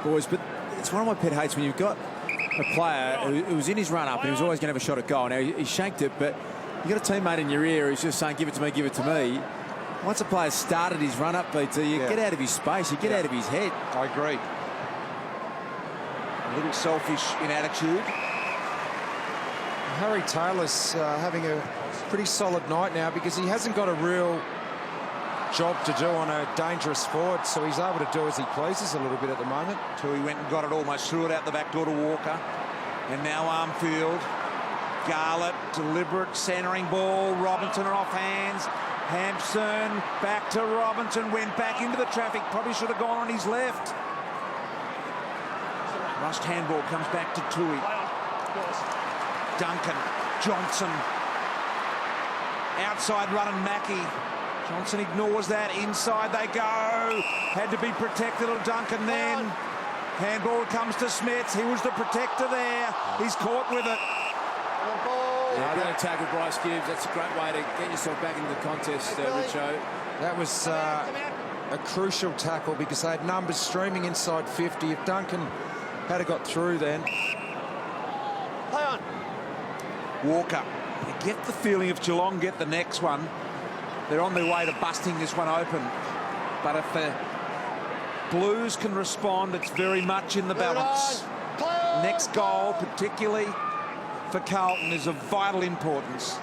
boys, but it's one of my pet hates when you've got a player who was in his run-up and he was always going to have a shot at goal. Now, he shanked it, but you've got a teammate in your ear who's just saying, give it to me, give it to me. Once a player started his run-up, BT, you get out of his space, you get out of his head. I agree. A little selfish in attitude. Harry Taylor's having a pretty solid night now because he hasn't got a real job to do on a dangerous forward, so he's able to do as he pleases a little bit at the moment. Till he went and got it, almost threw it out the back door to Walker. And now Armfield. Garlett, deliberate centering ball. Robinson off hands. Hampson back to Robinson, went back into the traffic, probably should have gone on his left. Rushed handball, comes back to Tui. Duncan, Johnson. Outside running Mackie. Johnson ignores that. Inside they go. Had to be protected of Duncan then. Handball comes to Smets. He was the protector there. He's caught with it. Yeah, good attack with Bryce Gibbs. That's a great way to get yourself back into the contest, Richo. That was a crucial tackle because they had numbers streaming inside 50. If Duncan had got through then. Play on. Walker. You get the feeling if Geelong get the next one, they're on their way to busting this one open. But if the Blues can respond, it's very much in the balance. Next goal, particularly for Carlton, is of vital importance.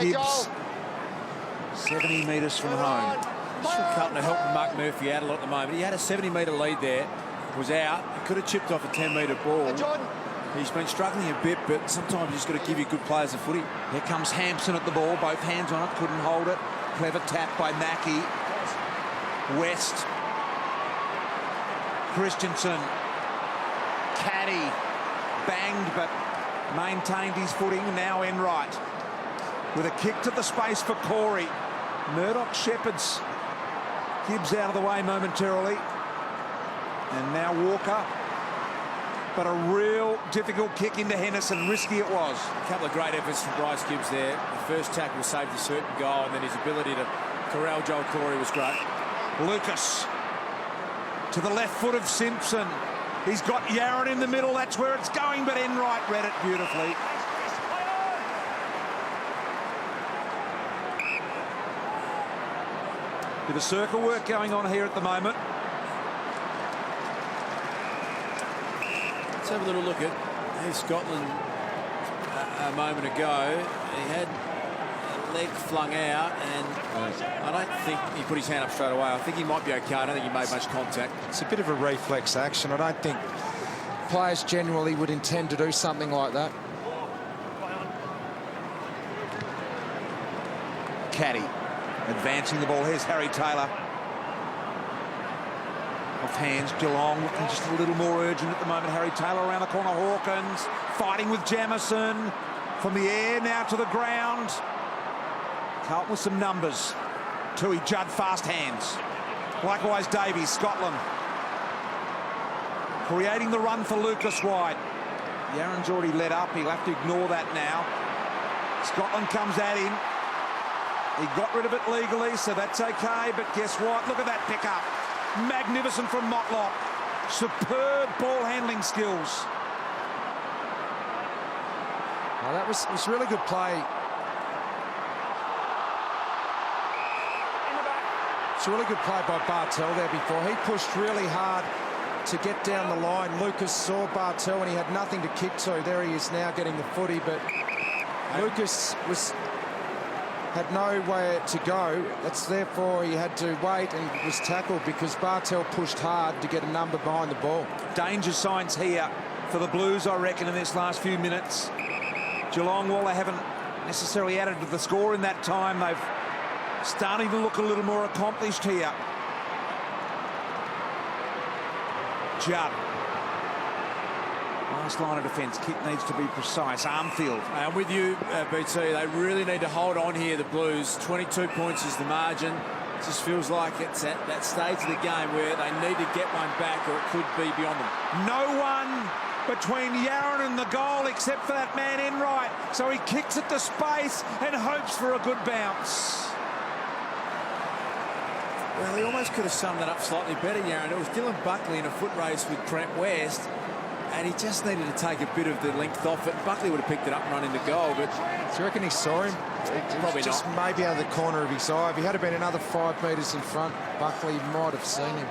Gibbs, 70 metres from home. Just for Carlton to help Mark Murphy out a lot at the moment. He had a 70-metre lead there, was out. He could have chipped off a 10-metre ball. He's been struggling a bit, but sometimes you just got to give your good players a footy. Here comes Hampson at the ball, both hands on it, couldn't hold it. Clever tap by Mackie. West. Christensen. Caddy. Banged, but maintained his footing. Now Enright. With a kick to the space for Corey. Murdoch shepherds Gibbs out of the way momentarily. And now Walker. But a real difficult kick into Henderson. Risky it was. A couple of great efforts from Bryce Gibbs there. The first tackle saved a certain goal, and then his ability to corral Joel Corey was great. Lucas to the left foot of Simpson. He's got Yaron in the middle. That's where it's going, but Enright read it beautifully. Bit of circle work going on here at the moment. Let's have a little look at Scotland a moment ago. He had a leg flung out, and I don't think he put his hand up straight away. I think he might be okay. I don't think he made much contact. It's a bit of a reflex action. I don't think players generally would intend to do something like that. Caddy advancing the ball. Here's Harry Taylor. Off hands, Geelong looking just a little more urgent at the moment. Harry Taylor around the corner. Hawkins fighting with Jamison. From the air now to the ground. Carlton with some numbers. Tui, Judd, fast hands. Likewise Davies, Scotland. Creating the run for Lucas wide. Yaron's already let up. He'll have to ignore that now. Scotland comes at him. He got rid of it legally, so that's okay. But guess what? Look at that pickup. Magnificent from Motlop. Superb ball handling skills. Well, that was really good play. It's a really good play by Bartel there before. He pushed really hard to get down the line. Lucas saw Bartel and he had nothing to kick to. There he is now getting the footy, but Lucas had nowhere to go. That's therefore he had to wait and was tackled because Bartel pushed hard to get a number behind the ball. Danger signs here for the Blues, I reckon, in this last few minutes. Geelong, while they haven't necessarily added to the score in that time, they've starting to look a little more accomplished here. Judd. Last line of defence. Kick needs to be precise. Armfield. I'm with you, BT. They really need to hold on here, the Blues. 22 points is the margin. It just feels like it's at that stage of the game where they need to get one back or it could be beyond them. No one between Yarran and the goal except for that man Enright. So he kicks it to space and hopes for a good bounce. Well, he almost could have summed that up slightly better, Yarran. It was Dylan Buckley in a foot race with Trent West, and he just needed to take a bit of the length off it. Buckley would have picked it up and run in the goal, but... Do you reckon he saw him? Probably just not. Maybe out of the corner of his eye. If he had been another 5 metres in front, Buckley might have seen him.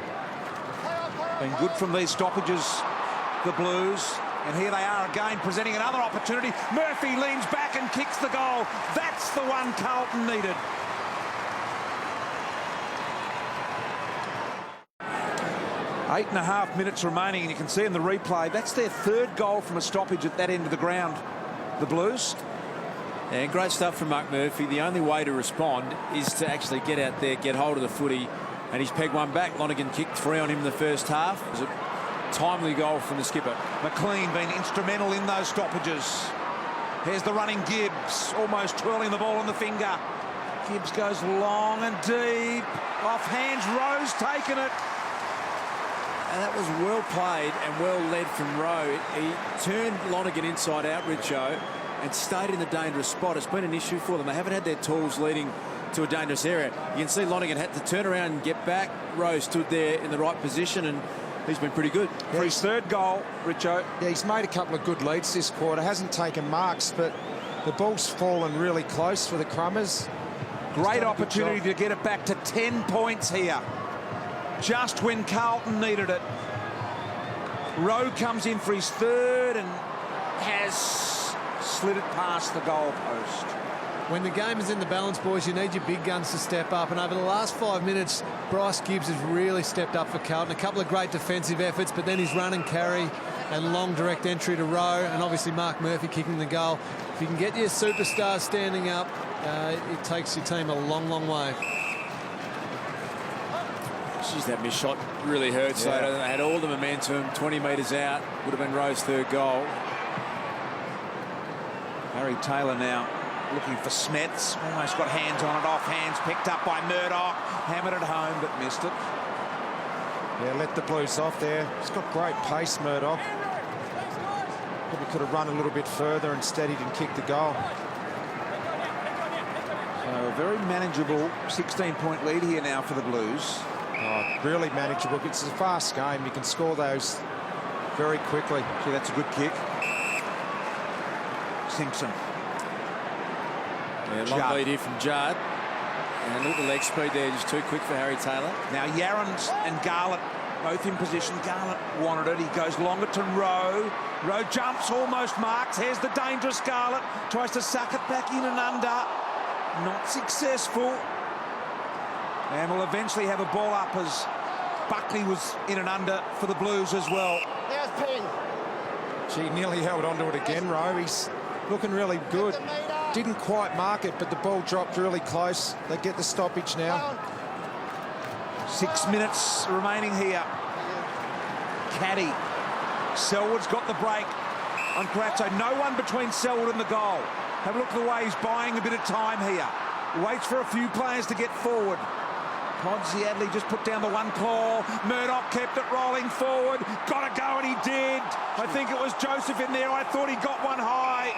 Been good from these stoppages, the Blues. And here they are again, presenting another opportunity. Murphy leans back and kicks the goal. That's the one Carlton needed. 8.5 minutes remaining, and you can see in the replay, that's their 3rd goal from a stoppage at that end of the ground, the Blues. And great stuff from Mark Murphy. The only way to respond is to actually get out there, get hold of the footy, and he's pegged one back. Lonergan kicked 3 on him in the first half. It was a timely goal from the skipper. McLean been instrumental in those stoppages. Here's the running Gibbs, almost twirling the ball on the finger. Gibbs goes long and deep. Off hands, Rose taking it. And that was well played and well led from Rowe. He turned Lonergan inside out, Richo, and stayed in the dangerous spot. It's been an issue for them. They haven't had their tools leading to a dangerous area. You can see Lonergan had to turn around and get back. Rowe stood there in the right position, and he's been pretty good. For his 3rd goal, Richo. Yeah, he's made a couple of good leads this quarter. Hasn't taken marks, but the ball's fallen really close for the Crummers. Great opportunity to get it back to 10 points here. Just when Carlton needed it. Rowe comes in for his 3rd and has slid it past the goal post. When the game is in the balance, boys, you need your big guns to step up. And over the last 5 minutes, Bryce Gibbs has really stepped up for Carlton. A couple of great defensive efforts, but then his run and carry and long direct entry to Rowe, and obviously Mark Murphy kicking the goal. If you can get your superstars standing up, it takes your team a long, long way. Jeez, that missed shot really hurts. Yeah. They had all the momentum, 20 metres out. Would have been Rowe's 3rd goal. Harry Taylor now looking for Smets. Almost got hands on it, off hands, picked up by Murdoch. Hammered it home, but missed it. Yeah, let the Blues off there. He's got great pace, Murdoch. Probably could have run a little bit further and steadied and kicked the goal. So a very manageable 16-point lead here now for the Blues. Oh, really manageable. It's a fast game. You can score those very quickly. See, that's a good kick. Simpson. Yeah, long lead here from Judd. And a little leg speed there, just too quick for Harry Taylor. Now Yarran and Garlett both in position. Garlett wanted it. He goes longer to Rowe. Rowe jumps, almost marks. Here's the dangerous Garlett. Tries to suck it back in and under. Not successful. And we'll eventually have a ball up as Buckley was in and under for the Blues as well. There's Penn. She nearly held onto it again, Rowe. He's looking really good. Didn't quite mark it, but the ball dropped really close. They get the stoppage now. 6 minutes remaining here. Caddy. Selwood's got the break on Cratso. No one between Selwood and the goal. Have a look at the way he's buying a bit of time here. Waits for a few players to get forward. Podsy Adley just put down the one claw. Murdoch kept it rolling forward. Got to go, and he did. I think it was Joseph in there. I thought he got one high.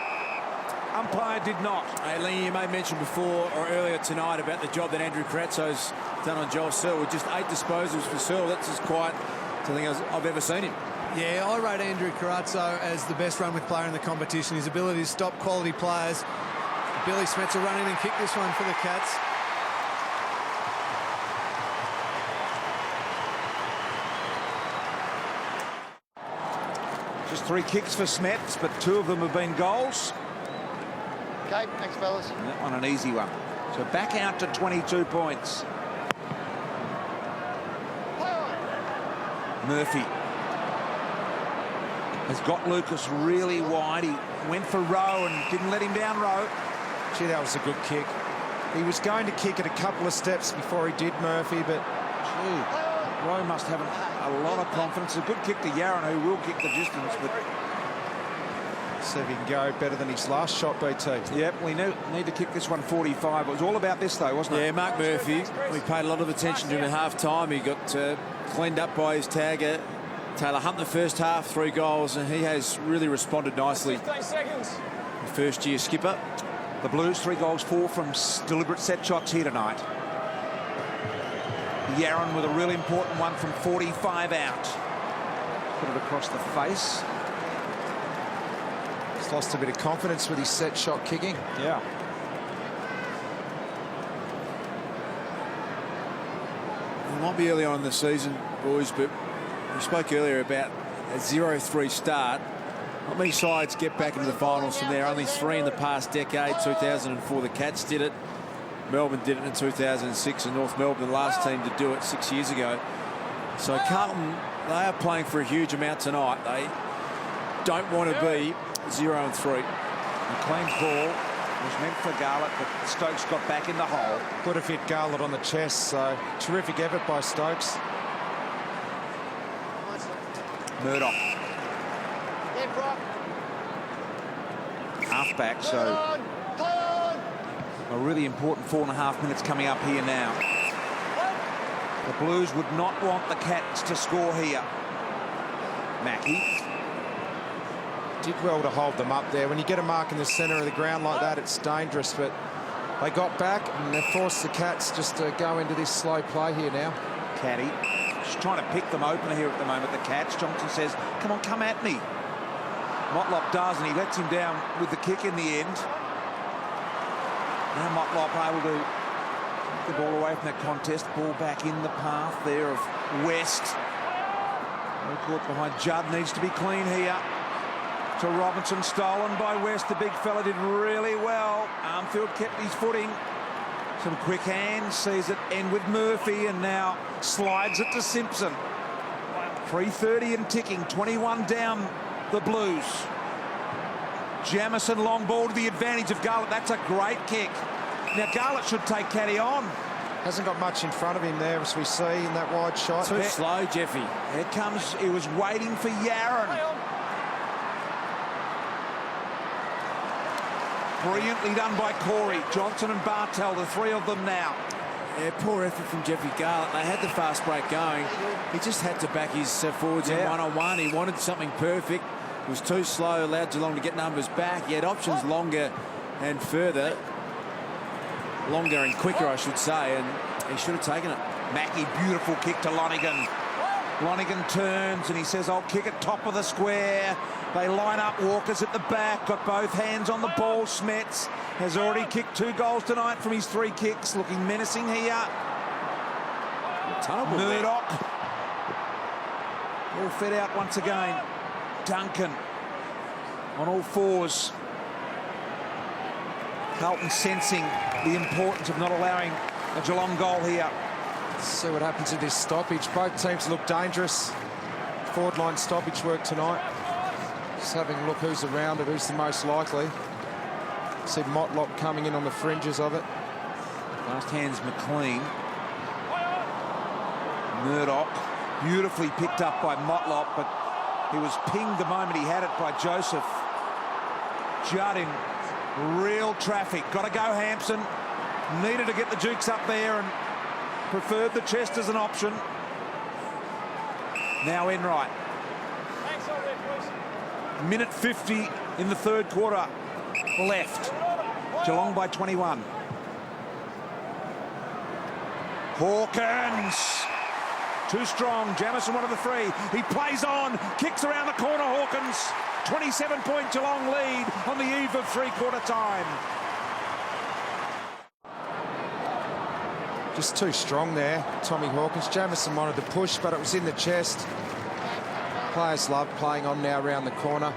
Umpire did not. Hey, Lee, you may mention before or earlier tonight about the job that Andrew Cratso's done on Joel Selwood. Just 8 disposals for Selwood. That's as quiet something I've ever seen him. Yeah, I rate Andrew Carrazzo as the best run-with player in the competition. His ability to stop quality players. Billy Smets will run in and kick this one for the Cats. Just 3 kicks for Smets, but 2 of them have been goals. Okay, thanks, fellas. And that one an easy one. So back out to 22 points. Murphy has got Lucas really wide. He went for Rowe and didn't let him down, Rowe. Gee, that was a good kick. He was going to kick it a couple of steps before he did, Murphy, but... Gee, Rowe must have a lot of confidence. A good kick to Yaron, who will kick the distance, but... See if he can go better than his last shot, BT. Yep, we need to kick this one 45. It was all about this, though, wasn't it? Yeah, Mark Murphy, we paid a lot of attention to him at half-time. He got cleaned up by his tagger. Taylor Hunt the first half, 3 goals, and he has really responded nicely. 15 seconds. First-year skipper. The Blues, 3 goals, 4 from deliberate set shots here tonight. Yaron with a real important one from 45 out. Put it across the face. He's lost a bit of confidence with his set shot kicking. Yeah. It might be early on in the season, boys, but we spoke earlier about a 0-3 start. Not many sides get back into the finals from there. Only 3 in the past decade. 2004, the Cats did it. Melbourne did it in 2006, and North Melbourne, the last team to do it 6 years ago. So Carlton, they are playing for a huge amount tonight. They don't want to be 0-3. The clean ball was meant for Garlett, but Stokes got back in the hole. Could have hit Garlett on the chest, so terrific effort by Stokes. Murdoch. Halfback, so a really important 4.5 minutes coming up here now. The Blues would not want the Cats to score here. Mackie. Did well to hold them up there. When you get a mark in the centre of the ground like that, it's dangerous, but they got back and they forced the Cats just to go into this slow play here now. Caddy. Just trying to pick them open here at the moment, the Cats. Johnson says, come on, come at me. Motlop does, and he lets him down with the kick in the end. Now Motlop able to get the ball away from that contest. Ball back in the path there of West. Well caught behind Judd. Needs to be clean here. To Robinson, stolen by West. The big fella did really well. Armfield kept his footing. Some quick hands. Sees it end with Murphy, and now slides it to Simpson. 3:30 and ticking. 21 down. The Blues. Jamison long ball to the advantage of Garlett. That's a great kick. Now Garlett should take Caddy on. Hasn't got much in front of him there, as we see in that wide shot. Too slow, Jeffy. Here comes, he was waiting for Yaron. Brilliantly done by Corey. Johnson and Bartel, the 3 of them now. Yeah, poor effort from Jeffy Garlett. They had the fast break going. He just had to back his forwards in one-on-one. He wanted something perfect. It was too slow, allowed Geelong to get numbers back. He had options longer and further. Longer and quicker, I should say, and he should have taken it. Mackie, beautiful kick to Lonigan. Lonigan turns and he says, I'll kick it top of the square. They line up, Walker's at the back, got both hands on the ball. Smets has already kicked 2 goals tonight from his 3 kicks, looking menacing here. Murdoch. All fed out once again. Duncan on all 4s. Carlton sensing the importance of not allowing a Geelong goal here. Let's see what happens to this stoppage. Both teams look dangerous. Forward line stoppage work tonight. Just having a look who's around it, who's the most likely. See Motlop coming in on the fringes of it. Last hand's McLean. Murdoch, beautifully picked up by Motlop, but he was pinged the moment he had it by Joseph. Judd in real traffic. Got to go, Hampson. Needed to get the Dukes up there and preferred the chest as an option. Now Enright. Minute 50 in the 3rd quarter left. Geelong by 21. Hawkins. Too strong. Jamison, one of the 3. He plays on. Kicks around the corner, Hawkins. 27-point Geelong lead on the eve of 3/4 time. Just too strong there, Tommy Hawkins. Jamison wanted to push, but it was in the chest. Players love playing on now around the corner.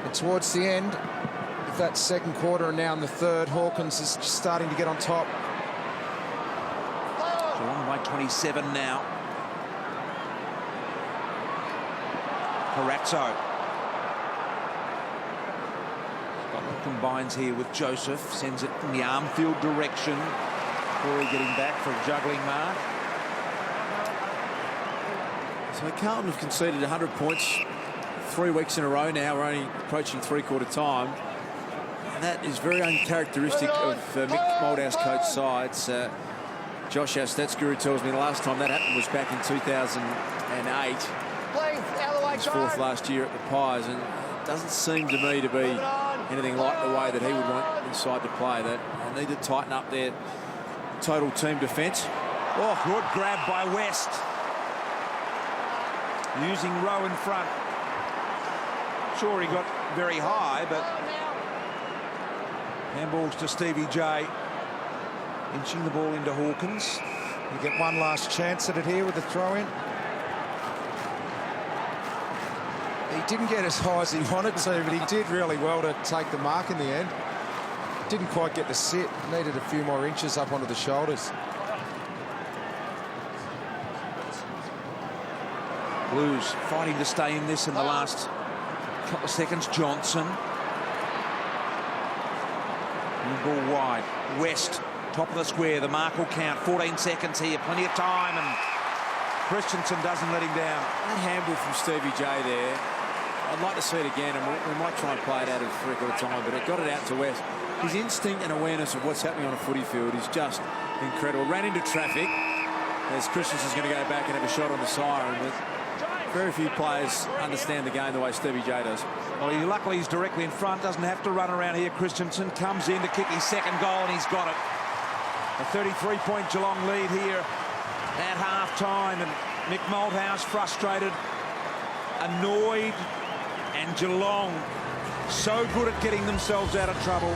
And towards the end of that second quarter and now in the third, Hawkins is starting to get on top. Geelong by 27 now. Carazzo. Scotland combines here with Joseph, sends it in the arm field direction. Corey getting back for a juggling mark. So Carlton have conceded 100 points 3 weeks in a row now. We're only approaching three-quarter time. And that is very uncharacteristic of Mick Moldhouse coach sides. Josh, our stats guru, tells me the last time that happened was back in 2008. His fourth last year at the Pies, and it doesn't seem to me to be anything like the way that he would want his side to play. That they need to tighten up their total team defence. Oh, good grab by West. Using Rowe in front. Sure, he got very high, but handballs to Stevie J. Inching the ball into Hawkins. You get one last chance at it here with the throw-in. He didn't get as high as he wanted to, but he did really well to take the mark in the end. Didn't quite get the sit. Needed a few more inches up onto the shoulders. Blues fighting to stay in this in the last couple of seconds. Johnson. New ball wide. West, top of the square. The mark will count. 14 seconds here. Plenty of time, and Christensen doesn't let him down. That handball from Stevie J there, I'd like to see it again, and we might try and play it out of three-quarter time, but it got it out to West. His instinct and awareness of what's happening on a footy field is just incredible. Ran into traffic as Christensen's going to go back and have a shot on the siren, but very few players understand the game the way Stevie J does. Well, luckily he's directly in front, doesn't have to run around here. Christensen comes in to kick his second goal, and he's got it. A 33-point Geelong lead here at half-time, and Mick Moldhouse frustrated, annoyed, and Geelong so good at getting themselves out of trouble.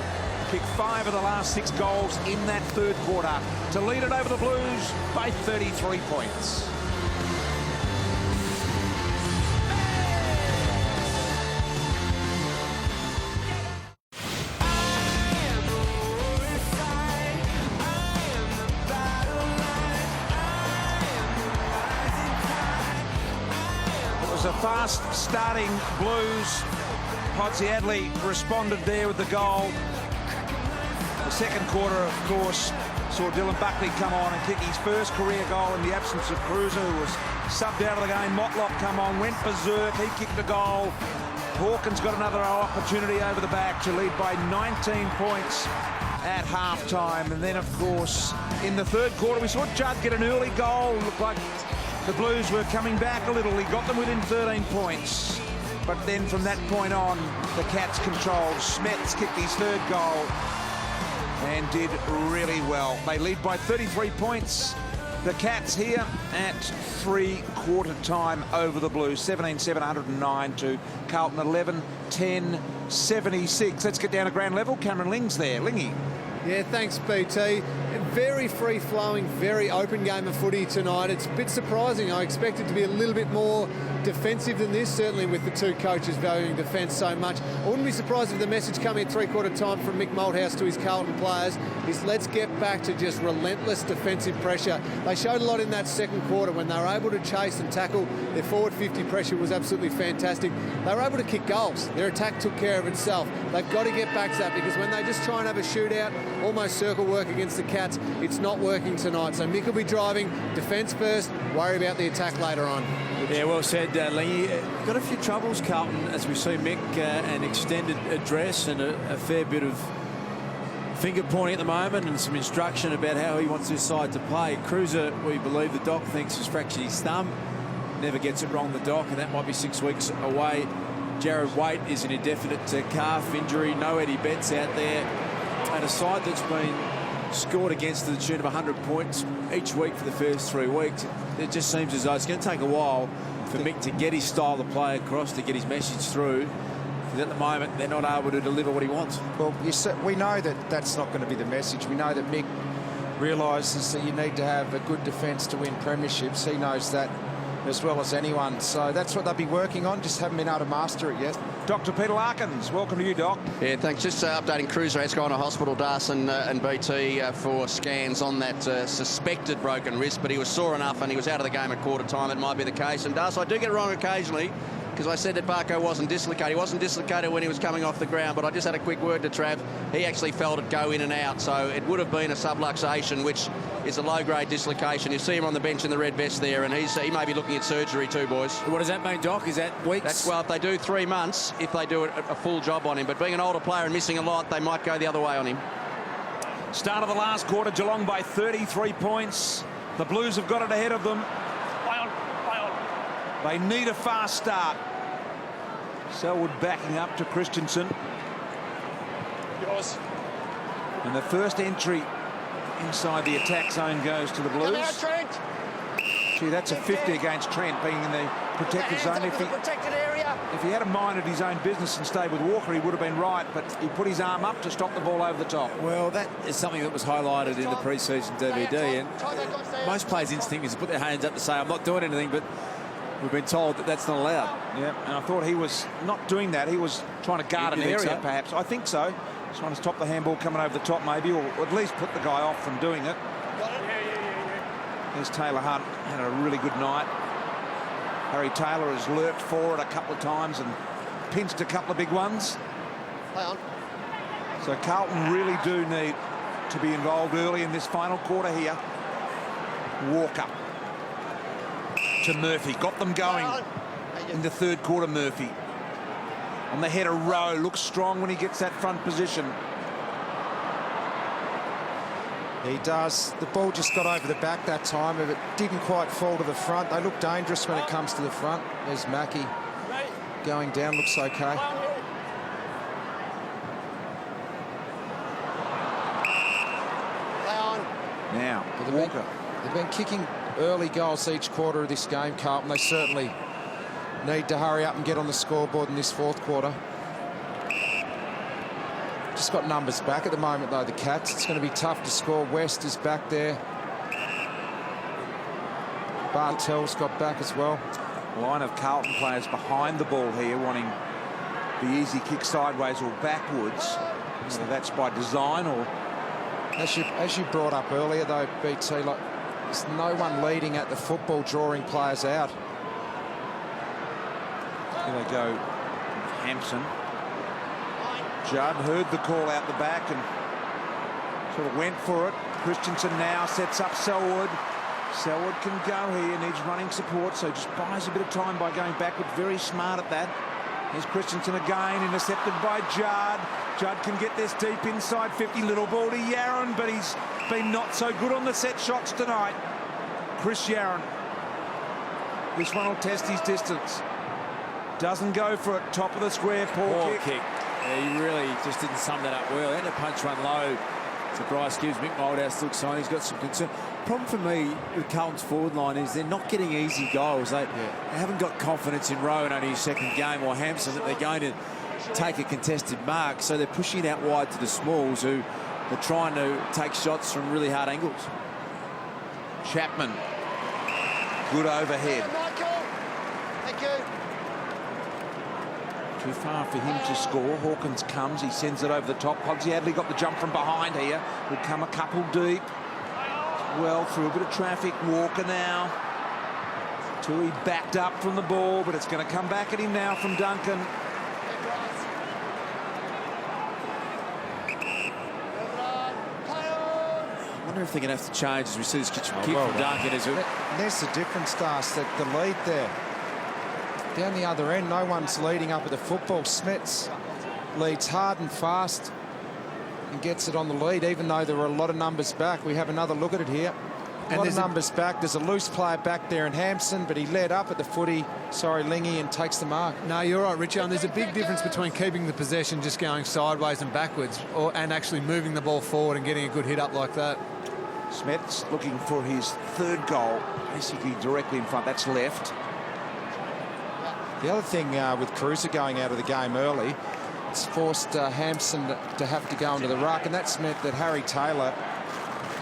Kicked 5 of the last 6 goals in that third quarter to lead it over the Blues by 33 points. A fast starting Blues. Podsiadly responded there with the goal. The second quarter, of course, saw Dylan Buckley come on and kick his first career goal in the absence of Cruiser, who was subbed out of the game. Motlop come on, went berserk, he kicked a goal. Hawkins got another opportunity over the back to lead by 19 points at half-time. And then, of course, in the third quarter, we saw Judd get an early goal. Looked like the Blues were coming back a little. He got them within 13 points. But then from that point on, the Cats controlled. Smets kicked his third goal and did really well. They lead by 33 points. The Cats here at three-quarter time over the Blues. 17-7, 109 to Carlton 11-10, 76. Let's get down to ground level. Cameron Ling's there. Lingy. Yeah, thanks, BT. Very free-flowing, very open game of footy tonight. It's a bit surprising. I expected to be a little bit more defensive than this, certainly with the two coaches valuing defence so much. I wouldn't be surprised if the message coming at three-quarter time from Mick Moldhouse to his Carlton players is let's get back to just relentless defensive pressure. They showed a lot in that second quarter when they were able to chase and tackle. Their forward 50 pressure was absolutely fantastic. They were able to kick goals. Their attack took care of itself. They've got to get back to that, because when they just try and have a shootout, almost circle work against the Cats, it's not working tonight. So Mick will be driving defence first, worry about the attack later on. Yeah, well said, Lingy. Got a few troubles, Carlton, as we see Mick an extended address and a fair bit of finger pointing at the moment and some instruction about how he wants his side to play. Cruiser, we believe the doc thinks, has fractured his thumb. Never gets it wrong, the doc, and that might be 6 weeks away. Jared Waite is an indefinite calf injury. No Eddie Betts out there. And a side that's been scored against to the tune of 100 points each week for the first 3 weeks. It just seems as though it's going to take a while for Mick to get his style of play across, to get his message through. Because at the moment, they're not able to deliver what he wants. Well, we know that that's not going to be the message. We know that Mick realises that you need to have a good defence to win premierships. He knows that as well as anyone. So that's what they'll be working on, just haven't been able to master it yet. Dr. Peter Larkins, welcome to you, Doc. Yeah, thanks. Just updating Cruiser has gone to hospital, Darson and BT, for scans on that suspected broken wrist, but he was sore enough and he was out of the game at quarter time. It might be the case. And Darson, I do get it wrong occasionally, because I said that Barco wasn't dislocated. He wasn't dislocated when he was coming off the ground, but I just had a quick word to Trav. He actually felt it go in and out, so it would have been a subluxation, which is a low-grade dislocation. You see him on the bench in the red vest there, and he may be looking at surgery too, boys. What does that mean, Doc? Is that weeks? Well, if they do 3 months, if they do a full job on him. But being an older player and missing a lot, they might go the other way on him. Start of the last quarter, Geelong by 33 points. The Blues have got it ahead of them. Play on. They need a fast start. Selwood backing up to Christensen. Yours. And the first entry inside the attack zone goes to the Blues. Come out, Trent. Gee, that's a 50 against Trent being in the protected zone. Hands up to the protected area. If he had minded his own business and stayed with Walker, he would have been right, but he put his arm up to stop the ball over the top. Well, that is something that was highlighted in the pre-season DVD, and most players' instinct is to put their hands up to say, I'm not doing anything, but we've been told that that's not allowed. Yeah, and I thought he was not doing that. He was trying to guard an You think area, so? perhaps. I think so. Just trying to stop the handball coming over the top, maybe, or at least put the guy off from doing it. There's Taylor Hunt. Had a really good night. Harry Taylor has lurked forward a couple of times and pinched a couple of big ones. Play on. So Carlton really do need to be involved early in this final quarter here. Walker to Murphy. Got them going in the third quarter, Murphy. On the header row, looks strong when he gets that front position. He does. The ball just got over the back that time, but it didn't quite fall to the front. They look dangerous when it comes to the front. There's Mackie going down, looks okay. Play on. Now, Walker. They've been kicking early goals each quarter of this game, Carlton. They certainly need to hurry up and get on the scoreboard in this fourth quarter. Just got numbers back at the moment, though, the Cats. It's going to be tough to score. West is back there. Bartell's got back as well. Line of Carlton players behind the ball here, wanting the easy kick sideways or backwards. So that's by design, or... As you brought up earlier, though, BT, like, there's no one leading at the football, drawing players out. Here they go, Hampson. Judd heard the call out the back and sort of went for it. Christensen now sets up Selwood. Selwood can go here, needs running support, so just buys a bit of time by going backward. Very smart at that. Here's Christensen again, intercepted by Judd. Judd can get this deep inside 50. Little ball to Yaron, but he's been not so good on the set shots tonight. Chris Yaron. This one will test his distance. Doesn't go for it. Top of the square, poor kick. Yeah, he really just didn't sum that up well. He had to punch one low to Bryce Gibbs. Mick Moldhouse looks on. He's got some concern. Problem for me with Carlton's forward line is they're not getting easy goals. They haven't got confidence in Rowe in only his second game, or Hampson, that they're going to take a contested mark. So they're pushing out wide to the smalls, who are trying to take shots from really hard angles. Chapman. Good overhead. Michael. Thank you. Too far for him to score. Hawkins comes, he sends it over the top. Pugsy Hadley got the jump from behind here. Would come a couple deep. Well, through a bit of traffic. Walker now. Tui backed up from the ball, but it's going to come back at him now from Duncan. I wonder if they're going to have to change as we see this kick from Duncan. There's the difference, Das, that the lead there. Down the other end, no one's leading up at the football. Smets leads hard and fast and gets it on the lead, even though there are a lot of numbers back. We have another look at it here. A lot of numbers back. There's a loose player back there in Hampson, but he led up at the footy, Lingy, and takes the mark. No, you're right, Richard. And there's a big difference between keeping the possession, just going sideways and backwards, and actually moving the ball forward and getting a good hit up like that. Smets looking for his third goal, basically directly in front. That's left. The other thing with Cruiser going out of the game early, it's forced Hampson to have to go into the ruck, and that's meant that Harry Taylor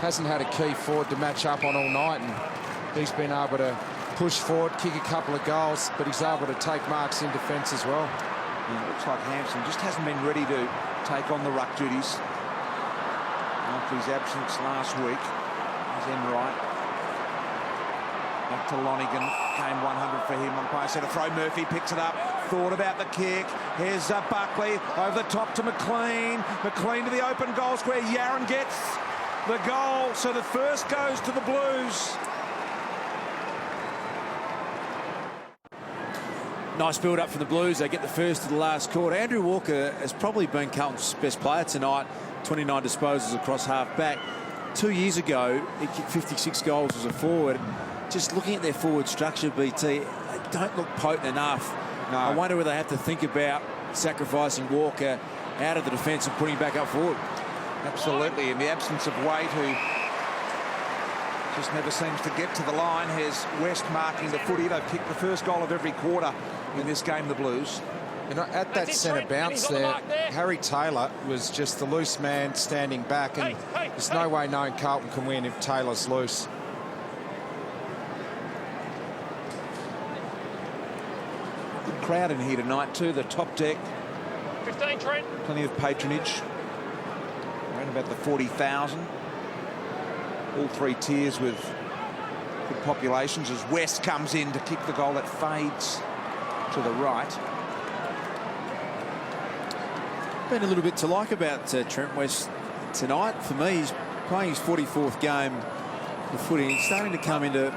hasn't had a key forward to match up on all night, and he's been able to push forward, kick a couple of goals, but he's able to take marks in defence as well. Yeah, it looks like Hampson just hasn't been ready to take on the ruck duties after his absence last week. He's in right. Back to Lonigan. Game 100 for him. Umpire said a throw. Murphy picks it up. Thought about the kick. Here's Buckley over the top to McLean. McLean to the open goal square. Yaron gets the goal. So the first goes to the Blues. Nice build-up from the Blues. They get the first to the last quarter. Andrew Walker has probably been Carlton's best player tonight. 29 disposals across half-back. 2 years ago, he kicked 56 goals as a forward. Just looking at their forward structure, BT, they don't look potent enough. No. I wonder whether they have to think about sacrificing Walker out of the defence and putting him back up forward. Absolutely. In the absence of Wade, who just never seems to get to the line. Here's West marking the footy. They've kicked the first goal of every quarter in this game, the Blues. And at that centre bounce there, Harry Taylor was just the loose man standing back, and there's no way knowing Carlton can win if Taylor's loose. Good crowd in here tonight too. The top deck. 15, Trent. Plenty of patronage. Around about the 40,000. All three tiers with good populations as West comes in to kick the goal that fades to the right. Been a little bit to like about Trent West tonight. For me, he's playing his 44th game of footy. He's starting to come into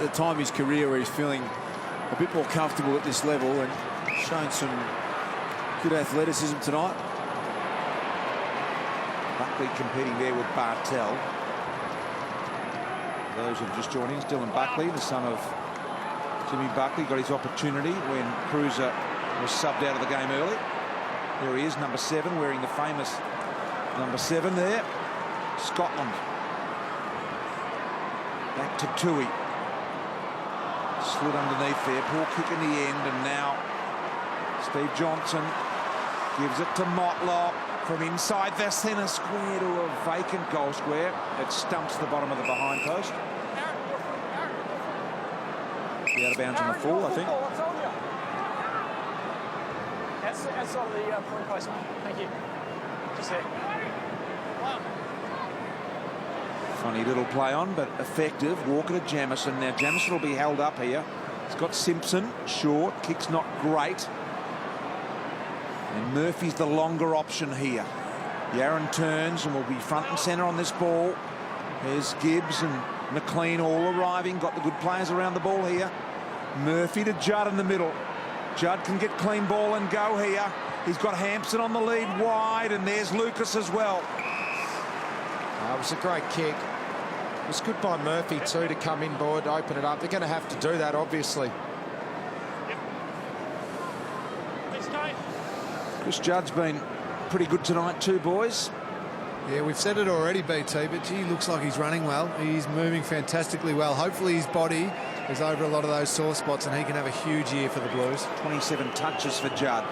the time of his career where he's feeling a bit more comfortable at this level and showing some good athleticism tonight. Buckley competing there with Bartel. Those who've just joined us, Dylan Buckley, the son of Jimmy Buckley, got his opportunity when Cruiser was subbed out of the game early. There he is, number 7, wearing the famous number 7 there. Scotland. Back to Tui. Slid underneath there. Poor kick in the end, and now Steve Johnson gives it to Motlop from inside the centre square to a vacant goal square. It stumps the bottom of the behind post. Be out of bounds on the full, I think. That's on the point post. Thank you. Just there. Funny little play on, but effective. Walker to Jamison. Now Jamison will be held up here. He's got Simpson short. Kick's not great. And Murphy's the longer option here. Yaron turns and will be front and centre on this ball. There's Gibbs and McLean all arriving. Got the good players around the ball here. Murphy to Judd in the middle. Judd can get clean ball and go here. He's got Hampson on the lead wide, and there's Lucas as well. It was a great kick. It was good by Murphy too to come inboard, open it up. They're going to have to do that, obviously. Chris Judd's been pretty good tonight too, boys. Yeah, we've said it already, BT, but gee, looks like he's running well. He's moving fantastically well. Hopefully his body is over a lot of those sore spots and he can have a huge year for the Blues. 27 touches for Judd.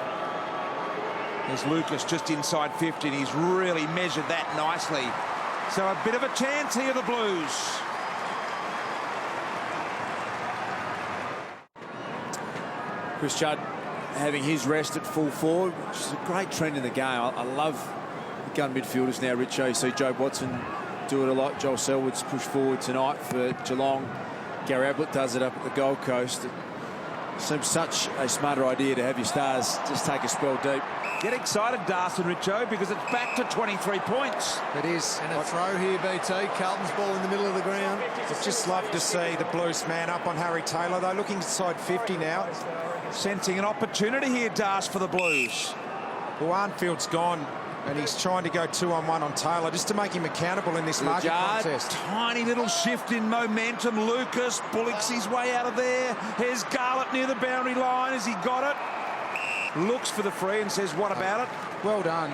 There's Lucas just inside 50, and he's really measured that nicely. So a bit of a chance here, the Blues. Chris Judd having his rest at full forward, which is a great trend in the game. I love the gun midfielders now, Richo. You see Joe Watson do it a lot. Joel Selwood's pushed forward tonight for Geelong. Gary Ablett does it up at the Gold Coast. It seems such a smarter idea to have your stars just take a spell deep. Get excited, Darcy and Richo, because it's back to 23 points. It is. And a throw here, BT. Carlton's ball in the middle of the ground. I'd just love to see the Blues man up on Harry Taylor. They're looking inside 50 now. Sensing an opportunity here, Darcy, for the Blues. Well, Arnfield's gone, and he's trying to go 2-on-1 on Taylor just to make him accountable in this market contest. Tiny little shift in momentum. Lucas bullocks his way out of there. Here's Garlett near the boundary line. Has he got it? Looks for the free and says, what about it? Well done,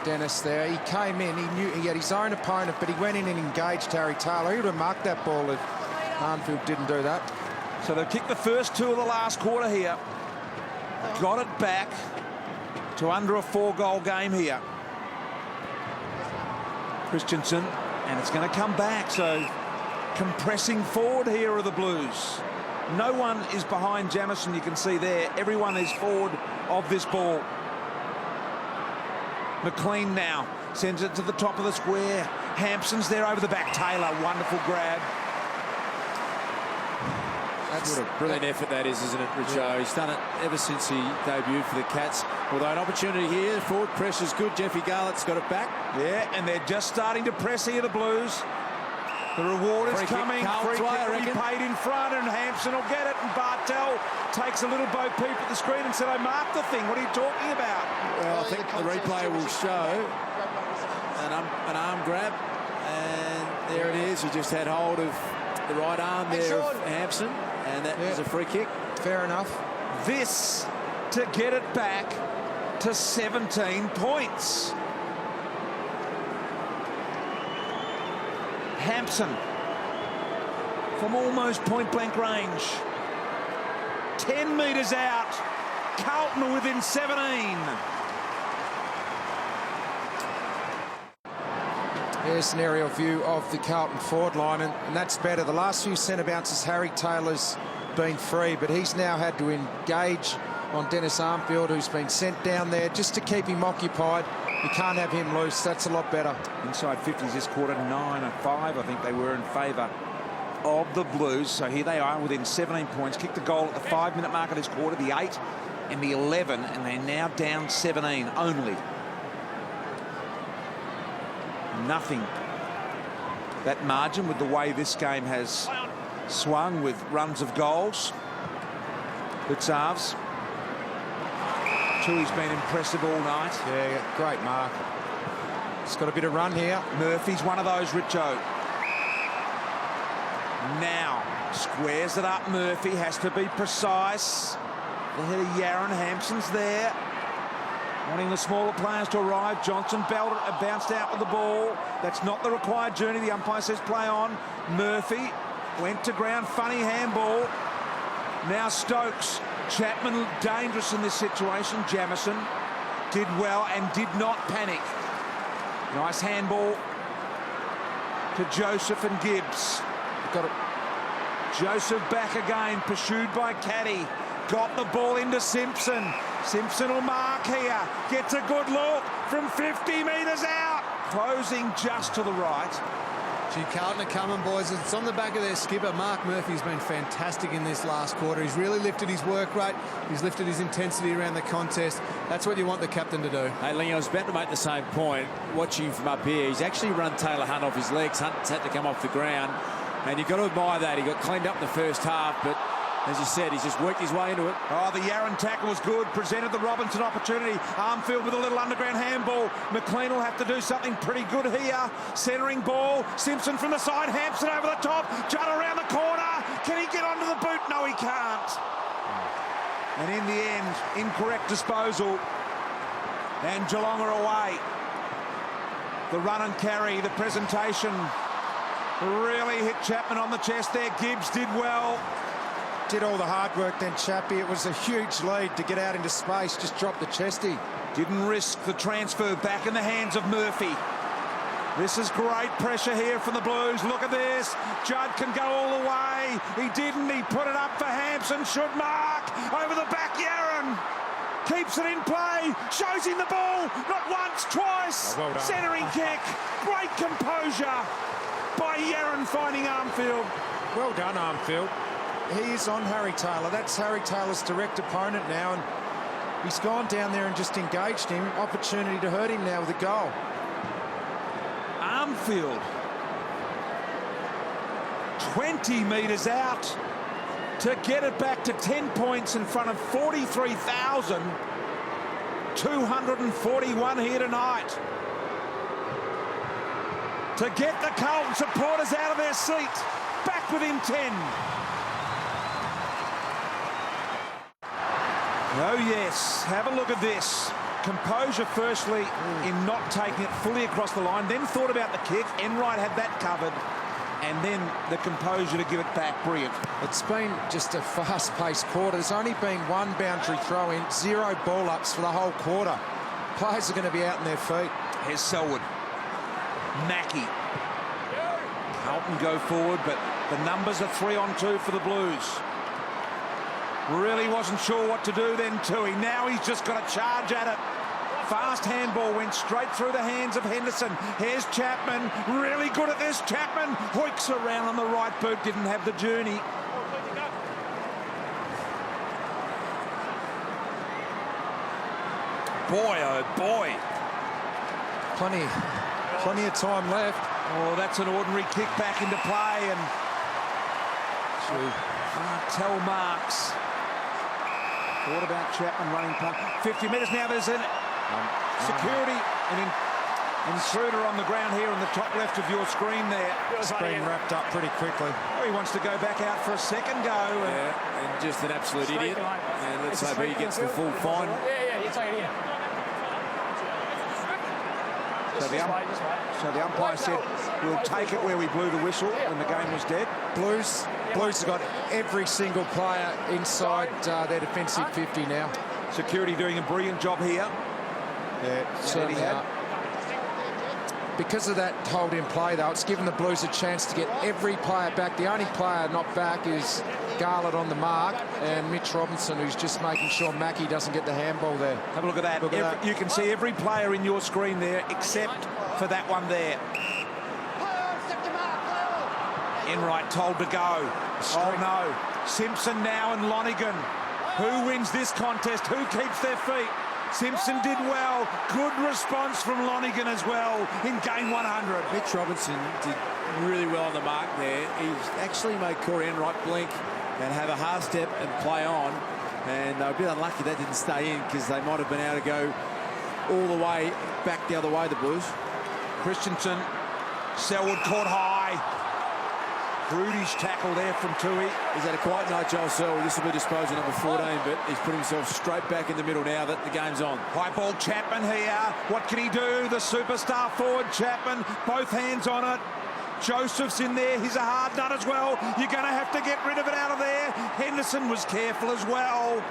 Dennis, there. He came in, he knew he had his own opponent, but he went in and engaged Harry Taylor. He would have marked that ball if Arnfield didn't do that. So they've kicked the first 2 of the last quarter here. Got it back to under a 4-goal game here. Christensen, and it's going to come back. So compressing forward here are the Blues. No one is behind Jamison, you can see there. Everyone is forward of this ball. McLean now sends it to the top of the square. Hampson's there over the back. Taylor, wonderful grab. That's what a brilliant effort that is, isn't it, Richo? Yeah. He's done it ever since he debuted for the Cats. Although an opportunity here, forward pressure's good. Jeffy Garlett's got it back. Yeah, and they're just starting to press here, the Blues. The reward is coming. Free kick will be paid in front, and Hampson will get it. And Bartel takes a little bo peep at the screen and said, "I marked the thing. What are you talking about?" Well, I think the replay will show an arm grab, and there it is. He just had hold of the right arm there of Hampson, and that was a free kick. Fair enough. This to get it back to 17 points. Hampson from almost point-blank range. 10 metres out. Carlton are within 17. Here's an aerial view of the Carlton forward line, and that's better. The last few centre bounces, Harry Taylor's been free, but he's now had to engage on Dennis Armfield, who's been sent down there just to keep him occupied. You can't have him loose. That's a lot better. Inside 50s this quarter, 9-5. I think they were in favour of the Blues. So here they are within 17 points. Kicked the goal at the 5-minute mark of this quarter, the 8 and the 11, and they're now down 17 only. Nothing. That margin with the way this game has swung with runs of goals. Butzavs. Chewy's been impressive all night. Yeah, great mark. He's got a bit of run here. Murphy's one of those, Richo. Now squares it up. Murphy has to be precise. The head of Yaron. Hampson's there. Wanting the smaller players to arrive. Johnson bounced out with the ball. That's not the required journey. The umpire says play on. Murphy went to ground. Funny handball. Now Stokes. Chapman dangerous in this situation. Jamison did well and did not panic. Nice handball to Joseph and Gibbs. Got it. Joseph back again, pursued by Caddy. Got the ball into Simpson. Simpson will mark here. Gets a good look from 50 metres out. Closing just to the right. Gee, Carlton are coming, boys. It's on the back of their skipper. Mark Murphy's been fantastic in this last quarter. He's really lifted his work rate. He's lifted his intensity around the contest. That's what you want the captain to do. Hey, Ling, I was about to make the same point. Watching him from up here, he's actually run Taylor Hunt off his legs. Hunt's had to come off the ground, and you've got to admire that. He got cleaned up in the first half, but as you said, he's just worked his way into it. Oh, the Yaron tackle was good. Presented the Robinson opportunity. Armfield with a little underground handball. McLean will have to do something pretty good here. Centering ball. Simpson from the side. Hampson over the top. Judd around the corner. Can he get onto the boot? No, he can't. And in the end, incorrect disposal. And Geelong are away. The run and carry, the presentation really hit Chapman on the chest there. Gibbs did well. Did all the hard work then, Chappie. It was a huge lead to get out into space. Just dropped the chesty. Didn't risk the transfer back in the hands of Murphy. This is great pressure here from the Blues. Look at this. Judd can go all the way. He didn't. He put it up for Hampson. Should mark. Over the back, Yaron. Keeps it in play. Shows him the ball. Not once, twice. Oh, well done. Centering kick. Great composure by Yaron finding Armfield. Well done, Armfield. He is on Harry Taylor. That's Harry Taylor's direct opponent now, and he's gone down there and just engaged him. Opportunity to hurt him now with a goal. Armfield 20 metres out to get it back to 10 points in front of 43,241 here tonight. To get the Carlton supporters out of their seat, back within 10. Oh yes, have a look at this. Composure firstly in not taking it fully across the line, then thought about the kick. Enright had that covered, and then the composure to give it back. Brilliant. It's been just a fast-paced quarter. There's only been one boundary throw-in, 0 ball-ups for the whole quarter. Players are going to be out on their feet. Here's Selwood. Mackie. Carlton go forward, but the numbers are 3-on-2 for the Blues. Really wasn't sure what to do then, Tui. Now he's just got to charge at it. Fast handball went straight through the hands of Henderson. Here's Chapman, really good at this. Chapman hoiks around on the right boot, didn't have the journey. Boy, oh boy. Plenty of time left. Oh, that's an ordinary kick back into play, and Martel marks. What about Chapman running punt? 50 metres now. There's an security, an intruder on the ground here in the top left of your screen there. It's been wrapped up pretty quickly. Oh, he wants to go back out for a second go. Yeah, and just an absolute idiot. And let's hope he gets the full fine. Yeah, you take it here. So the umpire said, we'll take it where we blew the whistle when the game was dead. Blues have got every single player inside their defensive 50 now. Security doing a brilliant job here. Yeah, certainly are. Because of that hold in play, though, it's given the Blues a chance to get every player back. The only player not back is Garlett on the mark and Mitch Robinson, who's just making sure Mackie doesn't get the handball there. Have a look at that. You can see every player in your screen there except for that one there. Enright told to go. Oh no. Simpson now and Lonigan. Who wins this contest? Who keeps their feet? Simpson did well. Good response from Lonigan as well in game 100. Mitch Robinson did really well on the mark there. He's actually made Corey Enright blink and have a half step and play on. And they were a bit unlucky that didn't stay in, because they might have been able to go all the way back the other way, the Blues. Christensen, Selwood caught high. Rudy's tackle there from Tui. He's had a quiet night, Joel Selwood. This will be disposal number 14, but he's put himself straight back in the middle now that the game's on. High ball, Chapman here. What can he do? The superstar forward, Chapman, both hands on it. Joseph's in there. He's a hard nut as well. You're going to have to get rid of it out of there. Henderson was careful as well.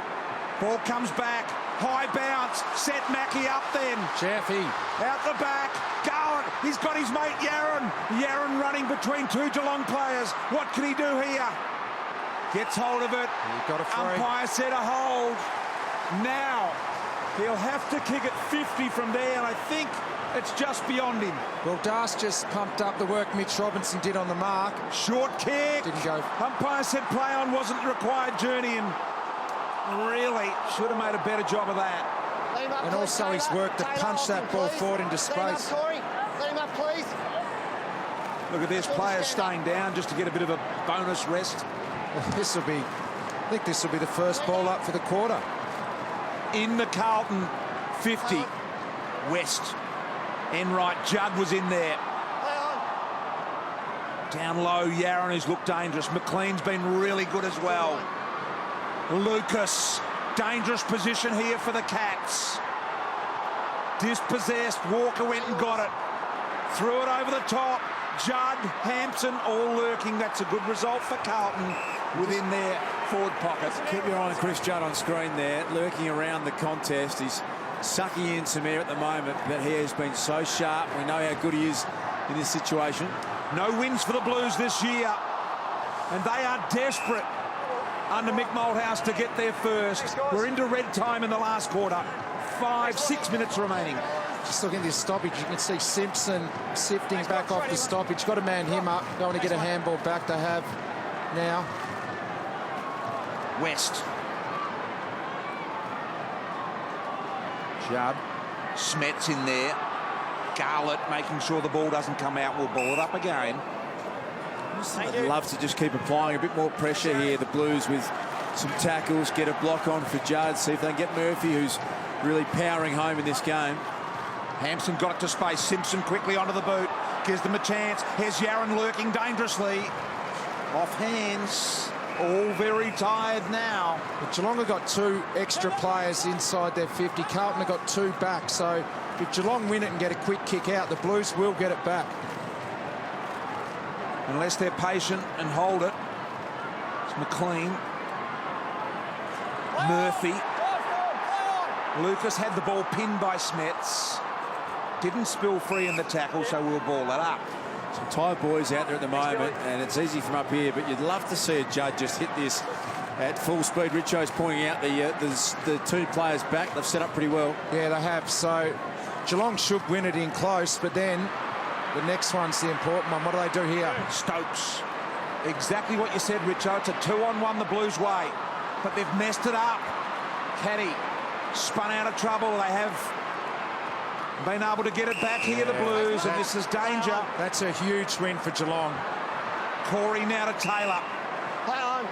Ball comes back. High bounce. Set Mackie up then. Chaffee. Out the back. Garlett. He's got his mate Yaron. Yaron running between two Geelong players. What can he do here? Gets hold of it. He got a free. Umpire said a hold. Now he'll have to kick it 50 from there, and I think it's just beyond him. Well, Das just pumped up the work Mitch Robinson did on the mark. Short kick. Didn't go. Umpire said play on, wasn't the required journey, and really should have made a better job of that. And also his work to punch that ball forward into space. Let him up, please. Look at this, players staying down just to get a bit of a bonus rest. Well, I think this will be the first ball up for the quarter. In the Carlton 50, West. Enright, Judd was in there. Down low, Yaron, who's looked dangerous. McLean's been really good as well. Lucas, dangerous position here for the Cats. Dispossessed, Walker went and got it. Threw it over the top. Judd, Hampson, all lurking. That's a good result for Carlton within their forward pocket. Keep your eye on Chris Judd on screen there, lurking around the contest. He's sucking in some air at the moment, but he has been so sharp. We know how good he is in this situation. No wins for the Blues this year, and they are desperate under Mick Malthouse to get there first. We're into red time in the last quarter. 5-6 minutes remaining. Just looking at this stoppage, you can see Simpson sifting back off the stoppage. Got to man him up. Going to get a handball back to have now. West. Judd. Smets in there. Garlett making sure the ball doesn't come out. We'll ball it up again. I'd love to just keep applying a bit more pressure here. The Blues with some tackles, get a block on for Judd, see if they can get Murphy, who's really powering home in this game. Hampson got it to space. Simpson quickly onto the boot. Gives them a chance. Here's Yaron lurking dangerously. Off hands. All very tired now. But Geelong have got two extra players inside their 50. Carlton have got two back. So if Geelong win it and get a quick kick out, the Blues will get it back. Unless they're patient and hold it. It's McLean. Murphy. Lucas had the ball pinned by Smets. Didn't spill free in the tackle, so we'll ball it up. Some tired boys out there at the moment, and it's easy from up here, but you'd love to see a Judd just hit this at full speed. Richo's pointing out the two players back. They've set up pretty well. Yeah, they have. So Geelong should win it in close, but then the next one's the important one. What do they do here? Stokes. Exactly what you said, Richo. It's a 2-on-1 the Blues way, but they've messed it up. Caddy spun out of trouble. They have been able to get it back here, the Blues, and this is danger. That's a huge win for Geelong. Corey now to Taylor. Hang on.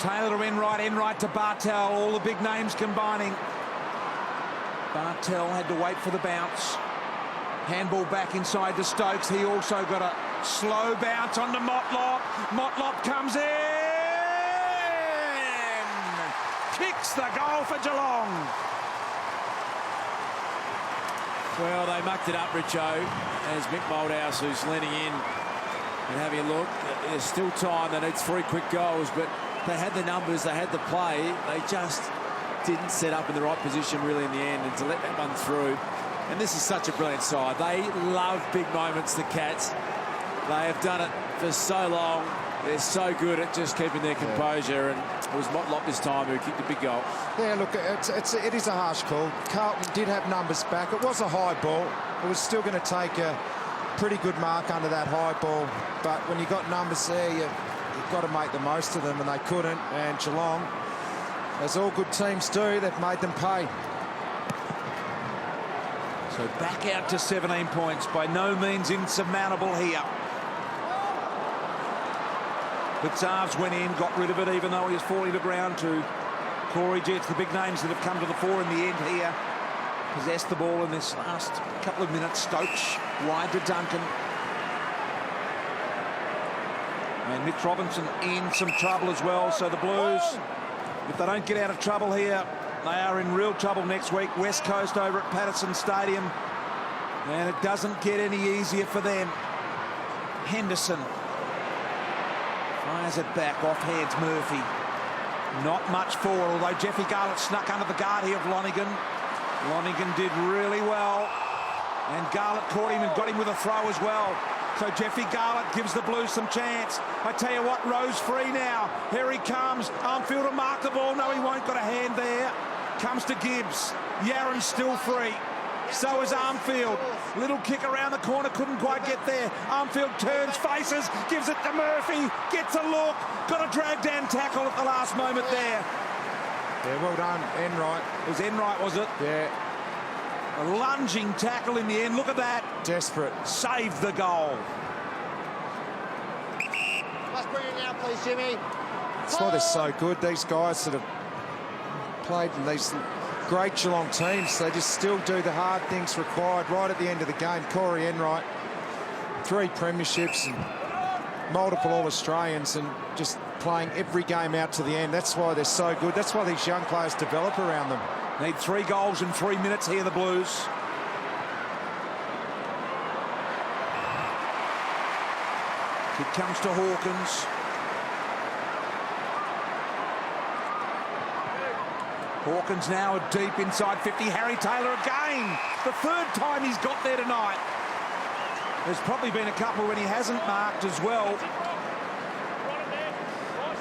Taylor to Enright to Bartel. All the big names combining. Bartel had to wait for the bounce. Handball back inside to Stokes. He also got a slow bounce onto Motlop. Motlop comes in. Kicks the goal for Geelong. Well, they mucked it up, Richo, as Mick Moldhouse, who's leaning in and having a look. There's still time. They need 3 quick goals, but they had the numbers, they had the play. They just didn't set up in the right position really in the end, and to let that one through. And this is such a brilliant side. They love big moments, the Cats. They have done it for so long. They're so good at just keeping their composure, and it was Motlop this time who kicked a big goal. Yeah, look, it is a harsh call. Carlton did have numbers back. It was a high ball. It was still going to take a pretty good mark under that high ball. But when you got numbers there, you've got to make the most of them, and they couldn't. And Geelong, as all good teams do, they've made them pay. So back out to 17 points. By no means insurmountable here. But Zarves went in, got rid of it, even though he was falling to ground to Corey G. It's the big names that have come to the fore in the end here. Possessed the ball in this last couple of minutes. Stokes wide to Duncan. And Mitch Robinson in some trouble as well. So the Blues, if they don't get out of trouble here, they are in real trouble next week. West Coast over at Patterson Stadium. And it doesn't get any easier for them. Henderson fires it back off hands Murphy. Not much forward, although Jeffy Garlett snuck under the guard here of Lonigan. Lonigan did really well. And Garlett caught him and got him with a throw as well. So Jeffy Garlett gives the Blues some chance. I tell you what, Rose free now. Here he comes. Armfield will mark the ball. No, he won't. Got a hand there. Comes to Gibbs. Yaron's still free. So is Armfield. Little kick around the corner, couldn't quite get there. Armfield turns, faces, gives it to Murphy, gets a look, got a drag down tackle at the last moment there. Yeah, well done, Enright. It was Enright, was it? Yeah. A lunging tackle in the end, look at that. Desperate. Saved the goal. Let's bring it now, please, Jimmy. That's why they're so good, these guys that have played in these great Geelong teams. They just still do the hard things required right at the end of the game. Corey Enright, 3 premierships and multiple All-Australians, and just playing every game out to the end. That's why they're so good. That's why these young players develop around them. Need 3 goals in 3 minutes here, the Blues. It comes to Hawkins. Hawkins now deep inside 50. Harry Taylor again. The 3rd time he's got there tonight. There's probably been a couple when he hasn't marked as well.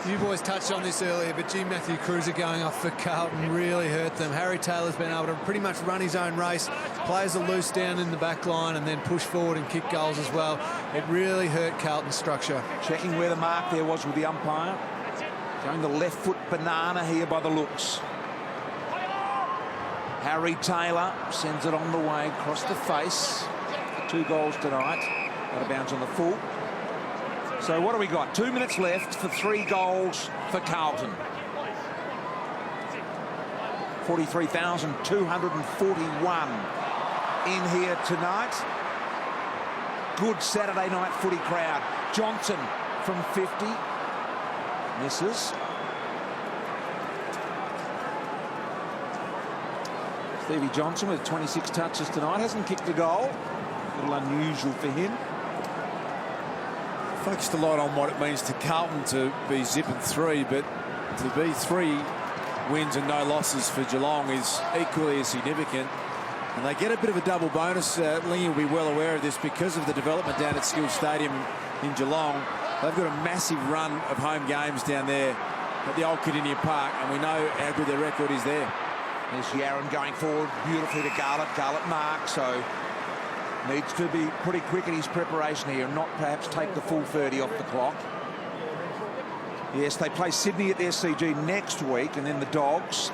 You boys touched on this earlier, but G. Matthew Cruiser going off for Carlton really hurt them. Harry Taylor's been able to pretty much run his own race. Players are loose down in the back line and then push forward and kick goals as well. It really hurt Carlton's structure. Checking where the mark there was with the umpire. Going the left foot banana here by the looks. Harry Taylor sends it on the way across the face. 2 goals tonight. Got a bounce on the full. So what do we got? 2 minutes left for 3 goals for Carlton. 43,241 in here tonight. Good Saturday night footy crowd. Johnson from 50. Misses. Stevie Johnson with 26 touches tonight. Hasn't kicked a goal. A little unusual for him. Focused a lot on what it means to Carlton to be zipping 3, but to be 3 wins and no losses for Geelong is equally as significant. And they get a bit of a double bonus. Lingy will be well aware of this because of the development down at Skills Stadium in Geelong. They've got a massive run of home games down there at the old Kardinia Park, and we know how good their record is there. There's Yaron going forward beautifully to Garlett. Garlett marks, so needs to be pretty quick in his preparation here and not perhaps take the full 30 off the clock. Yes, they play Sydney at the SCG next week, and then the Dogs,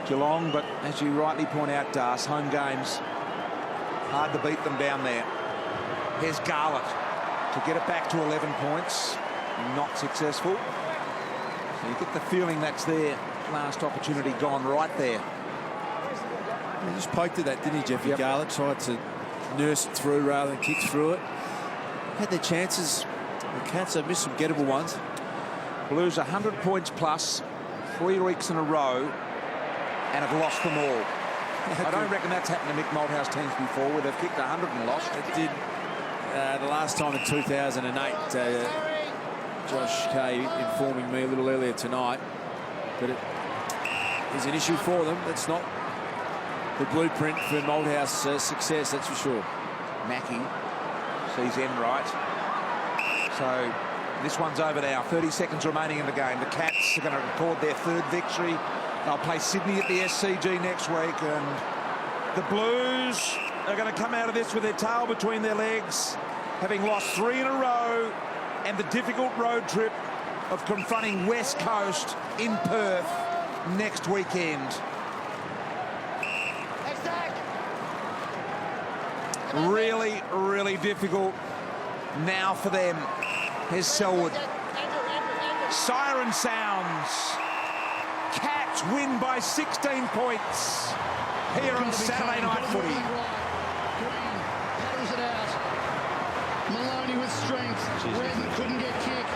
Geelong, but as you rightly point out, Das, home games, hard to beat them down there. Here's Garlett to get it back to 11 points. Not successful. So you get the feeling that's their last opportunity gone right there. He just poked at that, didn't he, Jeffy? Garlett tried to nurse it through rather than kick through it. Had their chances. The Cats have missed some gettable ones. Blues 100 points plus 3 weeks in a row and have lost them all. I don't reckon that's happened to Mick Malthouse teams before where they've kicked 100 and lost. It did the last time in 2008. Josh Kay informing me a little earlier tonight. But it is an issue for them. That's not the blueprint for Malthouse success, that's for sure. Mackie sees Enright. So this one's over now. 30 seconds remaining in the game. The Cats are going to record their 3rd victory. They'll play Sydney at the SCG next week, and the Blues are going to come out of this with their tail between their legs, having lost 3 in a row, and the difficult road trip of confronting West Coast in Perth next weekend. Really, really difficult now for them. Here's Selwood. Siren sounds. Cats win by 16 points here on Saturday Night Footy. Green paddles it out. Maloney with strength. Redden couldn't get kick.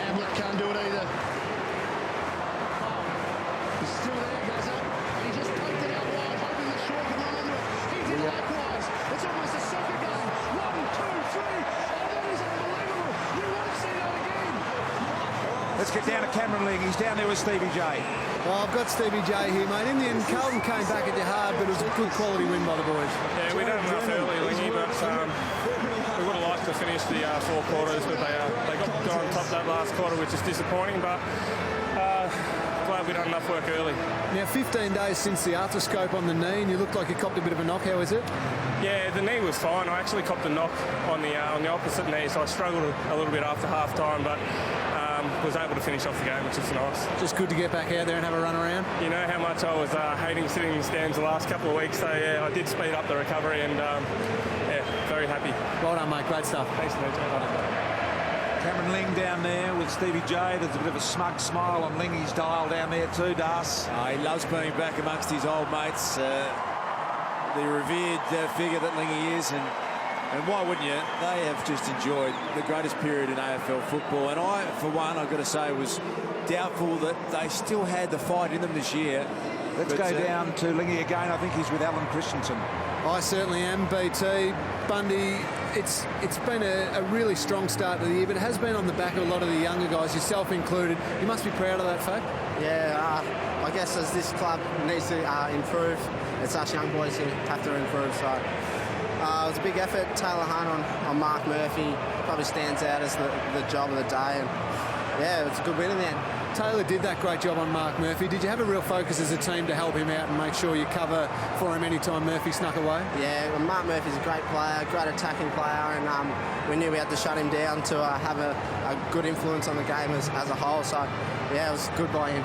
Ablett can't do it either. He's still there, goes up. And he just poked it out wide, hoping that Shaw could run under it. He did likewise. It's almost a soccer game. 1, 2, 3. Oh, that is unbelievable. You won't see that again. Let's get down to Cameron Ling. He's down there with Stevie J. Well, I've got Stevie J here, mate. In the end, Carlton came back at you hard, but it was a good quality win by the boys. Yeah, we done enough early, Lingy, but we would have liked to finish the 4 quarters, but they got on top that last quarter, which is disappointing, but glad we done enough work early. Now, 15 days since the arthroscope on the knee, and you looked like you copped a bit of a knock. How is it? Yeah, the knee was fine. I actually copped a knock on the opposite knee, so I struggled a little bit after half-time, but was able to finish off the game, which is nice. Just good to get back out there and have a run around. You know how much I was hating sitting in the stands the last couple of weeks, so yeah, I did speed up the recovery, and yeah, very happy. Well done, mate. Great stuff. Thanks, mate. Cameron Ling down there with Stevie J. There's a bit of a smug smile on Lingy's dial down there too, Das. He loves being back amongst his old mates. The revered figure that Lingy is, and why wouldn't you? They have just enjoyed the greatest period in AFL football. And I, for one, I've got to say, was doubtful that they still had the fight in them this year. Let's go down to Lingy again. I think he's with Alan Christensen. I certainly am, BT. Bundy, it's been a really strong start to the year, but it has been on the back of a lot of the younger guys, yourself incled. You must be proud of that fact. Yeah, I guess as this club needs to improve, it's us young boys who have to improve. So it was a big effort. Taylor Hunt on Mark Murphy probably stands out as the job of the day, and yeah, it was a good win in the end. Taylor did that great job on Mark Murphy. Did you have a real focus as a team to help him out and make sure you cover for him anytime Murphy snuck away? Yeah, well, Mark Murphy's a great player, great attacking player, and we knew we had to shut him down to have a good influence on the game as a whole. So yeah, it was good by him.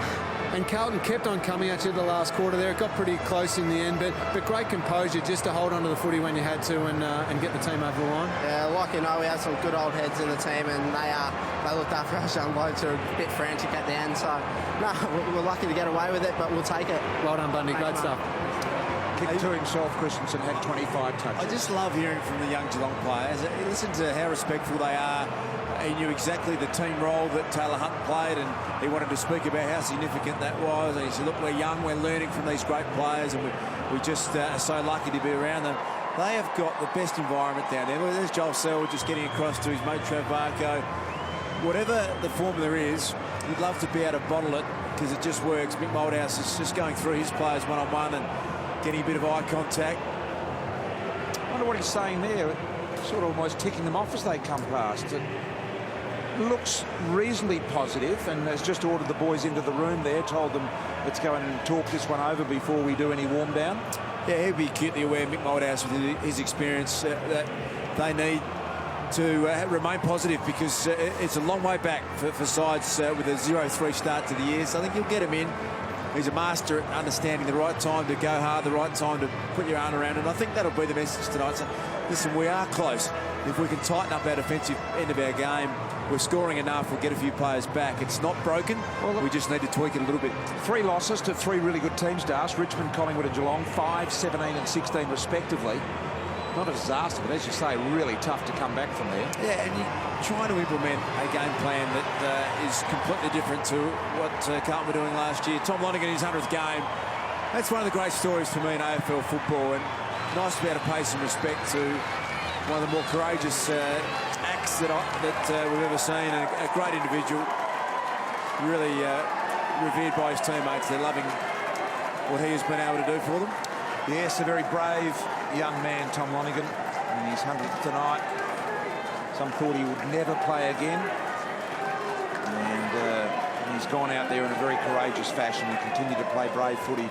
And Carlton kept on coming at you the last quarter there. It got pretty close in the end, but great composure just to hold on to the footy when you had to and get the team over the line. Yeah, like you know, we had some good old heads in the team, and they looked after us young blokes who were a bit frantic at the end. So no, we're lucky to get away with it, but we'll take it. Well done, Bundy. Great stuff. Kick to himself, Christensen had 25 touches. I just love hearing from the young Geelong players. Listen to how respectful they are. He knew exactly the team role that Taylor Hunt played, and he wanted to speak about how significant that was. And he said, look, we're young, we're learning from these great players, and we just are so lucky to be around them. They have got the best environment down there. There's Joel Selwood just getting across to his mate Trav Varco. Whatever the formula is, you'd love to be able to bottle it because it just works. Mick Malthouse is just going through his players one-on-one and getting a bit of eye contact. I wonder what he's saying there. Sort of almost ticking them off as they come past. looks reasonably positive and has just ordered the boys into the room there, told them, let's go and talk this one over before we do any warm down. Yeah, he'll be acutely aware, Mick Moldhouse, with his experience, that they need to remain positive, because it's a long way back for sides with a 0-3 start to the year. So I think you'll get him in. He's a master at understanding the right time to go hard, the right time to put your arm around it. And I think that'll be the message tonight. So, listen, we are close. If we can tighten up our defensive end of our game, we're scoring enough, we'll get a few players back. It's not broken. Well, we just need to tweak it a little bit. 3 losses to 3 really good teams, Darce. Richmond, Collingwood and Geelong, 5, 17 and 16 respectively. Not a disaster, but as you say, really tough to come back from there. Yeah, and you're trying to implement a game plan that is completely different to what Carlton were doing last year. Tom Lonergan, his 100th game. That's one of the great stories for me in AFL football, and nice to be able to pay some respect to one of the more courageous acts that we've ever seen. A great individual, really revered by his teammates. They're loving what he has been able to do for them. Yes, a very brave young man, Tom Lonergan, in his 100th tonight. Some thought he would never play again. And he's gone out there in a very courageous fashion and continued to play brave footy.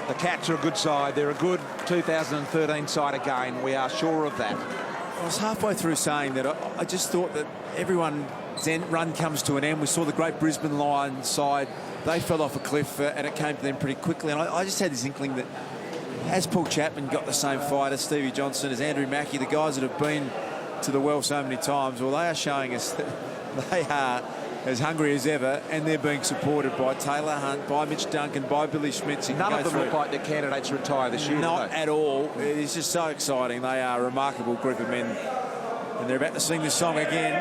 The Cats are a good side. They're a good 2013 side again. We are sure of that. I was halfway through saying that I just thought that everyone's run comes to an end. We saw the great Brisbane Lions side. They fell off a cliff and it came to them pretty quickly. And I just had this inkling that as Paul Chapman got the same fight as Stevie Johnson, as Andrew Mackie, the guys that have been to the well so many times, well, they are showing us that they are as hungry as ever, and they're being supported by Taylor Hunt, by Mitch Duncan, by Billy Schmitz. None of them look like they're candidates to retire this year. Not at all. It's just so exciting. They are a remarkable group of men, and they're about to sing this song again.